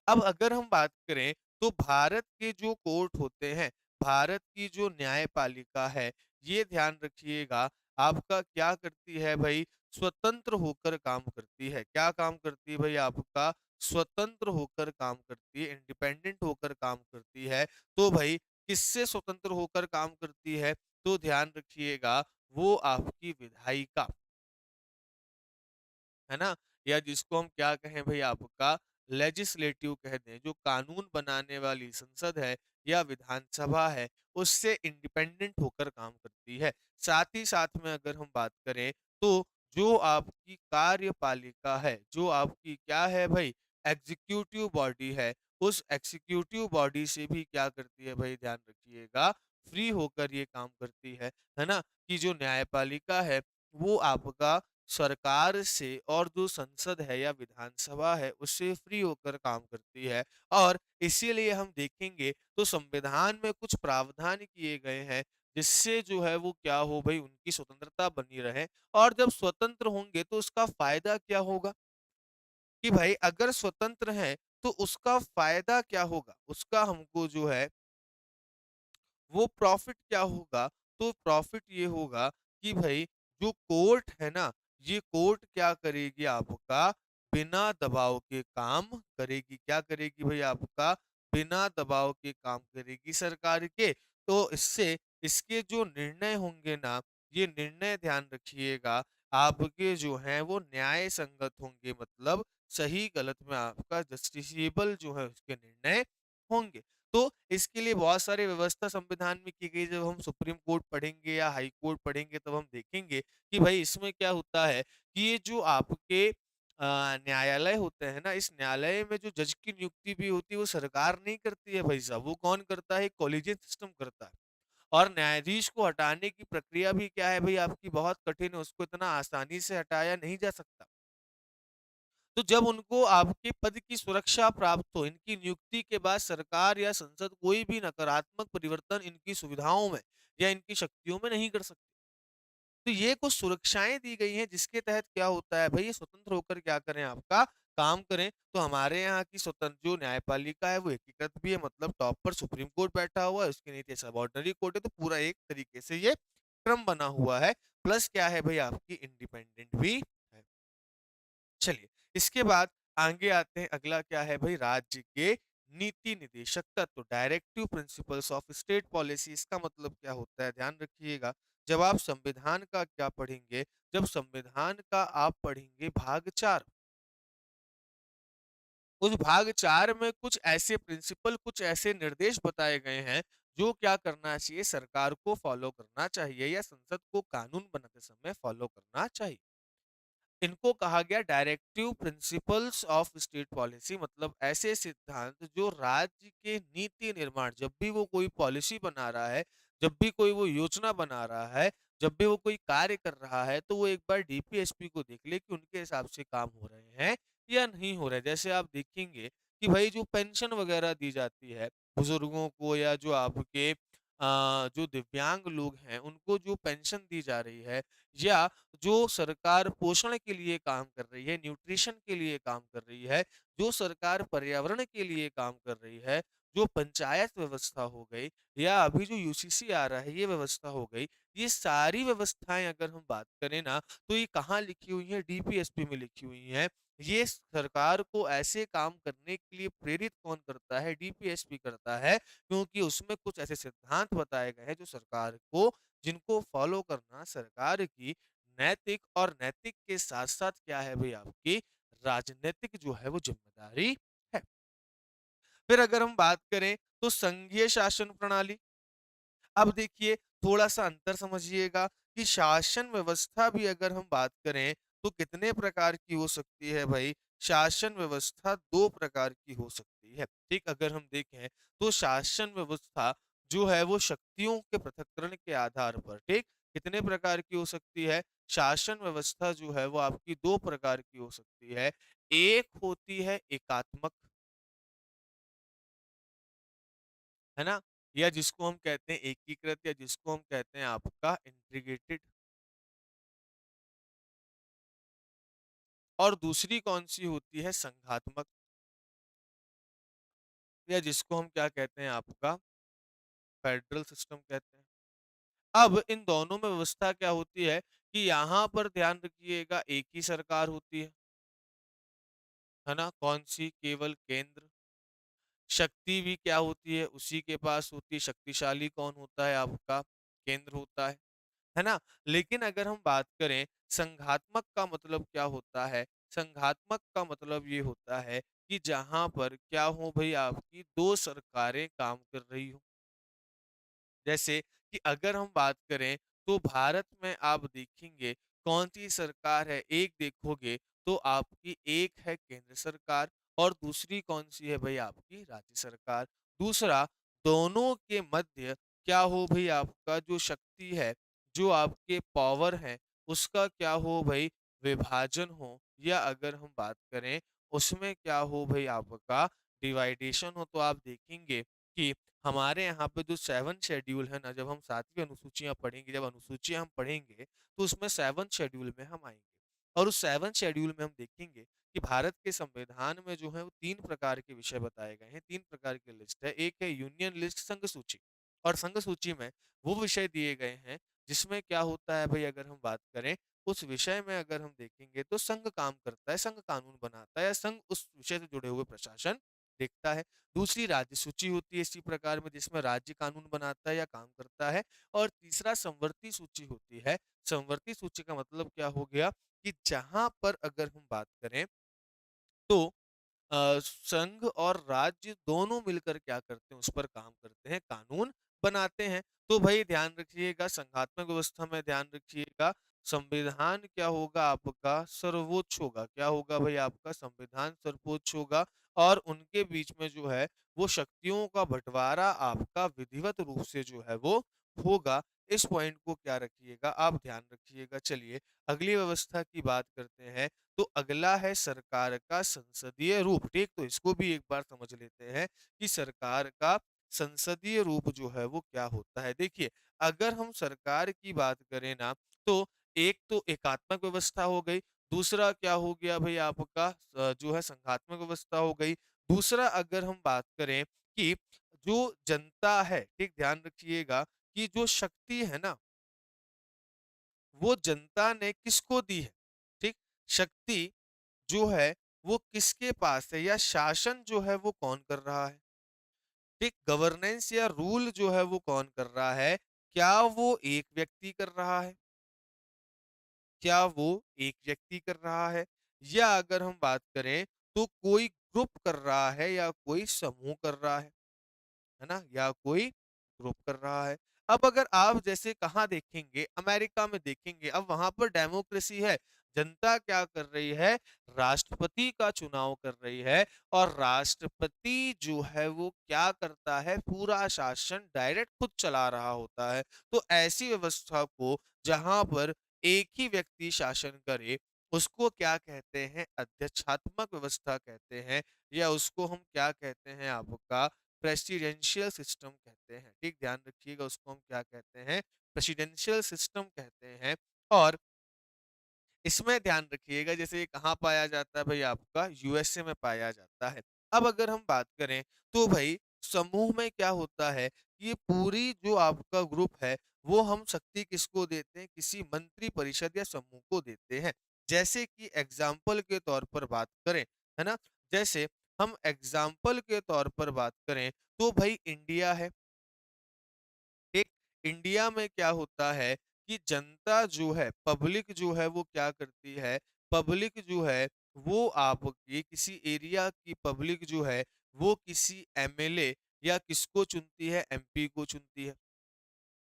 अब अगर हम बात करें तो भारत के जो कोर्ट होते हैं, भारत की जो न्यायपालिका है, ये ध्यान रखिएगा आपका क्या करती है भई स्वतंत्र होकर काम करती है। क्या काम करती है भई आपका स्वतंत्र होकर काम करती है, इंडिपेंडेंट होकर काम करती है। तो भई किससे स्वतंत्र होकर काम करती है? तो ध्यान रखिएगा वो आपकी विधायिका है ना? या जिसको हम क्या कहें भई आपका लेजिस्लेटिव कह दें, जो कानून बनाने वाली संसद है या विधानसभा है, उससे इंडिपेंडेंट होकर काम करती है। साथ ही साथ में अगर हम बात करें, तो जो आपकी कार्यपालिका है, जो आपकी क्या है भई एग्ज़ीक्यूटिव बॉडी है, उस एग्ज़ीक्यूटिव बॉडी से भी क्या करती है भई ध्यान रखिएगा, फ्री होकर ये काम करती है ना? कि जो न्यायपालिका है, वो आपका सरकार से और जो संसद है या विधानसभा है उससे फ्री होकर काम करती है और इसीलिए हम देखेंगे तो संविधान में कुछ प्रावधान किए गए हैं जिससे जो है वो क्या हो भाई उनकी स्वतंत्रता बनी रहे और जब स्वतंत्र होंगे तो उसका फायदा क्या होगा कि भाई अगर स्वतंत्र है तो उसका फायदा क्या होगा उसका हमको जो है वो प्रॉफ़िट क्या होगा? तो प्रॉफ़िट ये होगा कि भई जो कोर्ट है ना, ये कोर्ट क्या करेगी आपका बिना दबाव के काम करेगी। क्या करेगी भई आपका? बिना दबाव के काम करेगी सरकार के। तो इससे इसके जो निर्णय होंगे ना, ये निर्णय ध्यान रखिएगा आपके जो हैं वो न्याय संगत होंगे मतलब सही गलत में आपका जस्टिसेबल जो है उसके निर्णय होंगे। तो इसके लिए बहुत सारी व्यवस्था संविधान में की गई जब हम सुप्रीम कोर्ट पढ़ेंगे या हाई कोर्ट पढ़ेंगे तब हम देखेंगे कि भाई इसमें क्या होता है कि ये जो आपके न्यायालय होते हैं ना इस न्यायालय में जो जज की नियुक्ति भी होती है वो सरकार नहीं करती है भाई साहब वो कौन करता है कॉलेजियन सिस्टम करता है और न्यायाधीश को हटाने की प्रक्रिया भी क्या है भाई आपकी बहुत कठिन है उसको इतना आसानी से हटाया नहीं जा सकता तो जब उनको आपके पद की सुरक्षा प्राप्त हो, इनकी नियुक्ति के बाद सरकार या संसद कोई भी नकारात्मक परिवर्तन इनकी सुविधाओं में या इनकी शक्तियों में नहीं कर सकती। तो ये कुछ सुरक्षाएँ दी गई हैं जिसके तहत क्या होता है भई ये स्वतंत्र होकर क्या करें आपका काम करें। तो हमारे यहाँ की स्वतंत्र जो न्यायपालिका है वो एकीकृत भी है मतलब टॉप पर सुप्रीम कोर्ट बैठा हुआ है, उसके नीचे सब ऑर्डिनरी कोर्ट है तो पूरा एक तरीके से ये क्रम बना हुआ है। प्लस क्या है भई आपकी इंडिपेंडेंट भी है। चलिए, इसके बाद आगे आते हैं अगला क्या है भई राज्य के नीति निदेशक तत्व directive principles of state policy इसका मतलब क्या होता है ध्यान रखिएगा। जब आप संविधान का क्या पढ़ेंगे, जब संविधान का आप पढ़ेंगे भाग 4 उस भाग 4 में कुछ ऐसे प्रिंसिपल कुछ ऐसे निर्देश बताए गए हैं, जो क्या करना चाहिए सरकार को फॉलो करना चाहिए या संसद को कानून बनाते समय फॉलो करना चाहिए। इनको कहा गया directive principles of state policy, मतलब ऐसे सिद्धांत जो राज्य के नीति निर्माण, जब भी वो कोई पॉलिसी बना रहा है, जब भी कोई वो योजना बना रहा है, जब भी वो कोई कार्य कर रहा है, तो वो एक बार डीपीएसपी को देख ले कि उनके हिसाब से काम हो रहे हैं या नहीं हो रहे। जैसे आप देखेंगे कि भाई जो पेंशन वगैरह दी जाती है बुजुर्गों को, या जो आपके जो दिव्यांग लोग हैं उनको जो पेंशन दी जा रही है, या जो सरकार पोषण के लिए काम कर रही है, न्यूट्रिशन के लिए काम कर रही है, जो सरकार पर्यावरण के लिए काम कर रही है, जो पंचायत व्यवस्था हो गई, या अभी जो यूसीसी आ रहा है ये व्यवस्था हो गई, ये सारी व्यवस्थाएं अगर हम बात करें ना, तो ये कहाँ लिखी हुई है? डीपीएसपी में लिखी हुई है। ये सरकार को ऐसे काम करने के लिए प्रेरित कौन करता है? डीपीएसपी करता है, क्योंकि उसमें कुछ ऐसे सिद्धांत बताए गए हैं जो सरकार को, जिनको फॉलो करना सरकार की नैतिक, और नैतिक के साथ-साथ क्या है भई आपकी राजनैतिक जो है वो ज़िम्मेदारी है। फिर अगर हम बात करें तो संघीय शासन प्रणाली, अब देखिए थोड़ा-सा अंतर समझिएगा कि शासन व्यवस्था भी अगर हम बात करें तो कितने प्रकार की हो सकती है भई? शासन व्यवस्था 2 प्रकार की हो सकती है, ठीक? अगर हम देखें तो शासन व्यवस्था जो है वो शक्तियों के पृथक्करण के आधार पर, ठीक? कितने प्रकार की हो सकती है? शासन व्यवस्था जो है वो आपकी 2 प्रकार की हो सकती है। एक होती है एकात्मक, है ना? या जिसको हम कहते हैं एकीकृत, या जिसको हम कहते हैं आपका इंटीग्रेटेड। और दूसरी कौन-सी होती है संघात्मक, या जिसको हम क्या कहते हैं आपका फेडरल सिस्टम कहते हैं। अब इन दोनों में व्यवस्था क्या होती है कि यहाँ पर ध्यान रखिएगा एक ही सरकार होती है ना? कौन-सी? केवल केंद्र। शक्ति भी क्या होती है? उसी के पास होती है। शक्तिशाली कौन होता है आपका? केंद्र होता है ना? लेकिन अगर हम बात करें संघात्मक का मतलब क्या होता है? संघात्मक का मतलब ये होता है कि जहाँ पर क्या हो भई आपकी 2 सरकारें काम कर रही हों। जैसे कि अगर हम बात करें तो भारत में आप देखेंगे कौन-सी सरकार है, एक देखोगे तो आपकी एक है केंद्र सरकार और दूसरी कौन-सी है भई आपकी राज्य सरकार। दूसरा, दोनों के मध्य क्या हो भई आपका जो शक्ति है, जो आपके पावर है, उसका क्या हो भई विभाजन हो, या अगर हम बात करें उसमें क्या हो भई आपका डिवाइडेशन हो। तो आप देखेंगे कि हमारे यहाँ पे जो 7 शेड्यूल है ना, जब हम 7वीं अनुसूचियाँ पढ़ेंगे, जब अनुसूचियाँ हम पढ़ेंगे, तो उसमें 7 शेड्यूल में हम आएँगे। और उस 7 शेड्यूल में हम देखेंगे कि भारत के संविधान में जो है वो 3 प्रकार के विषय बताए गए हैं, 3 प्रकार की लिस्ट है। एक है यूनियन लिस्ट, संघ सूची, और संघ सूची में वो विषय दिए गए हैं जिसमें क्या होता है भई, अगर हम बात करें, उस विषय में अगर हम देखेंगे तो संघ काम करता है, संघ कानून बनाता है, या संघ उस विषय से जुड़े हुए प्रशासन देखता है। दूसरी राज्य सूची होती है इसी प्रकार में, जिसमें राज्य कानून बनाता है या काम करता है। और तीसरा संवर्ती सूची होती है। संवर्ती सूची का मतलब क्या हो गया कि जहां पर अगर हम बात करें तो संघ और राज्य दोनों मिलकर क्या करते हैं, उस पर काम करते हैं, कानून बनाते हैं। तो भाई ध्यान रखिएगा संघात्मक व्यवस्था में, ध्यान रखिएगा संविधान क्या होगा आपका सर्वोच्च होगा। क्या होगा भाई आपका संविधान सर्वोच्च होगा, और उनके बीच में जो है वो शक्तियों का बंटवारा आपका विधिवत रूप से जो है वो होगा। इस पॉइंट को क्या रखिएगा, आप ध्यान रखिएगा। चलिए अगली व्यवस्था की बात करते हैं। तो अगला है सरकार का संसदीय रूप, ठीक? तो इसको भी एक बार समझ लेते हैं कि सरकार का संसदीय रूप जो है वो क्या होता है। देखिए अगर हम सरकार की बात करें ना, तो एक तो एकात्मक व्यवस्था हो गई, दूसरा क्या हो गया भाई आपका जो है संघात्मक व्यवस्था हो गई। दूसरा अगर हम बात करें कि जो जनता है, ठीक, ध्यान रखिएगा कि जो शक्ति है ना, वो जनता ने किसको दी है, ठीक? शक्ति जो है वो किसके पास है, या शासन जो है वो कौन कर रहा है, ठीक? गवर्नेंस या रूल जो है वो कौन कर रहा है? क्या वो एक व्यक्ति कर रहा है? क्या वो एक व्यक्ति कर रहा है, या अगर हम बात करें तो कोई ग्रुप कर रहा है, या कोई समूह कर रहा है ना? या कोई ग्रुप कर रहा है। अब अगर आप जैसे कहाँ देखेंगे, अमेरिका में देखेंगे, अब वहाँ पर डेमोक्रेसी है। जनता क्या कर रही है, राष्ट्रपति का चुनाव कर रही है, और राष्ट्रपति जो है वो क्या करता है, पूरा शासन डायरेक्ट खुद चला रहा होता है। तो ऐसी व्यवस्था को जहां पर एक ही व्यक्ति शासन करे, उसको क्या कहते हैं, अध्यक्षात्मक व्यवस्था कहते हैं, या उसको हम क्या कहते हैं, आपका प्रेसिडेंशियल सिस्टम कहते हैं। ठीक, ध्यान रखिएगा, उसको हम क्या कहते हैं, प्रेसिडेंशियल सिस्टम कहते हैं। और इसमें ध्यान रखिएगा, जैसे ये कहाँ पाया जाता है भाई, आपका यूएसए में पाया जाता है। अब अगर हम बात करें तो भाई समूह में क्या होता है, ये पूरी जो आपका ग्रुप है वो हम शक्ति किसको देते हैं, किसी मंत्री परिषद या समूह को देते हैं। जैसे कि एग्जाम्पल के तौर पर बात करें, है ना, जैसे हम एग्जाम्पल के तौर पर बात करें तो भाई इंडिया है। एक, इंडिया में क्या होता है कि जनता जो है, पब्लिक जो है वो क्या करती है, पब्लिक जो है वो आपकी किसी एरिया की पब्लिक जो है वो किसी एमएलए या किसको चुनती है, एमपी को चुनती है।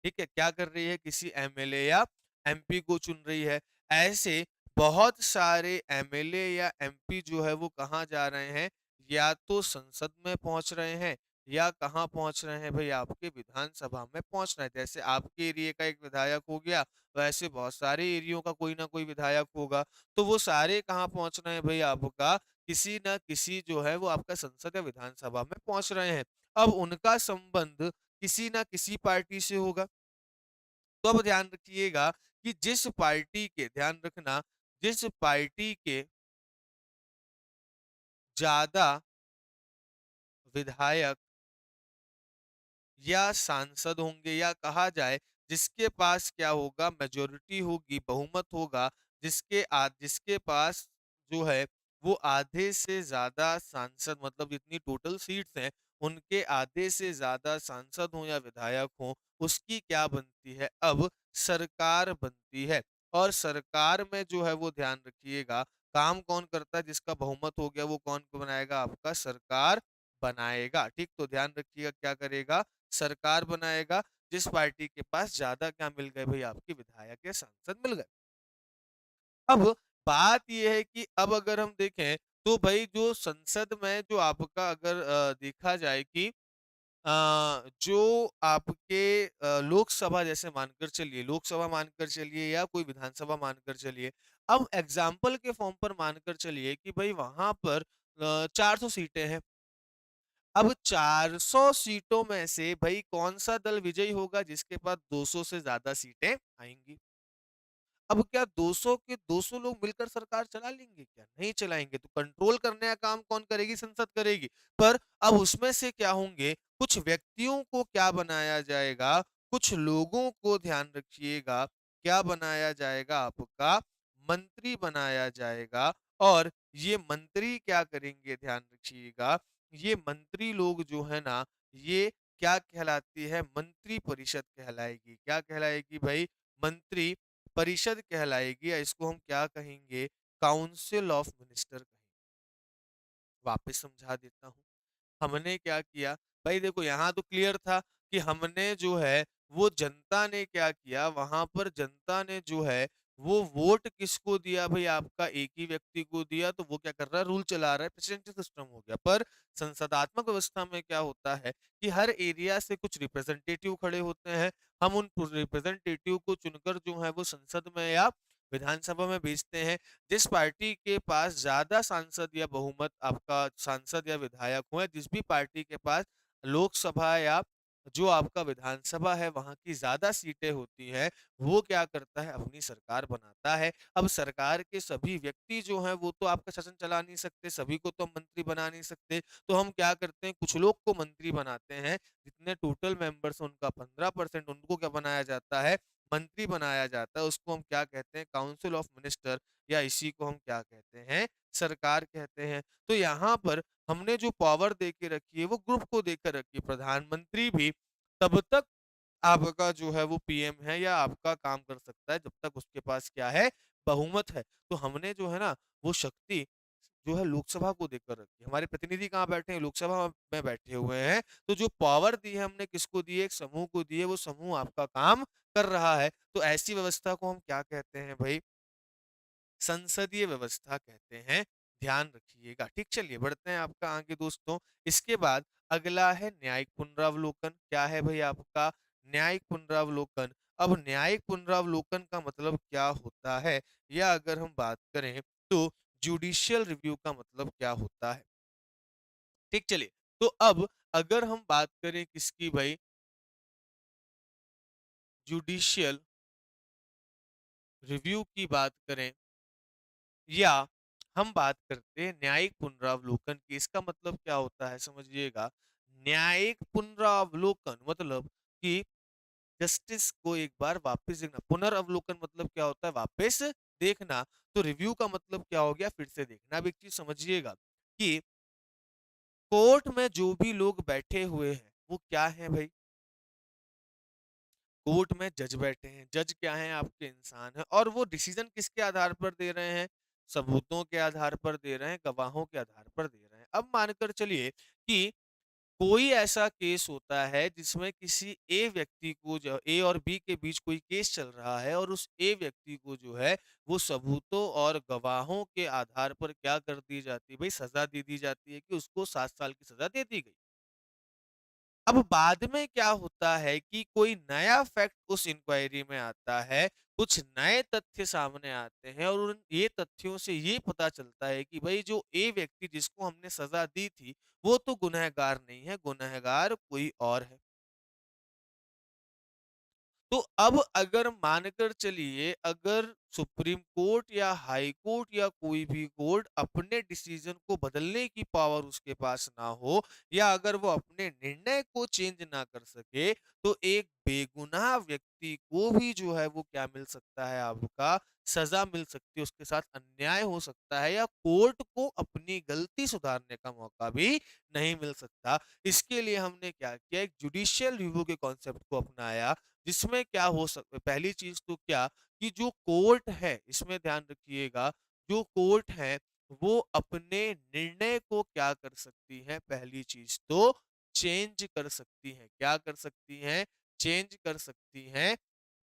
ठीक है, क्या कर रही है, किसी एमएलए या एमपी को चुन रही है। ऐसे बहुत सारे एमएलए या एमपी जो है वो कहाँ जा रहे हैं, या तो संसद में पहुंच रहे हैं, या कहाँ पहुंच रहे हैं भाई, आपके विधानसभा में पहुंच रहे हैं। जैसे आपके एरिया का एक विधायक हो गया, वैसे बहुत सारे एरियो का कोई ना कोई विधायक होगा। तो वो सारे कहाँ पहुंच रहे हैं भाई, आपका किसी ना किसी जो है वो आपका संसद या विधानसभा में पहुंच रहे हैं। अब उनका संबंध किसी ना किसी पार्टी से होगा। तो अब ध्यान रखिएगा कि जिस पार्टी के, ध्यान रखना, जिस पार्टी के ज्यादा विधायक या सांसद होंगे, या कहा जाए जिसके पास क्या होगा, मेजोरिटी होगी, बहुमत होगा, जिसके पास जो है वो आधे से ज्यादा सांसद, मतलब जितनी टोटल सीट्स हैं उनके आधे से ज्यादा सांसद हो या विधायक हो, उसकी क्या बनती है, अब सरकार बनती है। और सरकार में जो है वो ध्यान रखिएगा, काम कौन करता है, जिसका बहुमत हो गया वो कौन बनाएगा, आपका सरकार बनाएगा। ठीक, तो ध्यान रखिएगा क्या करेगा, सरकार बनाएगा, जिस पार्टी के पास ज्यादा क्या मिल गए भाई, आपके विधायक या सांसद मिल गए। अब बात ये है कि अब अगर हम देखें तो भाई जो संसद में जो आपका अगर देखा जाए कि जो आपके लोकसभा, जैसे मानकर चलिए, लोकसभा मानकर चलिए या कोई विधानसभा मानकर चलिए, अब एग्जाम्पल के फॉर्म पर मानकर चलिए कि भाई वहां पर 400 सीटें हैं। अब 400 सीटों में से भाई कौन सा दल विजयी होगा, जिसके पास 200 से ज्यादा सीटें आएंगी। अब क्या 200 के 200 लोग मिलकर सरकार चला लेंगे, क्या नहीं चलाएंगे। तो कंट्रोल करने का काम कौन करेगी, संसद करेगी। पर अब उसमें से क्या होंगे, कुछ व्यक्तियों को क्या बनाया जाएगा, कुछ लोगों को, ध्यान रखिएगा, क्या बनाया जाएगा, आपका मंत्री बनाया जाएगा। और ये मंत्री क्या करेंगे, ध्यान रखिएगा, ये मंत्री लोग जो है ना, ये क्या कहलाती है, मंत्री परिषद कहलाएगी। क्या कहलाएगी भाई, मंत्री परिषद कहलाएगी, या इसको हम क्या कहेंगे, काउंसिल ऑफ मिनिस्टर कहेंगे। वापस समझा देता हूँ, हमने क्या किया भाई, देखो यहाँ तो क्लियर था कि हमने जो है वो, जनता ने क्या किया, वहां पर जनता ने जो है वो वोट किसको दिया भाई, आपका एक ही व्यक्ति को दिया, तो वो क्या कर रहा है, रूल चला रहा है, प्रेसिडेंशियल सिस्टम हो गया। पर संसदात्मक व्यवस्था में क्या होता है कि हर एरिया से कुछ रिप्रेजेंटेटिव खड़े होते हैं, हम उन रिप्रेजेंटेटिव को चुनकर जो है वो संसद में या विधानसभा में भेजते हैं। जिस पार्टी के पास ज्यादा सांसद या बहुमत, आपका सांसद या विधायक हो, या जिस भी पार्टी के पास लोकसभा या जो आपका विधानसभा है वहां की ज्यादा सीटें होती हैं, वो क्या करता है, अपनी सरकार बनाता है। अब सरकार के सभी व्यक्ति जो हैं वो तो आपका शासन चला नहीं सकते, सभी को तो हम मंत्री बना नहीं सकते। तो हम क्या करते हैं, कुछ लोग को मंत्री बनाते हैं, जितने टोटल मेंबर्स उनका 15% उनको क्या बनाया जाता है, मंत्री बनाया जाता है। उसको हम क्या कहते हैं, काउंसिल ऑफ मिनिस्टर, या इसी को हम क्या कहते हैं, सरकार कहते हैं। तो यहाँ पर हमने जो पावर दे के रखी है वो ग्रुप को देकर रखी है। प्रधानमंत्री भी तब तक आपका जो है वो पीएम है, या आपका काम कर सकता है जब तक उसके पास क्या है, बहुमत है। तो हमने जो है ना वो शक्ति जो है लोकसभा को देकर रखी है। हमारे प्रतिनिधि कहाँ बैठे हैं, लोकसभा में बैठे हुए हैं। तो जो पावर दी है हमने किसको दी है, एक समूह को दी है, वो समूह आपका काम कर रहा है। तो ऐसी व्यवस्था को हम क्या कहते हैं भाई, संसदीय व्यवस्था कहते हैं, ध्यान रखिएगा। ठीक, चलिए बढ़ते हैं आपका आगे दोस्तों। इसके बाद अगला है न्यायिक पुनरावलोकन। क्या है भाई आपका न्यायिक पुनरावलोकन? अब न्यायिक पुनरावलोकन का मतलब क्या होता है, या अगर हम बात करें तो जुडिशियल रिव्यू का मतलब क्या होता है? ठीक, चलिए। तो अब अगर हम बात करें किसकी भाई, जुडिशियल रिव्यू की बात करें, या हम बात करते हैं न्यायिक पुनरावलोकन की, इसका मतलब क्या होता है समझिएगा। न्यायिक पुनरावलोकन मतलब कि जस्टिस को एक बार वापस देखना। पुनरावलोकन मतलब क्या होता है, वापस देखना। तो रिव्यू का मतलब क्या हो गया, फिर से देखना। अब एक चीज समझिएगा कि कोर्ट में जो भी लोग बैठे हुए हैं वो क्या है भाई, कोर्ट में जज बैठे हैं। जज क्या है, आपके इंसान है, और वो डिसीजन किसके आधार पर दे रहे हैं, सबूतों के आधार पर दे रहे हैं, गवाहों के आधार पर दे रहे हैं। अब मानकर चलिए कि कोई ऐसा केस होता है जिसमें किसी ए व्यक्ति को, जो ए और बी के बीच कोई केस चल रहा है, और उस ए व्यक्ति को जो है वो सबूतों और गवाहों के आधार पर क्या कर दी जाती है भाई, सजा दे दी जाती है कि उसको 7 साल की सजा दे दी गई। अब बाद में क्या होता है कि कोई नया फैक्ट उस इंक्वायरी में आता है, कुछ नए तथ्य सामने आते हैं, और उन ये तथ्यों से ये पता चलता है कि भाई जो ए व्यक्ति जिसको हमने सजा दी थी वो तो गुनहगार नहीं है, गुनहगार कोई और है। तो अब अगर मानकर चलिए, अगर सुप्रीम कोर्ट या हाई कोर्ट या कोई भी कोर्ट अपने डिसीजन को बदलने की पावर उसके पास ना हो, या अगर वो अपने निर्णय को चेंज ना कर सके, तो एक बेगुनाह व्यक्ति को भी जो है वो क्या मिल सकता है, आपका सजा मिल सकती है, उसके साथ अन्याय हो सकता है, या कोर्ट को अपनी गलती सुधारने का मौका भी नहीं मिल सकता। इसके लिए हमने क्या किया, एक जुडिशियल रिव्यू के कॉन्सेप्ट को अपनाया, जिसमें क्या हो सकता है, पहली चीज तो क्या कि जो कोर्ट है, इसमें ध्यान रखिएगा, जो कोर्ट है वो अपने निर्णय को क्या कर सकती है, पहली चीज तो चेंज कर सकती है। क्या कर सकती है, चेंज कर सकती है,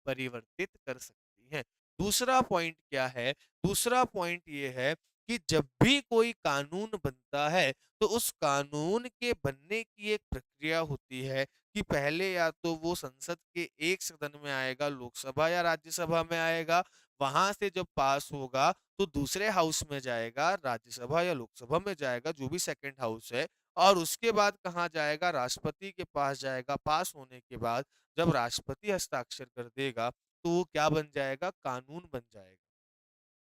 परिवर्तित कर सकती है। दूसरा पॉइंट क्या है, दूसरा पॉइंट ये है कि जब भी कोई कानून बनता है तो उस कानून के बनने की एक प्रक्रिया होती है कि पहले या तो वो संसद के एक सदन में आएगा, लोकसभा या राज्यसभा में आएगा, वहां से जब पास होगा तो दूसरे हाउस में जाएगा, राज्यसभा या लोकसभा में जाएगा, जो भी सेकंड हाउस है, और उसके बाद कहाँ जाएगा, राष्ट्रपति के पास जाएगा। पास होने के बाद जब राष्ट्रपति हस्ताक्षर कर देगा तो वो क्या बन जाएगा, कानून बन जाएगा।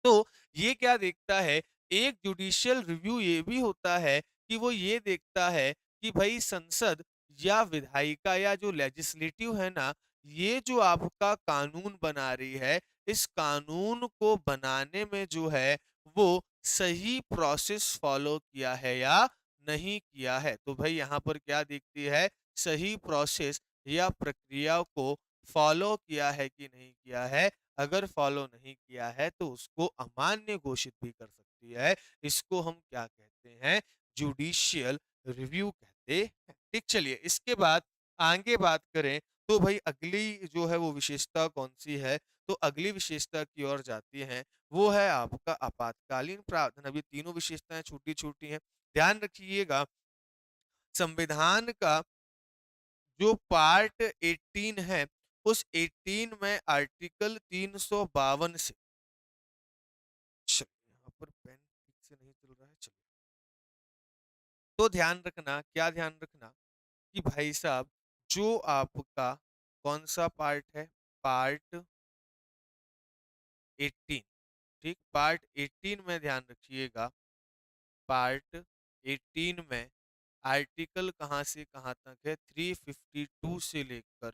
तो ये क्या देखता है, एक जुडिशियल रिव्यू ये भी होता है कि वो ये देखता है कि भाई संसद या विधायिका या जो लेजिस्लेटिव है ना, ये जो आपका कानून बना रही है, इस कानून को बनाने में जो है वो सही प्रोसेस फॉलो किया है या नहीं किया है। तो भाई यहाँ पर क्या देखती है, सही प्रोसेस या प्रक्रिया को फॉलो किया है कि नहीं किया है। अगर फॉलो नहीं किया है तो उसको अमान्य घोषित भी कर सकती है। इसको हम क्या कहते हैं, जुडिशियल रिव्यू कहते हैं। ठीक, चलिए इसके बाद आगे बात करें तो भाई अगली जो है वो विशेषता कौन सी है, तो अगली विशेषता की ओर जाती है, वो है आपका आपातकालीन प्रावधान। अभी तीनों विशेषताएं छोटी छोटी हैं, ध्यान रखिएगा। संविधान का जो पार्ट 18 है, उस 18 में आर्टिकल 352 से, चलिए यहाँ पर पेन ठीक से नहीं चल रहा है, चलिए। तो ध्यान रखना, क्या ध्यान रखना कि भाई साहब जो आपका कौन सा पार्ट है, पार्ट 18। ठीक, पार्ट 18 में ध्यान रखिएगा, पार्ट 18 में आर्टिकल कहाँ से कहाँ तक है, 352 से लेकर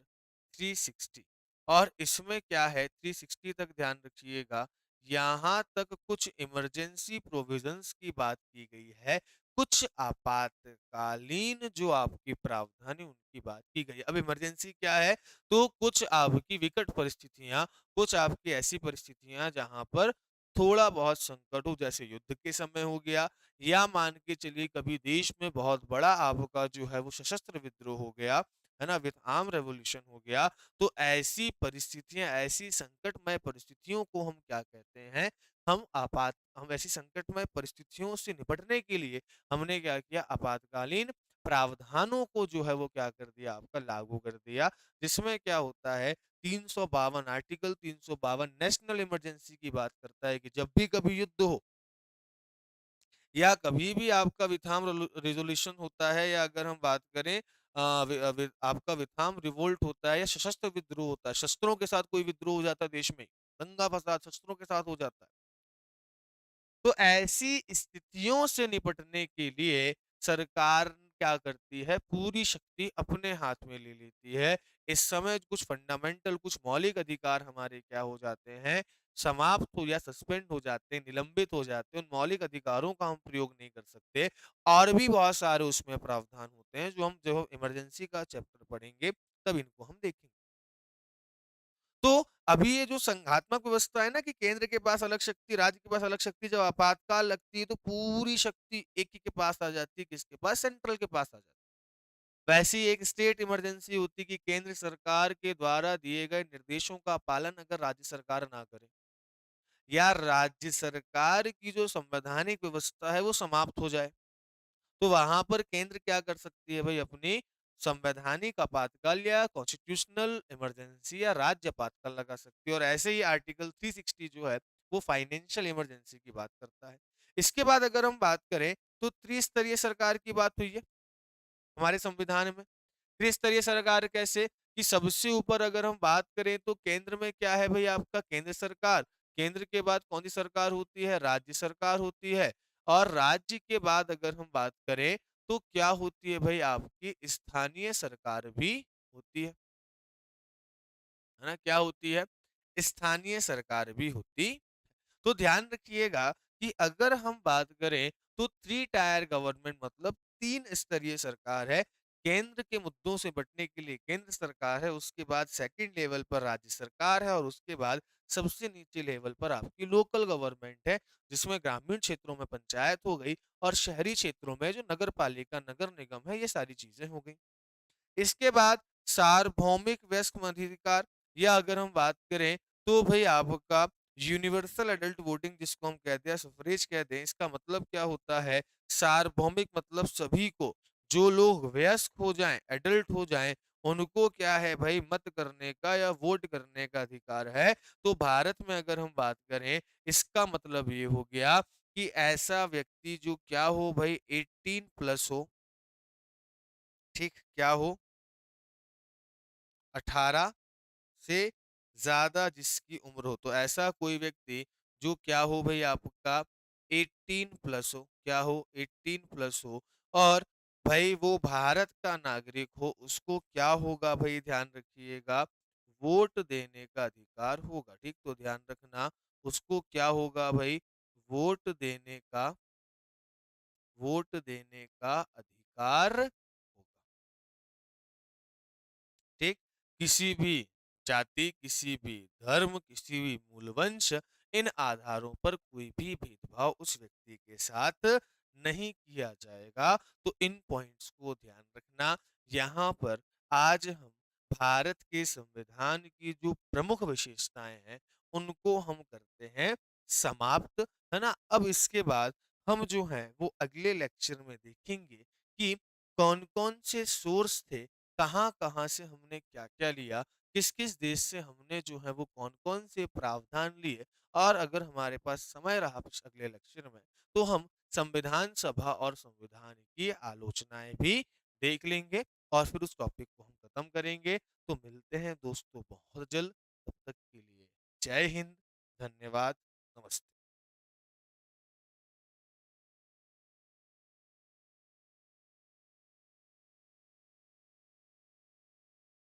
360। और इसमें क्या है, 360 तक ध्यान रखिएगा, यहाँ तक कुछ इमरजेंसी प्रोविजंस की बात की गई है, कुछ आपातकालीन जो आपकी प्रावधान है उनकी बात की गई है। अब इमरजेंसी क्या है, तो कुछ आपकी विकट परिस्थितियां, कुछ आपकी ऐसी परिस्थितियां जहां पर थोड़ा बहुत संकट हो, जैसे युद्ध के समय हो गया, या मान के चलिए कभी देश में बहुत बड़ा आपका जो है वो सशस्त्र विद्रोह हो गया, है ना, वियतनाम रेवोल्यूशन हो गया, तो ऐसी परिस्थितियाँ, ऐसी संकटमय परिस्थितियों को हम क्या कहते हैं, हम ऐसी संकटमय परिस्थितियों से निपटने के लिए हमने क्या किया, आपातकालीन प्रावधानों को जो है वो क्या कर दिया, आपका लागू कर दिया। जिसमें क्या होता है, 352 आर्टिकल 352 नेशनल इमरजेंसी की बात करता है कि जब भी कभी युद्ध हो या कभी भी आपका विथाम रिजोल्यूशन होता है, या अगर हम बात करें आपका विथाम रिवोल्ट होता है या सशस्त्र विद्रोह होता है, शस्त्रों के साथ कोई विद्रोह हो जाता है देश में, दंगा फसाद शस्त्रों के साथ हो जाता है, तो ऐसी स्थितियों से निपटने के लिए सरकार क्या करती है, पूरी शक्ति अपने हाथ में ले लेती है। इस समय कुछ फंडामेंटल, कुछ मौलिक अधिकार हमारे क्या हो जाते हैं, समाप्त हो या सस्पेंड हो जाते हैं, निलंबित हो जाते हैं। उन मौलिक अधिकारों का हम प्रयोग नहीं कर सकते, और भी बहुत सारे उसमें प्रावधान होते हैं जो हम जब इमरजेंसी का चैप्टर पढ़ेंगे तब इनको हम देखेंगे। तो अभी ये जो संघात्मक व्यवस्था है ना, कि केंद्र के पास अलग शक्ति, राज्य के पास अलग शक्ति, जब आपातकाल लगती है तो पूरी शक्ति एक ही के पास आ जाती है, किसके पास, सेंट्रल के पास आ जाती है। वैसी एक स्टेट इमरजेंसी होती है कि केंद्र सरकार के द्वारा दिए गए निर्देशों का पालन अगर राज्य सरकार ना करे, या राज्य सरकार की जो संवैधानिक व्यवस्था है वो समाप्त हो जाए, तो वहां पर केंद्र क्या कर सकती है भाई, अपनी संवैधानिक आपातकाल या कॉन्स्टिट्यूशनल इमरजेंसी या राज्य आपातकाल लगा सकती है। और ऐसे ही आर्टिकल 360 जो है वो फाइनेंशियल इमरजेंसी की बात करता है। इसके बाद अगर हम बात करें तो त्रिस्तरीय सरकार की बात हुई है हमारे संविधान में। त्रिस्तरीय सरकार कैसे, कि सबसे ऊपर अगर हम बात करें तो केंद्र में क्या है भाई, आपका केंद्र सरकार, केंद्र के बाद कौन सी सरकार होती है, राज्य सरकार होती है, और राज्य के बाद अगर हम बात करें तो क्या होती है भाई, आपकी स्थानीय सरकार भी होती है ना, क्या होती है, स्थानीय सरकार भी होती। तो ध्यान रखिएगा कि अगर हम बात करें तो थ्री टायर गवर्नमेंट मतलब तीन स्तरीय सरकार है। केंद्र के मुद्दों से बटने के लिए केंद्र सरकार है, उसके बाद सेकंड लेवल पर राज्य सरकार है, और उसके बाद सबसे नीचे लेवल पर आपकी लोकल गवर्नमेंट है, जिसमें ग्रामीण क्षेत्रों में पंचायत हो गई, और शहरी क्षेत्रों में जो नगर पालिका, नगर निगम है, ये सारी चीजें हो गई। इसके बाद सार्वभौमिक वयस्क मताधिकार, या अगर हम बात करें तो भाई आपका यूनिवर्सल एडल्ट वोटिंग, जिसको हम कहते हैं सफरेज कहते हैं, इसका मतलब क्या होता है, सार्वभौमिक मतलब सभी को, जो लोग वयस्क हो जाएं, एडल्ट हो जाएं, उनको क्या है भाई, मत करने का या वोट करने का अधिकार है। तो भारत में अगर हम बात करें, इसका मतलब ये हो गया कि ऐसा व्यक्ति जो क्या हो भाई, 18 प्लस हो, ठीक, क्या हो, 18 से ज्यादा जिसकी उम्र हो, तो ऐसा कोई व्यक्ति जो क्या हो भाई, आपका 18 प्लस हो, क्या हो, 18 प्लस हो, और भाई वो भारत का नागरिक हो, उसको क्या होगा भाई, ध्यान रखिएगा, वोट देने का अधिकार होगा। ठीक, तो ध्यान रखना, उसको क्या होगा भाई, वोट देने का, वोट देने का अधिकार होगा। ठीक, किसी भी जाति, किसी भी धर्म, किसी भी मूलवंश, इन आधारों पर कोई भी भेदभाव उस व्यक्ति के साथ नहीं किया जाएगा। तो इन पॉइंट्स को ध्यान रखना। यहाँ पर आज हम भारत के संविधान की जो प्रमुख विशेषताएं हैं उनको हम करते हैं समाप्त, है ना। अब इसके बाद हम जो हैं वो अगले लेक्चर में देखेंगे कि कौन कौन से सोर्स थे, कहाँ-कहाँ से हमने क्या-क्या लिया, किस-किस देश से हमने जो है वो कौन-कौन से प्रावधान लिए, और अगर हमारे पास समय रहा कुछ अगले लेक्चर में, तो हम संविधान सभा और संविधान की आलोचनाएँ भी देख लेंगे, और फिर उस टॉपिक को हम खत्म करेंगे। तो मिलते हैं दोस्तों बहुत जल्द, तब तक के लिए जय हिंद, धन्यवाद।